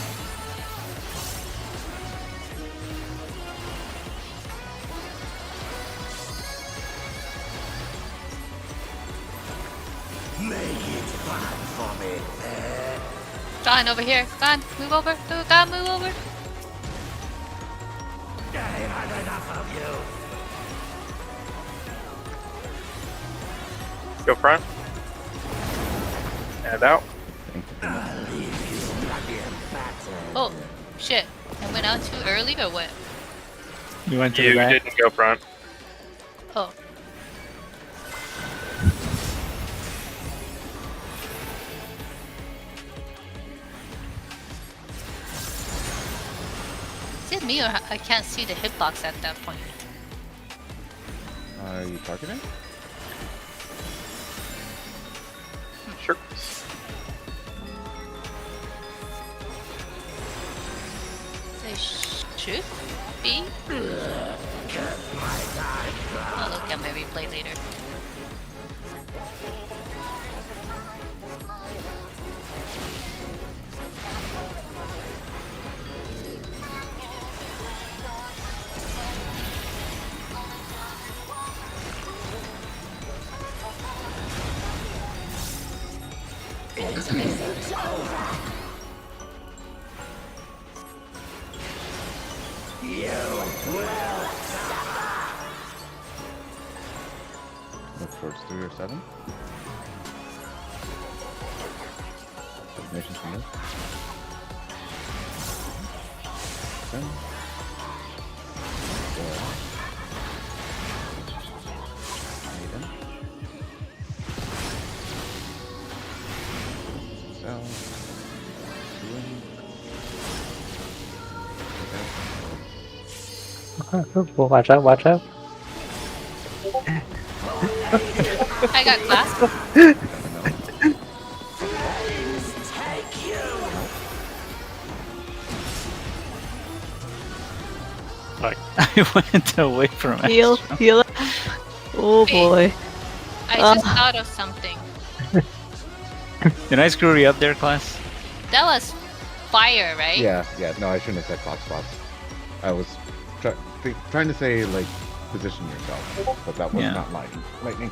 Make it fun for me, eh? Gone over here. Gone. Move over. Gone. Move over. I've had enough of you. Go front. And out. I'll leave you bloody and battered. Oh, shit. I went out too early or what? You went to You the back. didn't go front. Oh. Is it me or I can't see the hitbox at that point? Are you targeting? Sure. should be. I'll look at my replay later. Look towards 3 or 7. Designations from this. 7. 4. 8 in. So. 2 in. Well, watch out, watch out. I got glass. Like, I went away from it. Heal, heal. Oh boy. I just thought of something. Did I screw you up there, class? That was fire, right? Yeah, no, I shouldn't have said clock spots. I was trying to say, like, position yourself, but that was not lightning.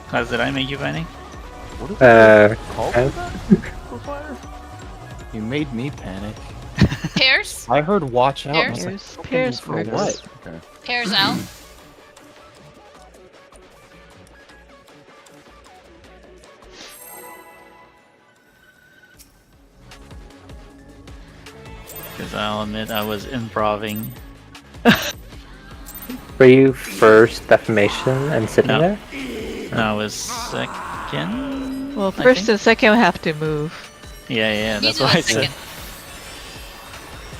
Class, did I make you panic? What is called for fire? You made me panic. Pairs? I heard watch out. and I was Pairs, like, pairs for works. what? Okay. Pairs out. Because I'll admit I was improving. Were you first defamation and sitting No. there? I was second. Well, I first think? and second have to move. Yeah, that's You what do I a said. second.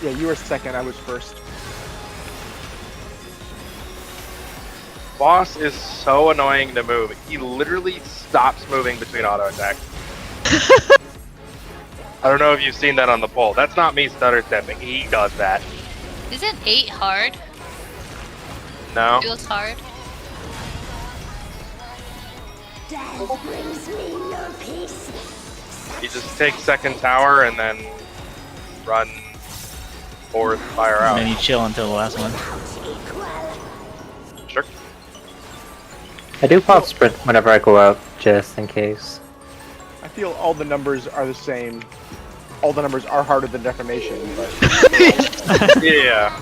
Yeah, you were second. I was first. Boss is so annoying to move. He literally stops moving between auto attacks. I don't know if you've seen that on the poll. That's not me stutter stepping. He does that. Isn't 8 hard? No. Feels hard. Death brings me no peace. You just take second tower and then run fourth, fire And out. then you chill until the last one. Sure. I do pop sprint whenever I go out, just in case. I feel all the numbers are the same. All the numbers are harder than defamation, but Yeah.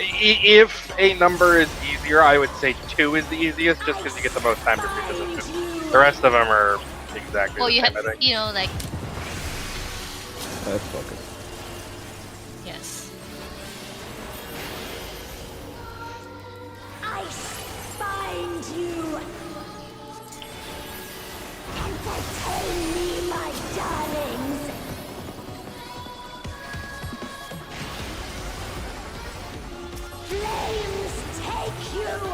If a number is easier, I would say 2 is the easiest, just because you get the most time to reposition. The rest of them are exactly Well, the you same, have, I think. you know, like, Let's focus. yes. I find you. Entertain me, my darlings. Flames take you.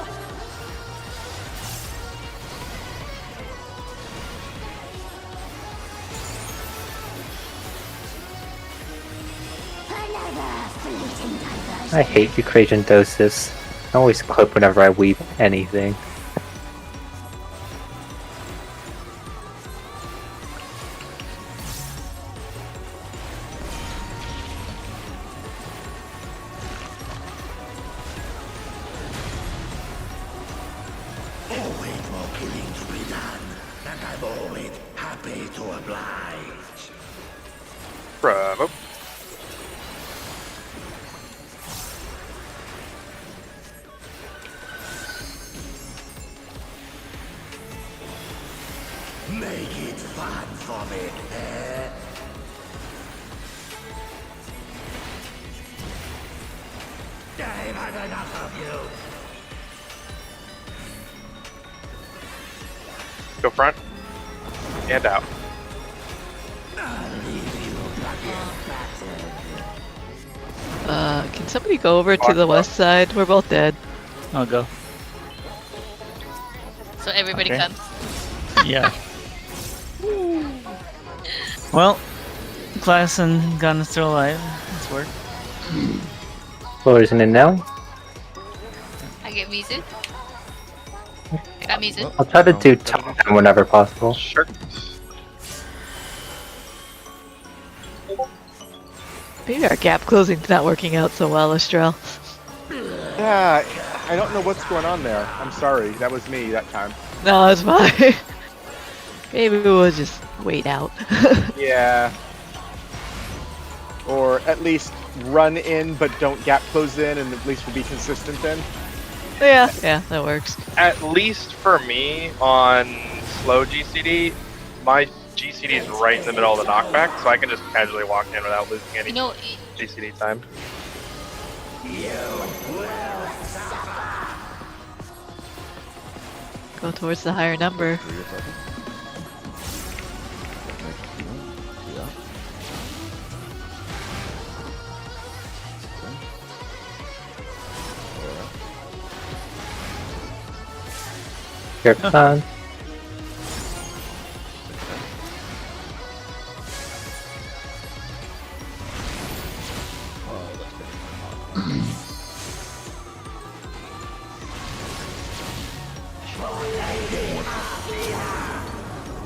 Another fleeting diversion. I hate Ukrainian doses. I always clip whenever I weep anything. Always more killing to be done, and I'm always happy to oblige. Bravo. Make it fun for me, eh? I've had enough of you. Go front and out. Can somebody go over to the west side? We're both dead. I'll go. So everybody Okay. comes. Yeah. Well, Class and Gun is still alive. It's work. Floor isn't in now. I get Mizu. I got Mizu. I'll try to do top 10 whenever possible. Sure. Maybe our gap closing's not working out so well, Estrel. Yeah, I don't know what's going on there. I'm sorry. That was me that time. No, it's fine. Maybe we'll just wait out. Yeah. Or at least run in, but don't gap close in, and at least we'll be consistent then. Yeah, that works. At least for me on slow GCD, my GCD is right in the middle of the knockback, so I can just casually walk in without losing any You know, GCD time. Go towards the higher number. Here, plan.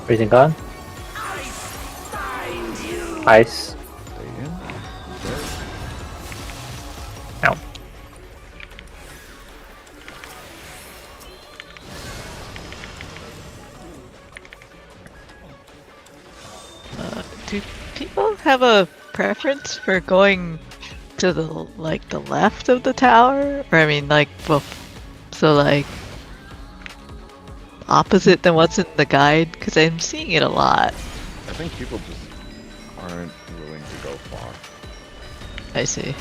Freezing gun. Ice. Ow. Do people have a preference for going to the the left of the tower, or I mean so like opposite than what's in the guide? Because I'm seeing it a lot. I think people just aren't willing to go far. I see.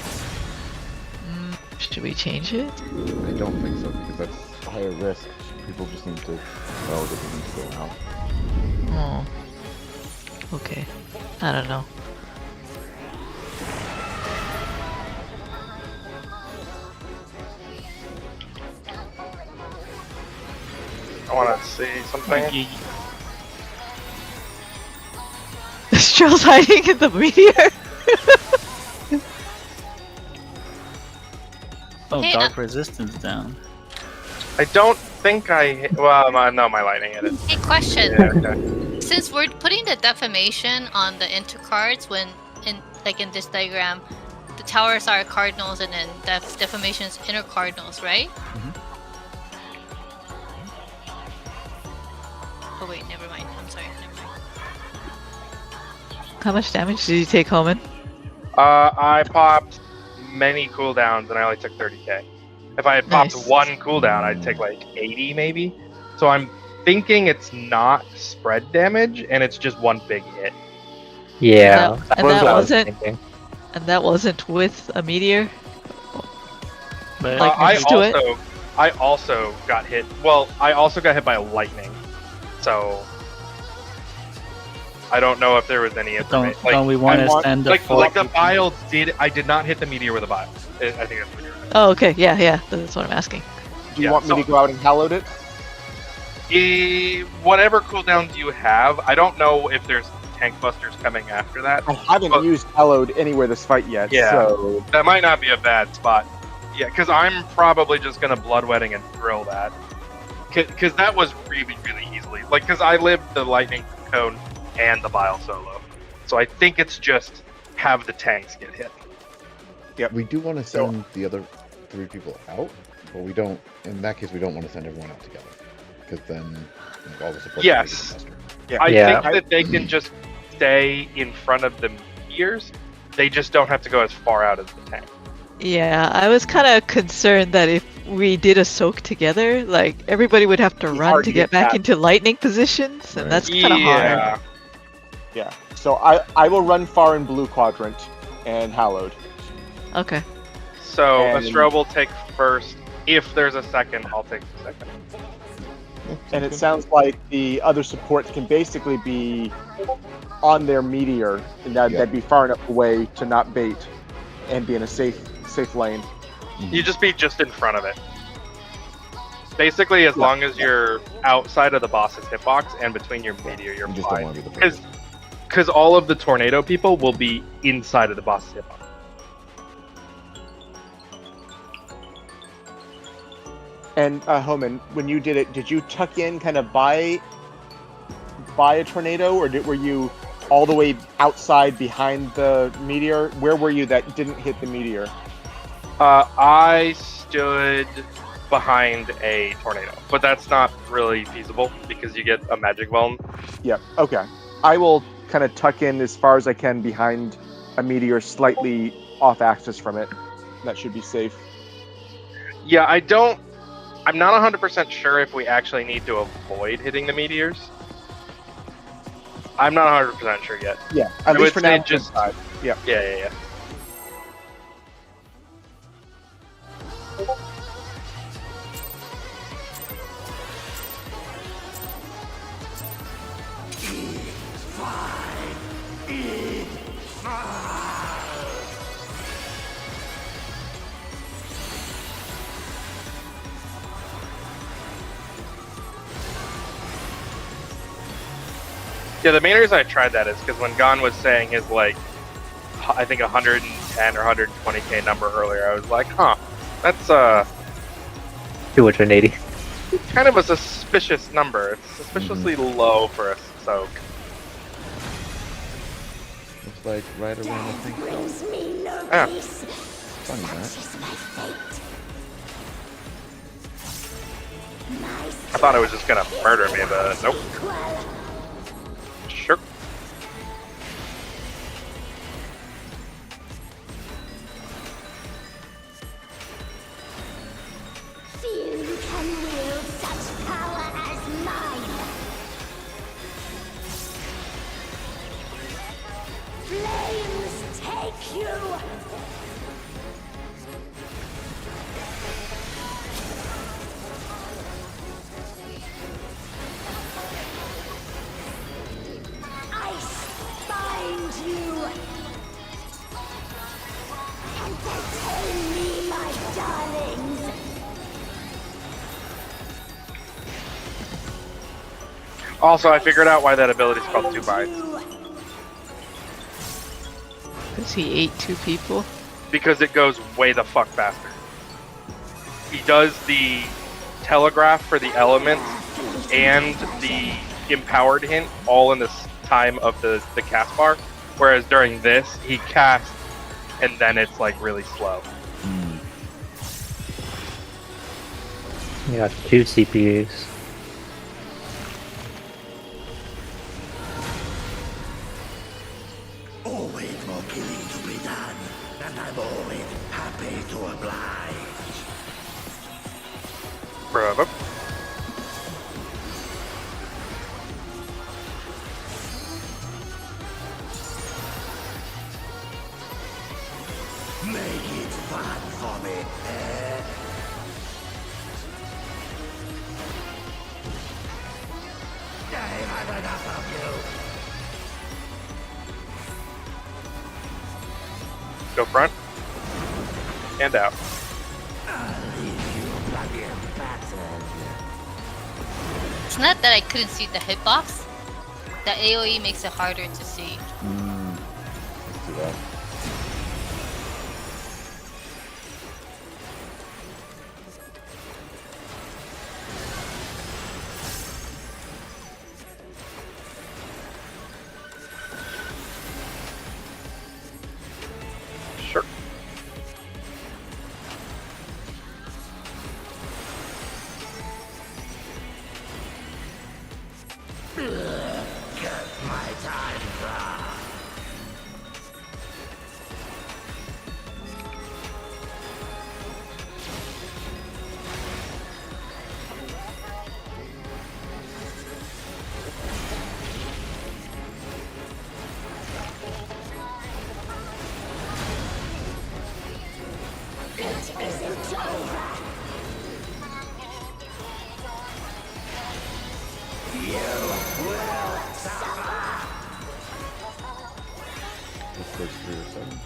Should we change it? I don't think so, because that's higher risk. People just need to know that they need to go out. Oh. Okay. I don't know. I want to see something. Estrel's hiding in the meteor. Oh, Hey, dark resistance down. I don't think well, no, my lightning hit it. Hey, question. Yeah, okay. Since we're putting the deformation on the intercards, when in this diagram, the towers are cardinals and then deformation is inner cardinals, right? Oh wait, never mind. I'm sorry. Never mind. How much damage did you take, Homan? I popped many cooldowns and I only took 30k. If I had popped Nice. one cooldown, I'd take like 80 maybe. So I'm thinking it's not spread damage and it's just one big hit. Yeah. And was that what I was wasn't- thinking. And that wasn't with a meteor? But Like next to it? I also got hit. Well, I also got hit by lightning. So I don't know if there was any information. don't we want to I want- send the Like full the bile did. I did not hit the meteor with a bile. I think that's what you're saying. Oh, okay. Yeah. That's what I'm asking. Do you Yeah, want me so- to go out and hallowed it? Whatever cooldowns you have, I don't know if there's tank busters coming after that. I haven't But- used hallowed anywhere this fight yet, Yeah. so That might not be a bad spot. Yeah, because I'm probably just gonna bloodwetting and drill that. Because that was really, really easily. Like, because I lived the lightning cone and the bile solo. So I think it's just have the tanks get hit. We do want to send the other 3 people out, but we don't. In that case, we don't want to send everyone out together, because then like, all the support. Yes. I Yeah. think that they can just stay in front of the meteors. They just don't have to go as far out as the tank. Yeah, I was kind of concerned that if we did a soak together, like everybody would have to It's run hard to to get get back back. into lightning positions, and that's kind of hard. yeah. So I will run far in blue quadrant and hallowed. Okay. So And- Astrobe will take first. If there's a second, I'll take the second. And it sounds like the other supports can basically be on their meteor, and that'd be far enough away to not bait and be in a safe lane. You just be just in front of it. Basically, as long as you're outside of the boss's hitbox and between your meteor, you're You just don't fine. want to be the Because because all of the tornado people will be inside of the boss's hitbox. And Homan, when you did it, did you tuck in kind of by a tornado, or were you all the way outside behind the meteor? Where were you that didn't hit the meteor? I stood behind a tornado, but that's not really feasible because you get a magic bomb. Yeah, okay. I will kind of tuck in as far as I can behind a meteor slightly off axis from it. That should be safe. Yeah, I'm not 100% sure if we actually need to avoid hitting the meteors. I'm not 100% sure yet. Yeah, at least for now. Just yeah. Yeah. Yeah, the main reason I tried that is because when Gon was saying his, like, I think 110 or 120k number earlier, I was like, huh, that's 280. kind of a suspicious number. It's suspiciously low for a soak. Looks like right around the thing. Brings me no Yeah. peace. Funny that. Such is my fate. I thought it was just gonna murder me, but nope. Sure. Few can wield such power as mine. Flames take you. Ice bind you. Entertain me, my darlings. Also, I figured out why that ability is called 2 bites. Because he ate 2 people? Because it goes way the fuck faster. He does the telegraph for the elements and the empowered hint all in the time of the cast bar, whereas during this, he casts and then it's like really slow. You got 2 CPUs. Always more killing to be done, and I'm always happy to oblige. Bravo. Make it fun for me, eh? I've had enough of you. Go front and out. It's not that I couldn't see the hitbox. The AoE makes it harder to see. Let's do that. Sure. My time flies. It isn't over. Let's push 3 or 7.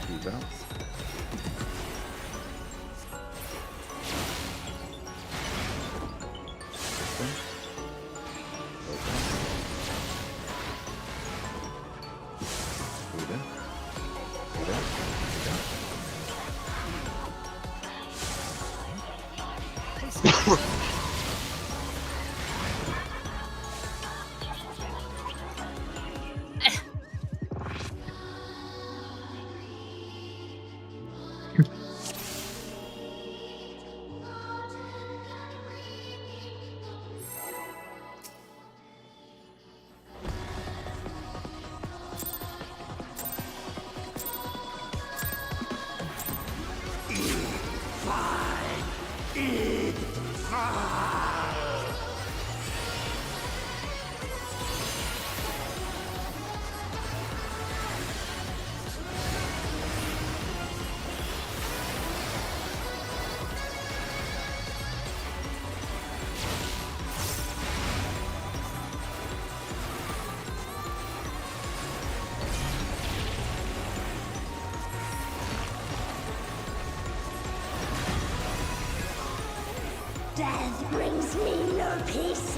2's out. Open. Death brings me no peace.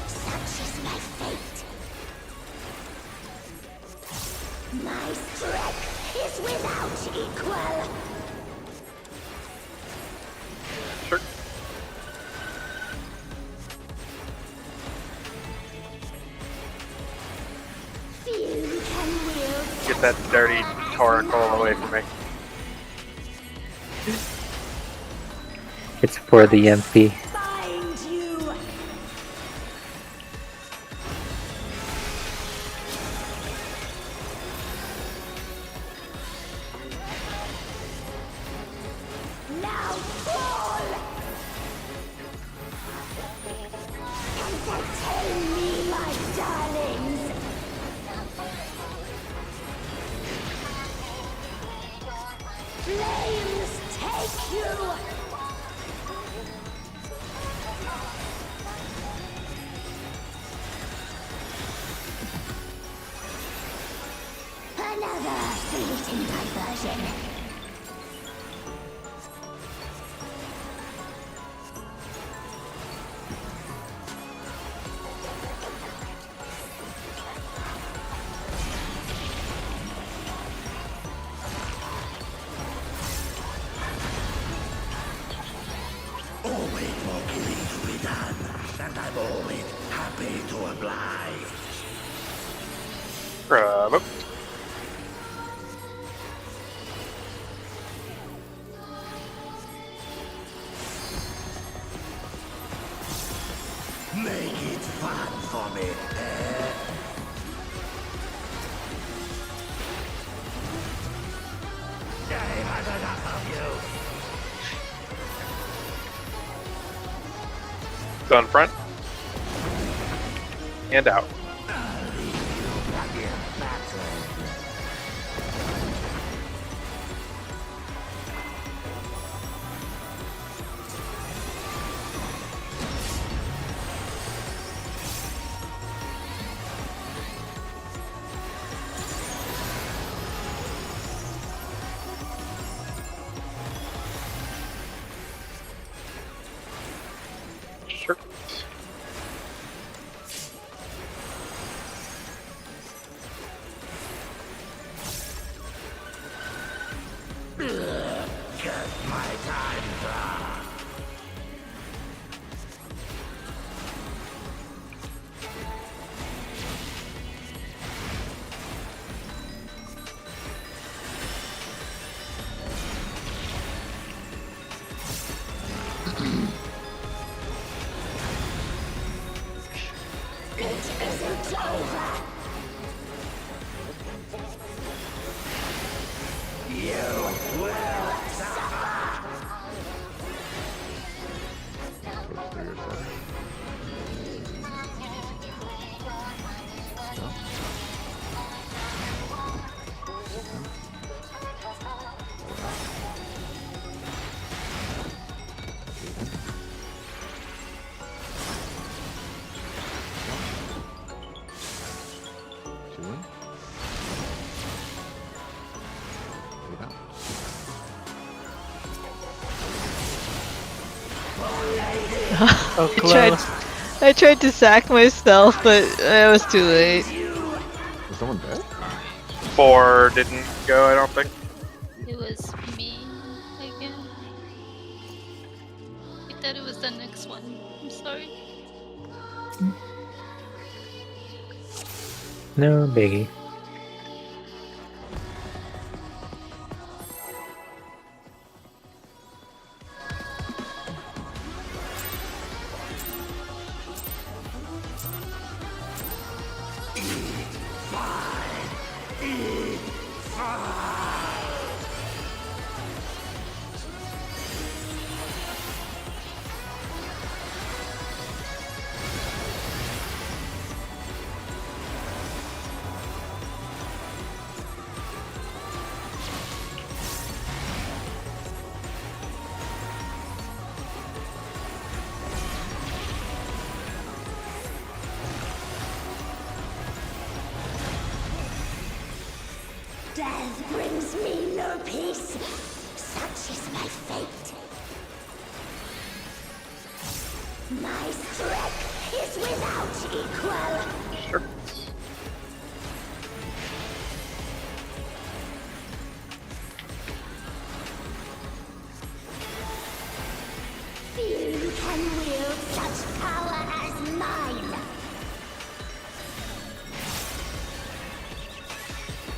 Such is my fate. My strength is without equal. Sure. Few can wield Get that dirty Torakol away from me. It's for the MP. find you. Now fall. Entertain me, my darlings. Flames take you. Another fleeting diversion. Always more killing to be done, and I'm always happy to oblige. Bravo. Make it fun for me, eh? I've had enough of you. Go in front. And out. Sure. Just my time, sir. It isn't over. You will suffer. Goes through your side. Two in. Eight out. Oh, I tried to sack myself, but it was too late. Is someone dead? 4 didn't go, I don't think. It was me again. I thought it was the next one. I'm sorry. No biggie. Death brings me no peace. Such is my fate. My strength is without equal. Sure. Few can wield such power as mine.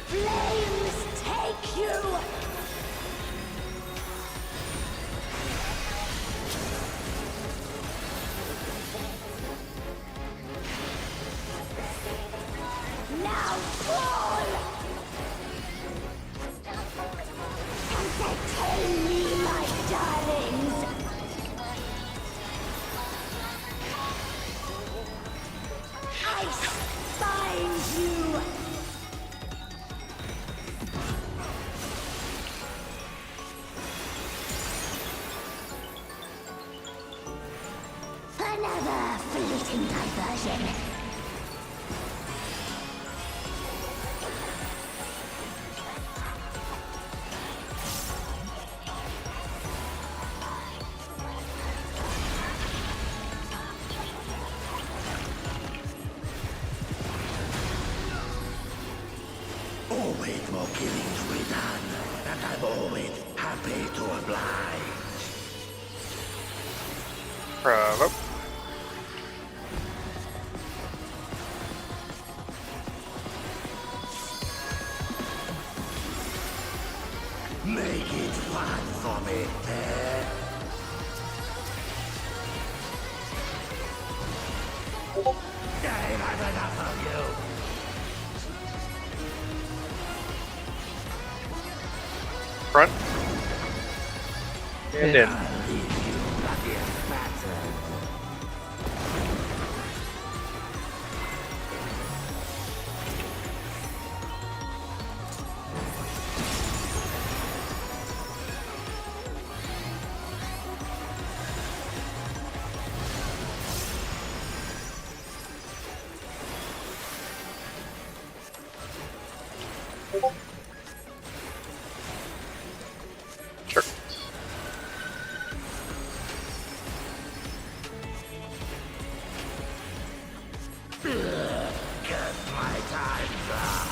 Flames take you! Now fall! Entertain me, my darlings! Ice binds you! Another fleeting diversion. Always more killing to be done, and I'm always happy to oblige. Bravo. Make it fun for me, eh? I've had enough of you. Front. And in. Sure. Get my time's up.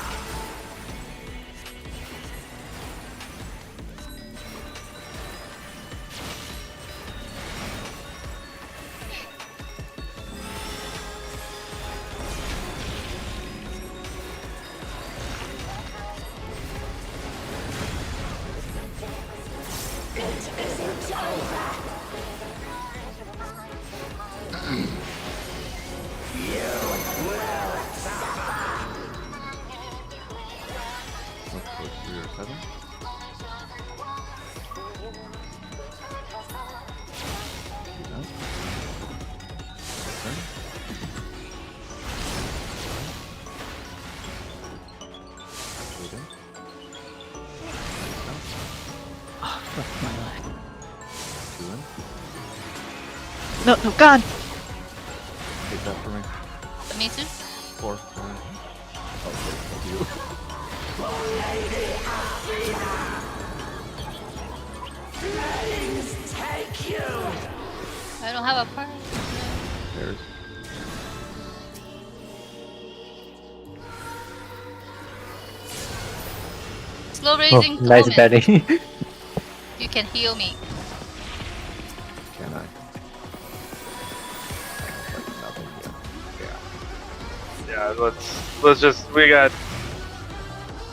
It isn't over. Let's go 3 or 7. Do that. Okay. Go down. Oh, fuck my leg. 2 in. No, no, gone! Take that for me. Me too. 4. Sorry. Oh, thank you. Flames take you. I don't have a part. There's. Slow Oh, raising. nice Omen. Betty. You can heal me. Can I? Like nothing yet. Yeah. Yeah, let's just we got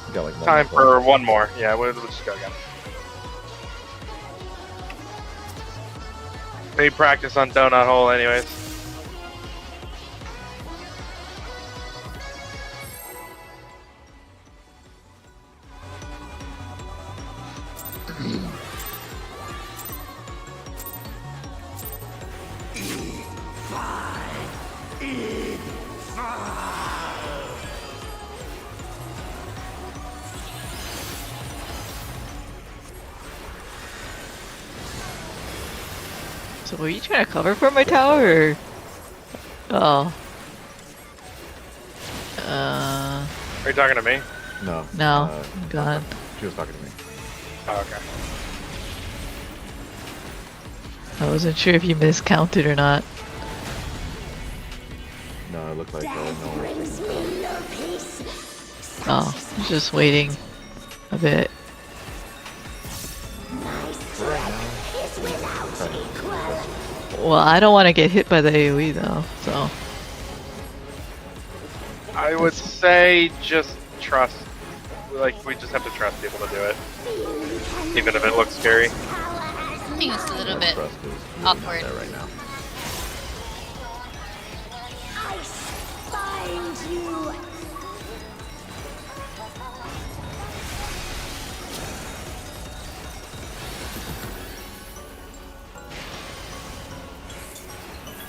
You got like one time more. for one more. Yeah, we'll just go again. Made practice on donut hole anyways. So were you trying to cover for my tower, or? Oh. Are you talking to me? No. No, God. She was talking to me. Oh, okay. I wasn't sure if you miscounted or not. No, it looked like no one Brings was. me no peace. Oh, I was just waiting a bit. My strength is without equal. Well, I don't want to get hit by the AoE though, so. I would say just trust. Like, we just have to trust people to do it. Even if it looks scary. I think it's a little bit Trust is really not awkward. there right now. I find you.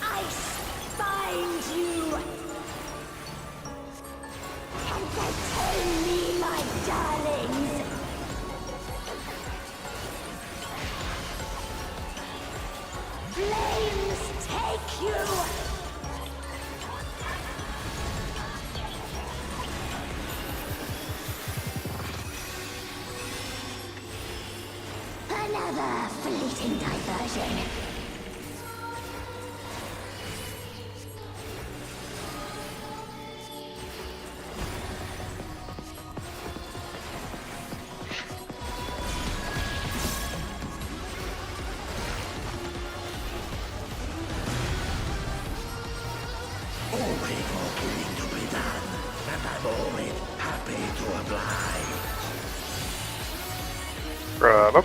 I find you. Entertain me, my darlings. Flames take you. Another fleeting diversion. Always more killing to be done, and I'm always happy to oblige. Bravo.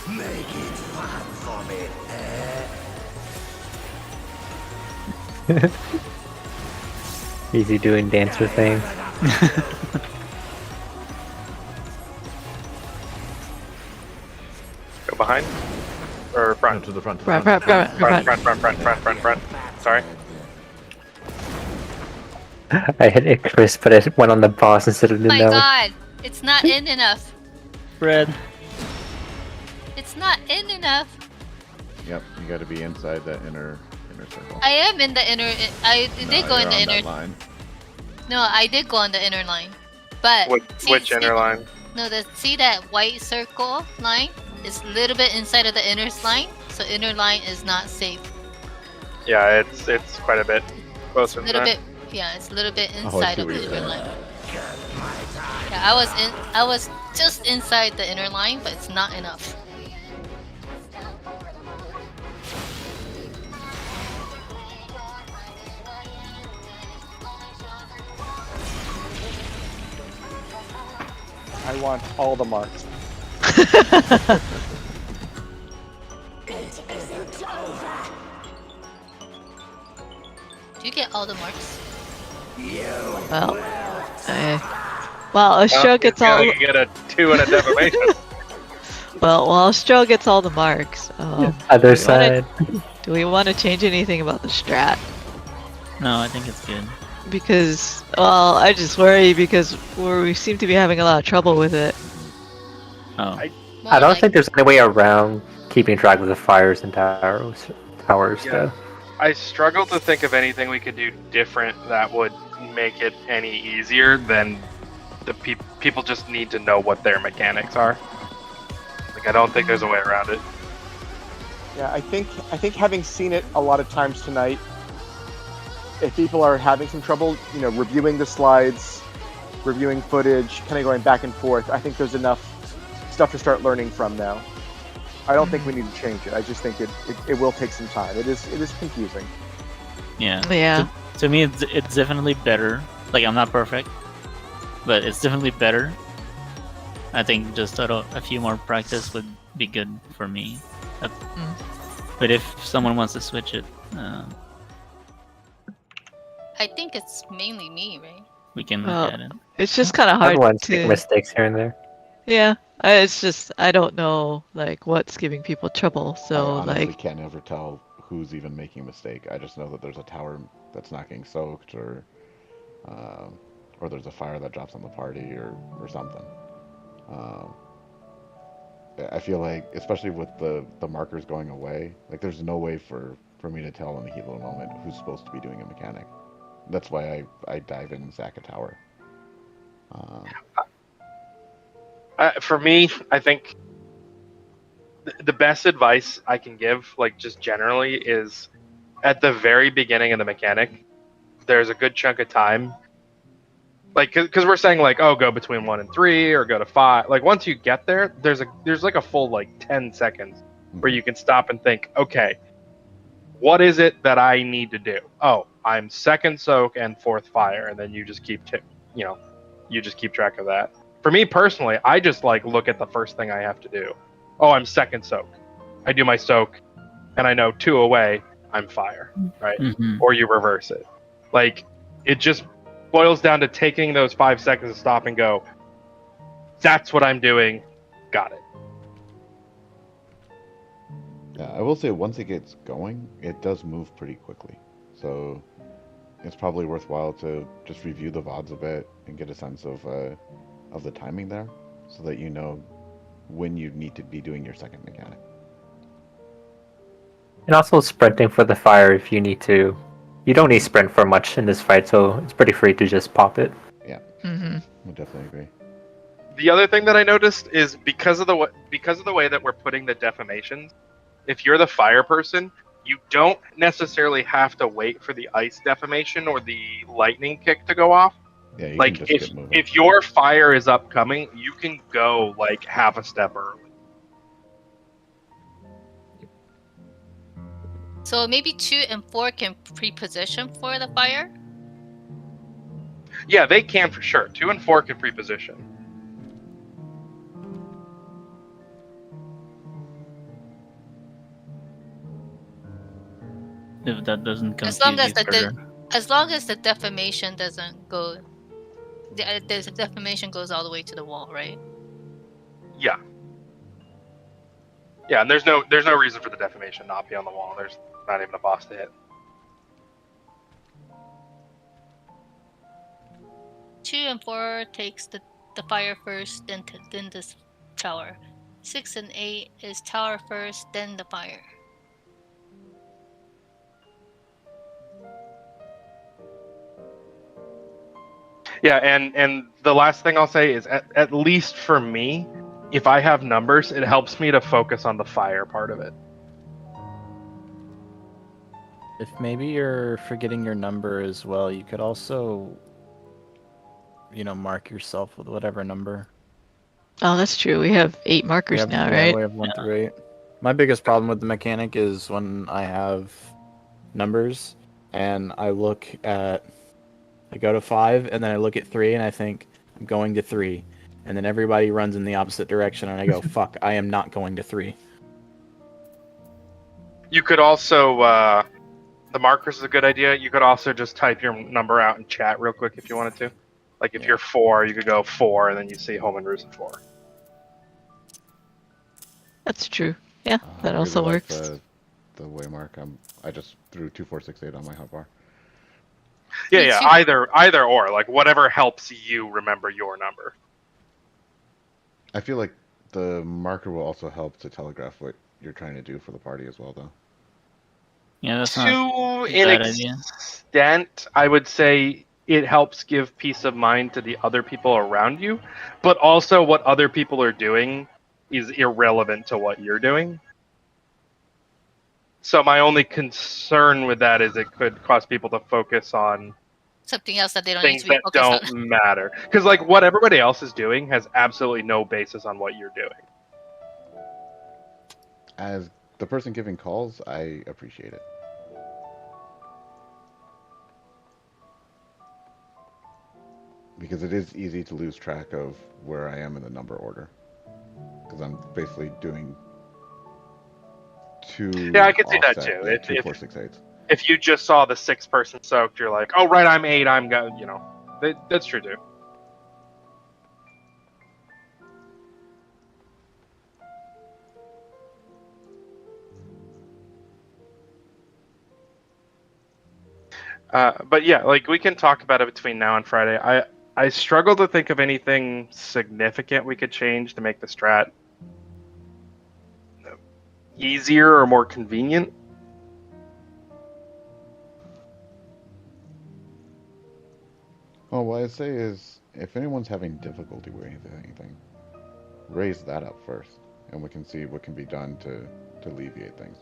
Make it fun for me, eh? Easy doing dancer things. Go behind? Or No, front? to the front. To the Front, front. front, front, front. Front. Sorry. I hit Icarus, but it went on the boss instead of the My Nelly. God, it's not in enough. Red. It's not in enough. Yep, you got to be inside that inner circle. I am in the inner. I did No, go in you're the on inner. that line. No, I did go on the inner line. But Which inner line? No, see that white circle line? It's a little bit inside of the inner line, so inner line is not safe. Yeah, it's quite a bit closer A than little that. bit, yeah, it's a little bit I inside see of what the you're inner saying. line. Yeah, I was just inside the inner line, but it's not enough. I want all the marks. It isn't over. Do you get all the marks? Well, well, Astro gets all. You get a 2 and a defamation. Well, Astro gets all the marks. Other do we wanna- side. Do we want to change anything about the strat? No, I think it's good. Because, well, I just worry because we seem to be having a lot of trouble with it. Oh. More I don't like- think there's any way around keeping track of the fires and towers. Yeah. Though. I struggle to think of anything we could do different that would make it any easier than the people just need to know what their mechanics are. Like, I don't think there's a way around it. Yeah, I think having seen it a lot of times tonight, if people are having some trouble, reviewing the slides, reviewing footage, kind of going back and forth, I think there's enough stuff to start learning from now. I don't think we need to change it. I just think it will take some time. It is confusing. Yeah. Yeah. To me, it's definitely better. Like, I'm not perfect, but it's definitely better. I think just a few more practice would be good for me. But if someone wants to switch it, I think it's mainly me, right? we can Well, look at it. It's just kind of hard Everyone's to. making mistakes here and there. Yeah, it's just I don't know like what's giving people trouble. I So honestly like, can't ever tell who's even making a mistake. I just know that there's a tower that's not getting soaked, or there's a fire that drops on the party, or something. I feel like, especially with the markers going away, like there's no way for me to tell in the heat of the moment who's supposed to be doing a mechanic. That's why I dive in and sack a tower. For me, I think the best advice I can give, like just generally, is at the very beginning of the mechanic, there's a good chunk of time. Like, because we're saying like, oh, go between 1 and 3 or go to 5. Like once you get there, there's like a full like 10 seconds where you can stop and think, okay, what is it that I need to do? Oh, I'm second soak and fourth fire, and then you just keep you just keep track of that. For me personally, I just like look at the first thing I have to do. Oh, I'm second soak. I do my soak, and I know 2 away, I'm fire, right? Or you reverse it. Like, it just boils down to taking those 5 seconds to stop and go, that's what I'm doing. Got it. Yeah, I will say once it gets going, it does move pretty quickly. So it's probably worthwhile to just review the VODs a bit and get a sense of the timing there, so that you know when you need to be doing your second mechanic. And also sprinting for the fire if you need to. You don't need sprint for much in this fight, so it's pretty free to just pop it. Yeah, Mm-hmm. I definitely agree. The other thing that I noticed is because of the way that we're putting the defamations, if you're the fire person, you don't necessarily have to wait for the ice defamation or the lightning kick to go off. Yeah, you like can just get moving. if your fire is upcoming, you can go like half a step early. So maybe 2 and 4 can pre-position for the fire? Yeah, they can for sure. 2 and 4 can pre-position. If that doesn't confuse As long as you further. as long as the defamation doesn't go, the defamation goes all the way to the wall, right? Yeah. Yeah, and there's no reason for the defamation not be on the wall. There's not even a boss to hit. 2 and 4 takes the fire first, then this tower. 6 and 8 is tower first, then the fire. Yeah, and the last thing I'll say is at least for me, if I have numbers, it helps me to focus on the fire part of it. If maybe you're forgetting your number as well, you could also, mark yourself with whatever number. Oh, that's true. We have 8 markers now, right? We have 1 through 8. My biggest problem with the mechanic is when I have numbers and I go to 5 and then I look at 3 and I think I'm going to 3, and then everybody runs in the opposite direction and I go, fuck, I am not going to 3. You could also the markers is a good idea. You could also just type your number out in chat real quick if you wanted to. Like if you're 4, you could go 4 and then you see home and roost 4. That's true. Yeah, that I also really like works. the waymark. I just threw 2468 on my hotbar. Yeah, either or, like whatever helps you remember your number. I feel like the marker will also help to telegraph what you're trying to do for the party as well, though. Yeah, that's To not a an bad idea. extent, I would say it helps give peace of mind to the other people around you, but also what other people are doing is irrelevant to what you're doing. So my only concern with that is it could cause people to focus on Something else that they don't need things to be that focused don't on. matter. Because like what everybody else is doing has absolutely no basis on what you're doing. As the person giving calls, I appreciate it. Because it is easy to lose track of where I am in the number order. Because I'm basically doing 2. Yeah, I could see that offset, too. Yeah, If- 2 if- 4 6 8s. If you just saw the 6-person soaked, you're like, oh right, I'm 8, I'm going, that's true too. But yeah, like we can talk about it between now and Friday. I struggle to think of anything significant we could change to make the strat easier or more convenient? Well, what I'd say is, if anyone's having difficulty with anything, raise that up first, and we can see what can be done to alleviate things,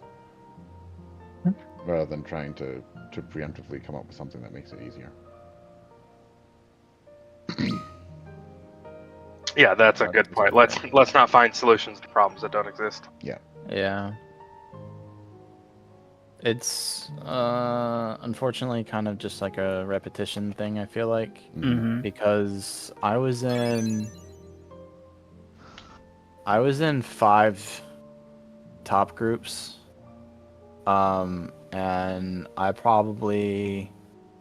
rather than trying to preemptively come up with something that makes it easier. Yeah, that's a good point. Let's not find solutions to problems that don't exist. Yeah. Yeah. It's unfortunately kind of just like a repetition thing, I feel like. Mm-hmm. Because I was in 5 top groups. And I probably,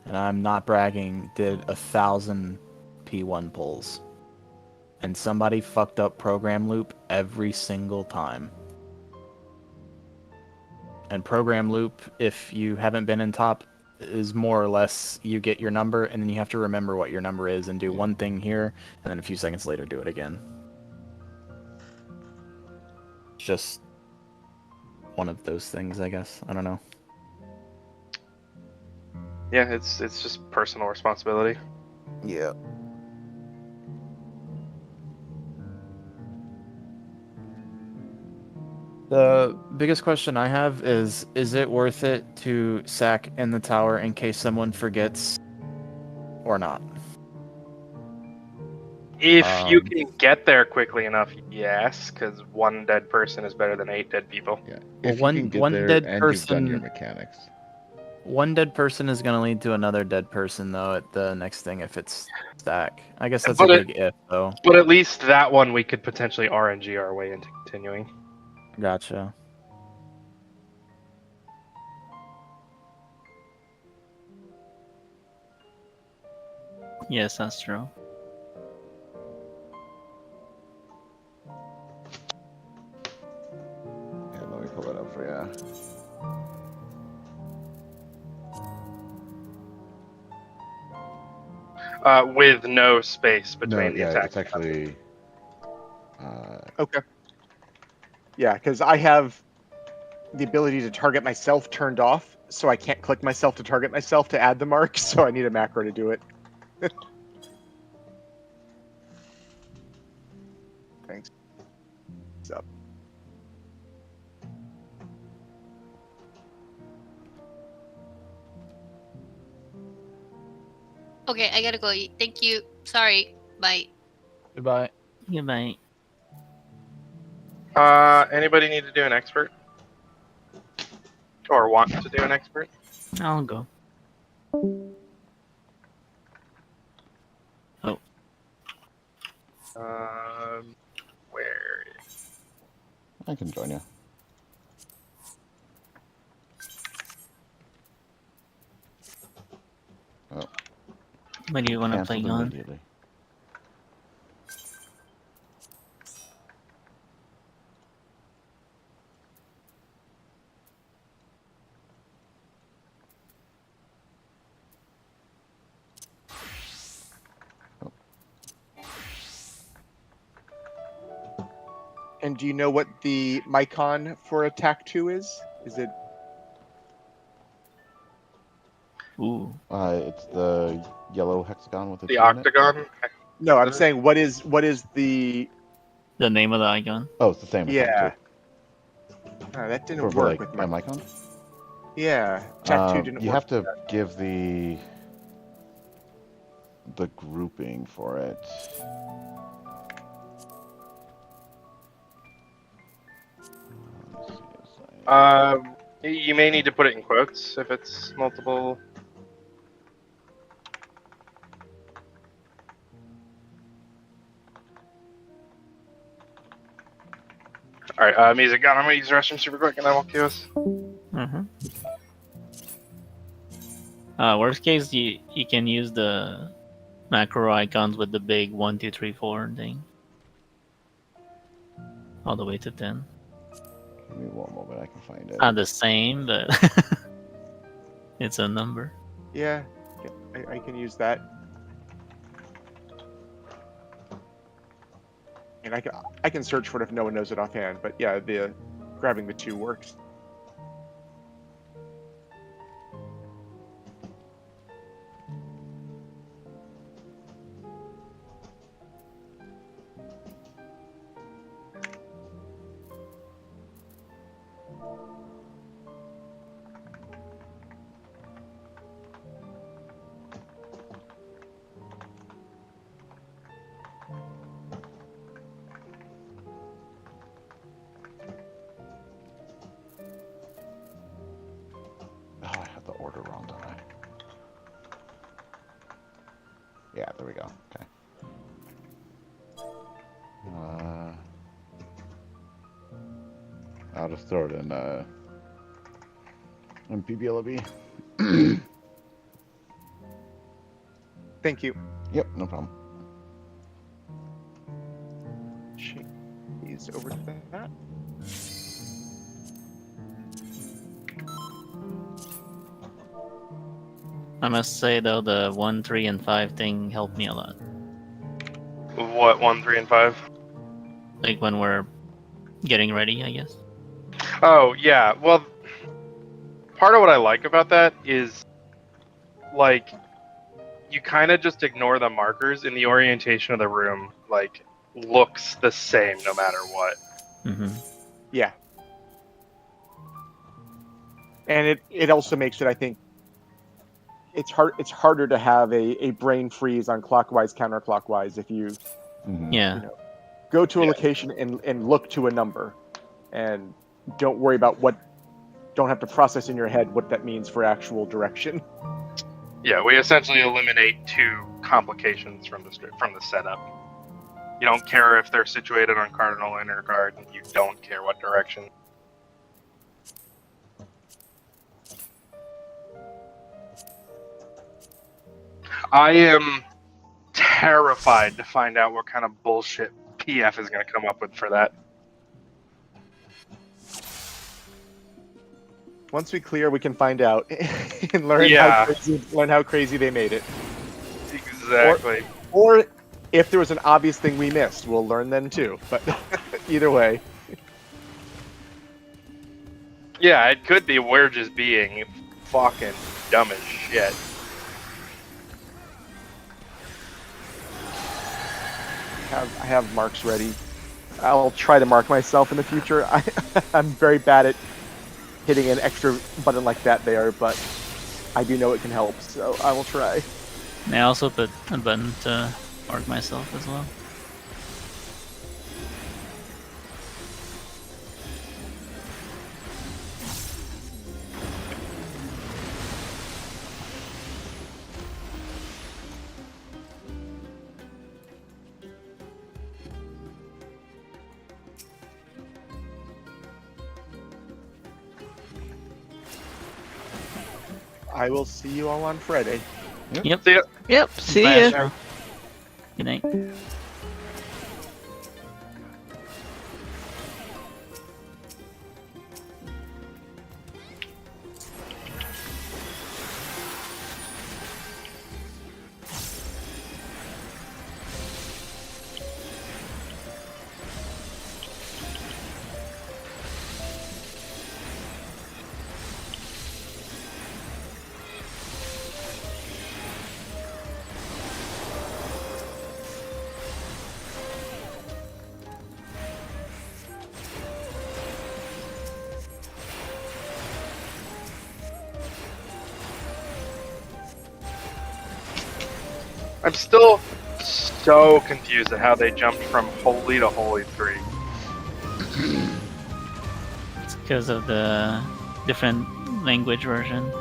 and I'm not bragging, did 1,000 P1 pulls. And somebody fucked up program loop every single time. And program loop, if you haven't been in top, is more or less you get your number and then you have to remember what your number is and do one thing here, and then a few seconds later do it again. Just one of those things, I guess. I don't know. Yeah, it's just personal responsibility. Yeah. The biggest question I have is it worth it to sack in the tower in case someone forgets or not? If you can get there quickly enough, yes, because 1 dead person is better than 8 dead people. Yeah. Well, If you can get one there dead and you've done your person- mechanics. One dead person is going to lead to another dead person, though, at the next thing if it's stack. I guess that's But a big if, though. But at least that one we could potentially RNG our way into continuing. Gotcha. Yes, that's true. Yeah, let me pull it up for you. With no space between No, the yeah, attack. it's actually. Okay. Yeah, because I have the ability to target myself turned off, so I can't click myself to target myself to add the mark, so I need a macro to do it. Thanks. What's up? Okay, I gotta go eat. Thank you. Sorry. Bye. Goodbye. Goodbye. Anybody need to do an expert? Or want to do an expert? I'll go. Oh. Where is... I can join you. Oh. What do you want to play Canceled on? immediately. And do you know what the Micon for Attack 2 is? Is it... Ooh. It's the yellow hexagon with the The two in it. octagon? No, I'm saying what is the... The name of the icon? Oh, it's the same. Yeah. Too. Oh, that didn't For work like with my... icon. Yeah, Attack 2 didn't You work. have to give the grouping for it. You may need to put it in quotes if it's multiple. Alright, music gone. I'm gonna use the restroom super quick and then we'll queue us. Mm-hmm. Worst case, you can use the macro icons with the big 1, 2, 3, 4 thing. All the way to 10. Give me one moment, I can find it. Not the same, but it's a number. Yeah, I can use that. And I can search for it if no one knows it offhand. But yeah, the grabbing the 2 works. Oh, I had the order wrong, don't I? Yeah, there we go. Okay. I'll just throw it in PBLB. Thank you. Yep, no problem. Change these over to that. I must say though, the 1, 3, and 5 thing helped me a lot. What 1, 3, and 5? Like when we're getting ready, I guess. Oh yeah. Well, part of what I like about that is, like, you kind of just ignore the markers, and the orientation of the room like looks the same no matter what. Mm-hmm. Yeah. And it also makes it, I think, it's harder to have a brain freeze on clockwise counterclockwise if you Yeah. you know, go to a location and look to a number and don't worry about don't have to process in your head what that means for actual direction. Yeah, we essentially eliminate 2 complications from the setup. You don't care if they're situated on cardinal or inner card. You don't care what direction. I am terrified to find out what kind of bullshit PF is going to come up with for that. Once we clear, we can find out and learn how crazy they made it. Exactly. Or if there was an obvious thing we missed, we'll learn then too. But either way. Yeah, it could be we're just being fucking dumb as shit. I have marks ready. I'll try to mark myself in the future. I'm very bad at hitting an extra button like that there, but I do know it can help, so I will try. And I also put a button to mark myself as well. I will see you all on Friday. Yep. See ya. Yep, see Bye. ya. Good night. I'm still so confused at how they jumped from Holy to Holy 3. It's because of the different language version.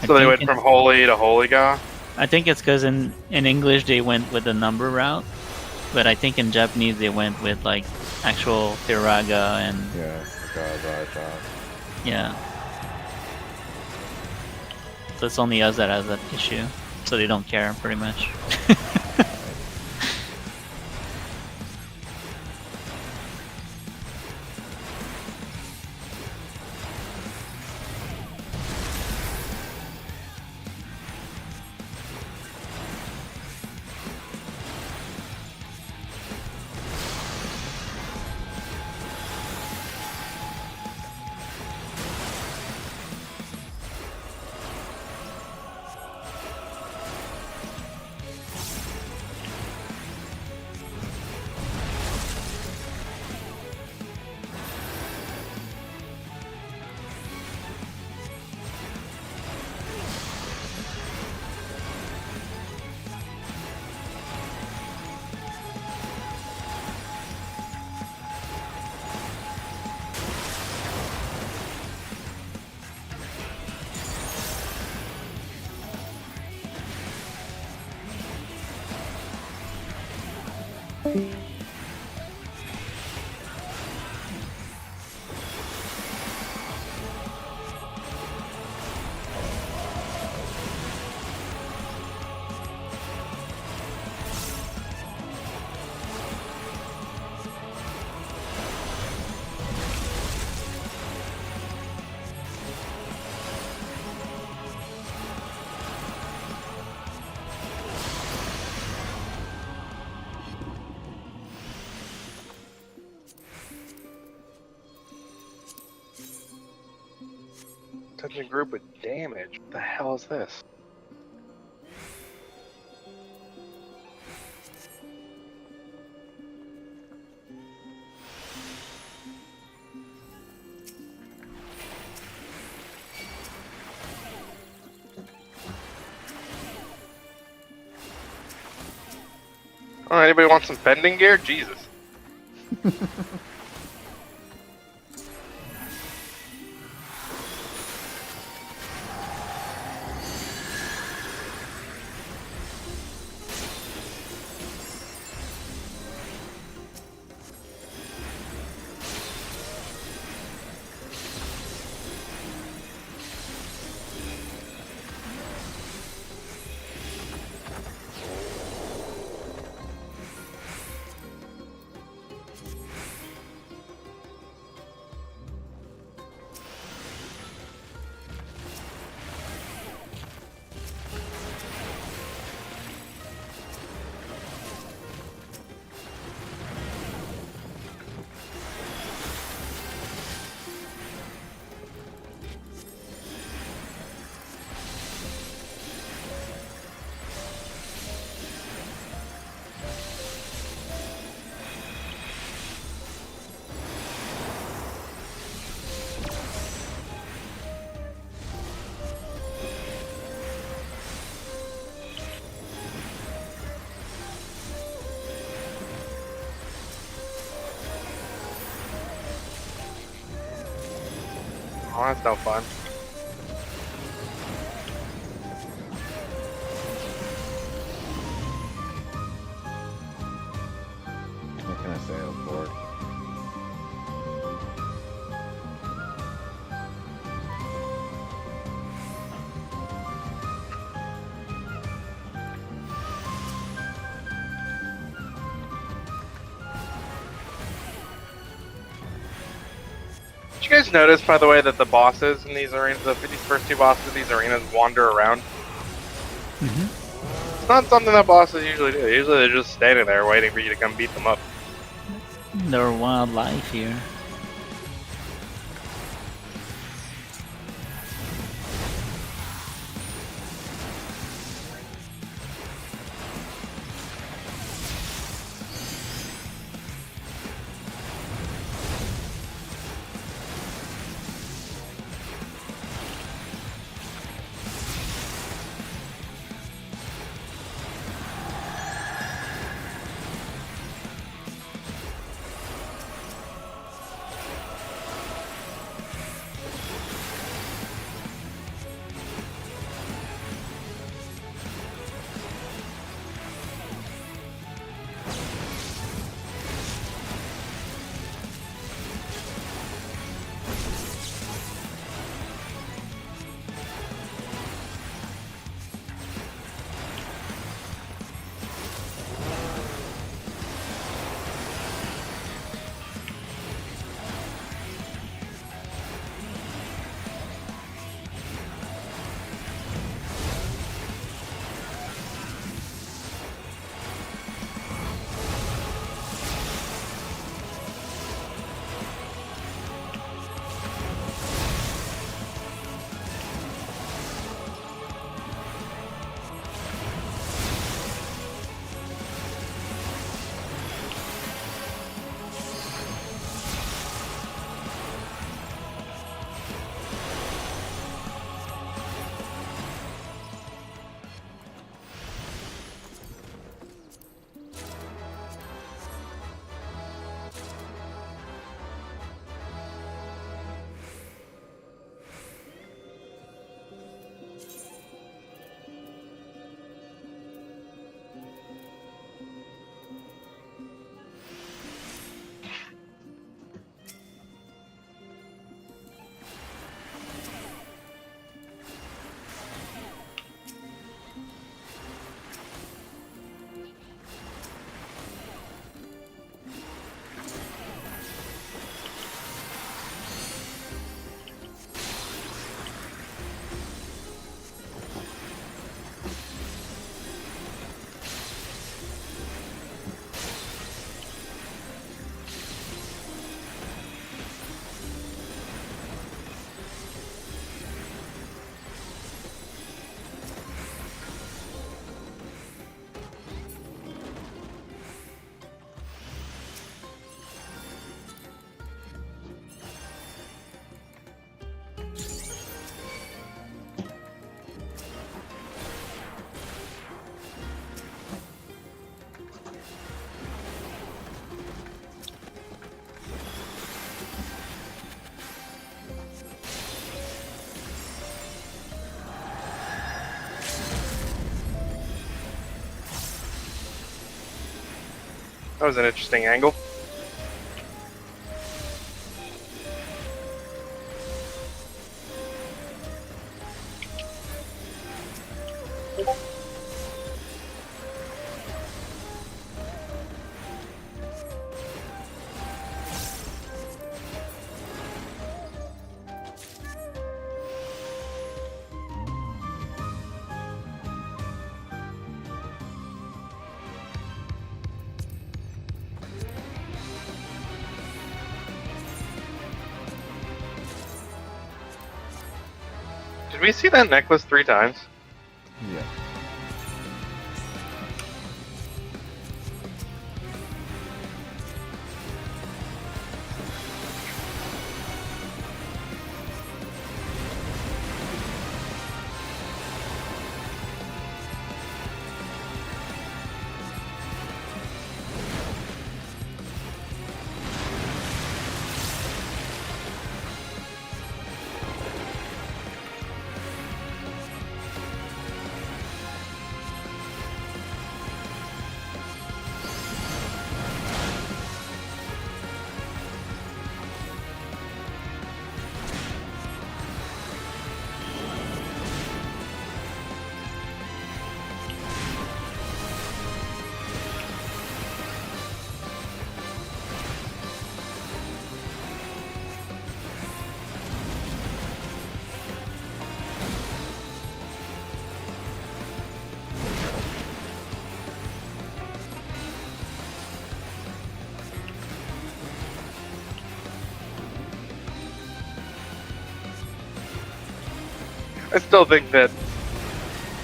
So they went from Holy to Holy God? I think it's because in English they went with the number route, but I think in Japanese they went with like actual Hiraga and yeah. So it's only us that has that issue, so they don't care pretty much. Touching group with damage. What the hell is this? Oh, anybody want some bending gear? Jesus. Oh, that's no fun. What can I say? I'm bored. Did you guys notice, by the way, that the bosses in these arenas, these first two bosses of these arenas, wander around? It's not something that bosses usually do. Usually they're just standing there waiting for you to come beat them up. There are wildlife here. That was an interesting angle. Did we see that necklace 3 times? Yeah. I still think that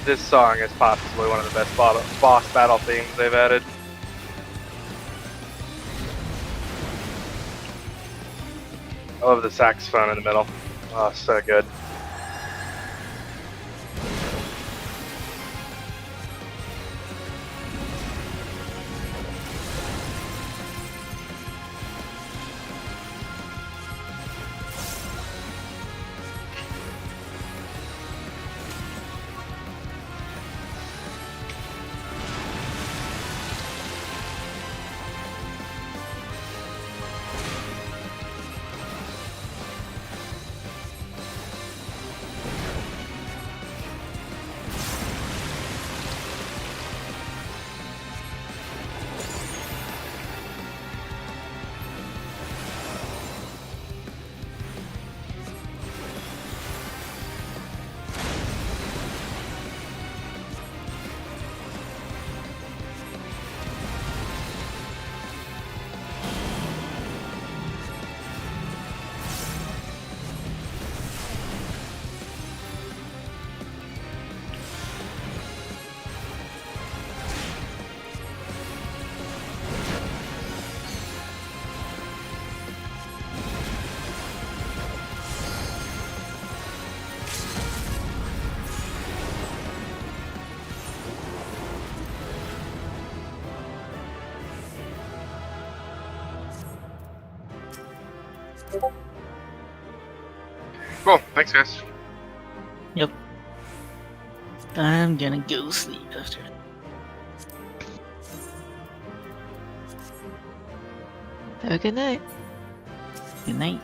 this song is possibly one of the best boss battle themes they've added. I love the saxophone in the middle. Oh, so good. Cool. Thanks, guys. Yep. I'm gonna go sleep after. Have a good night. Good night.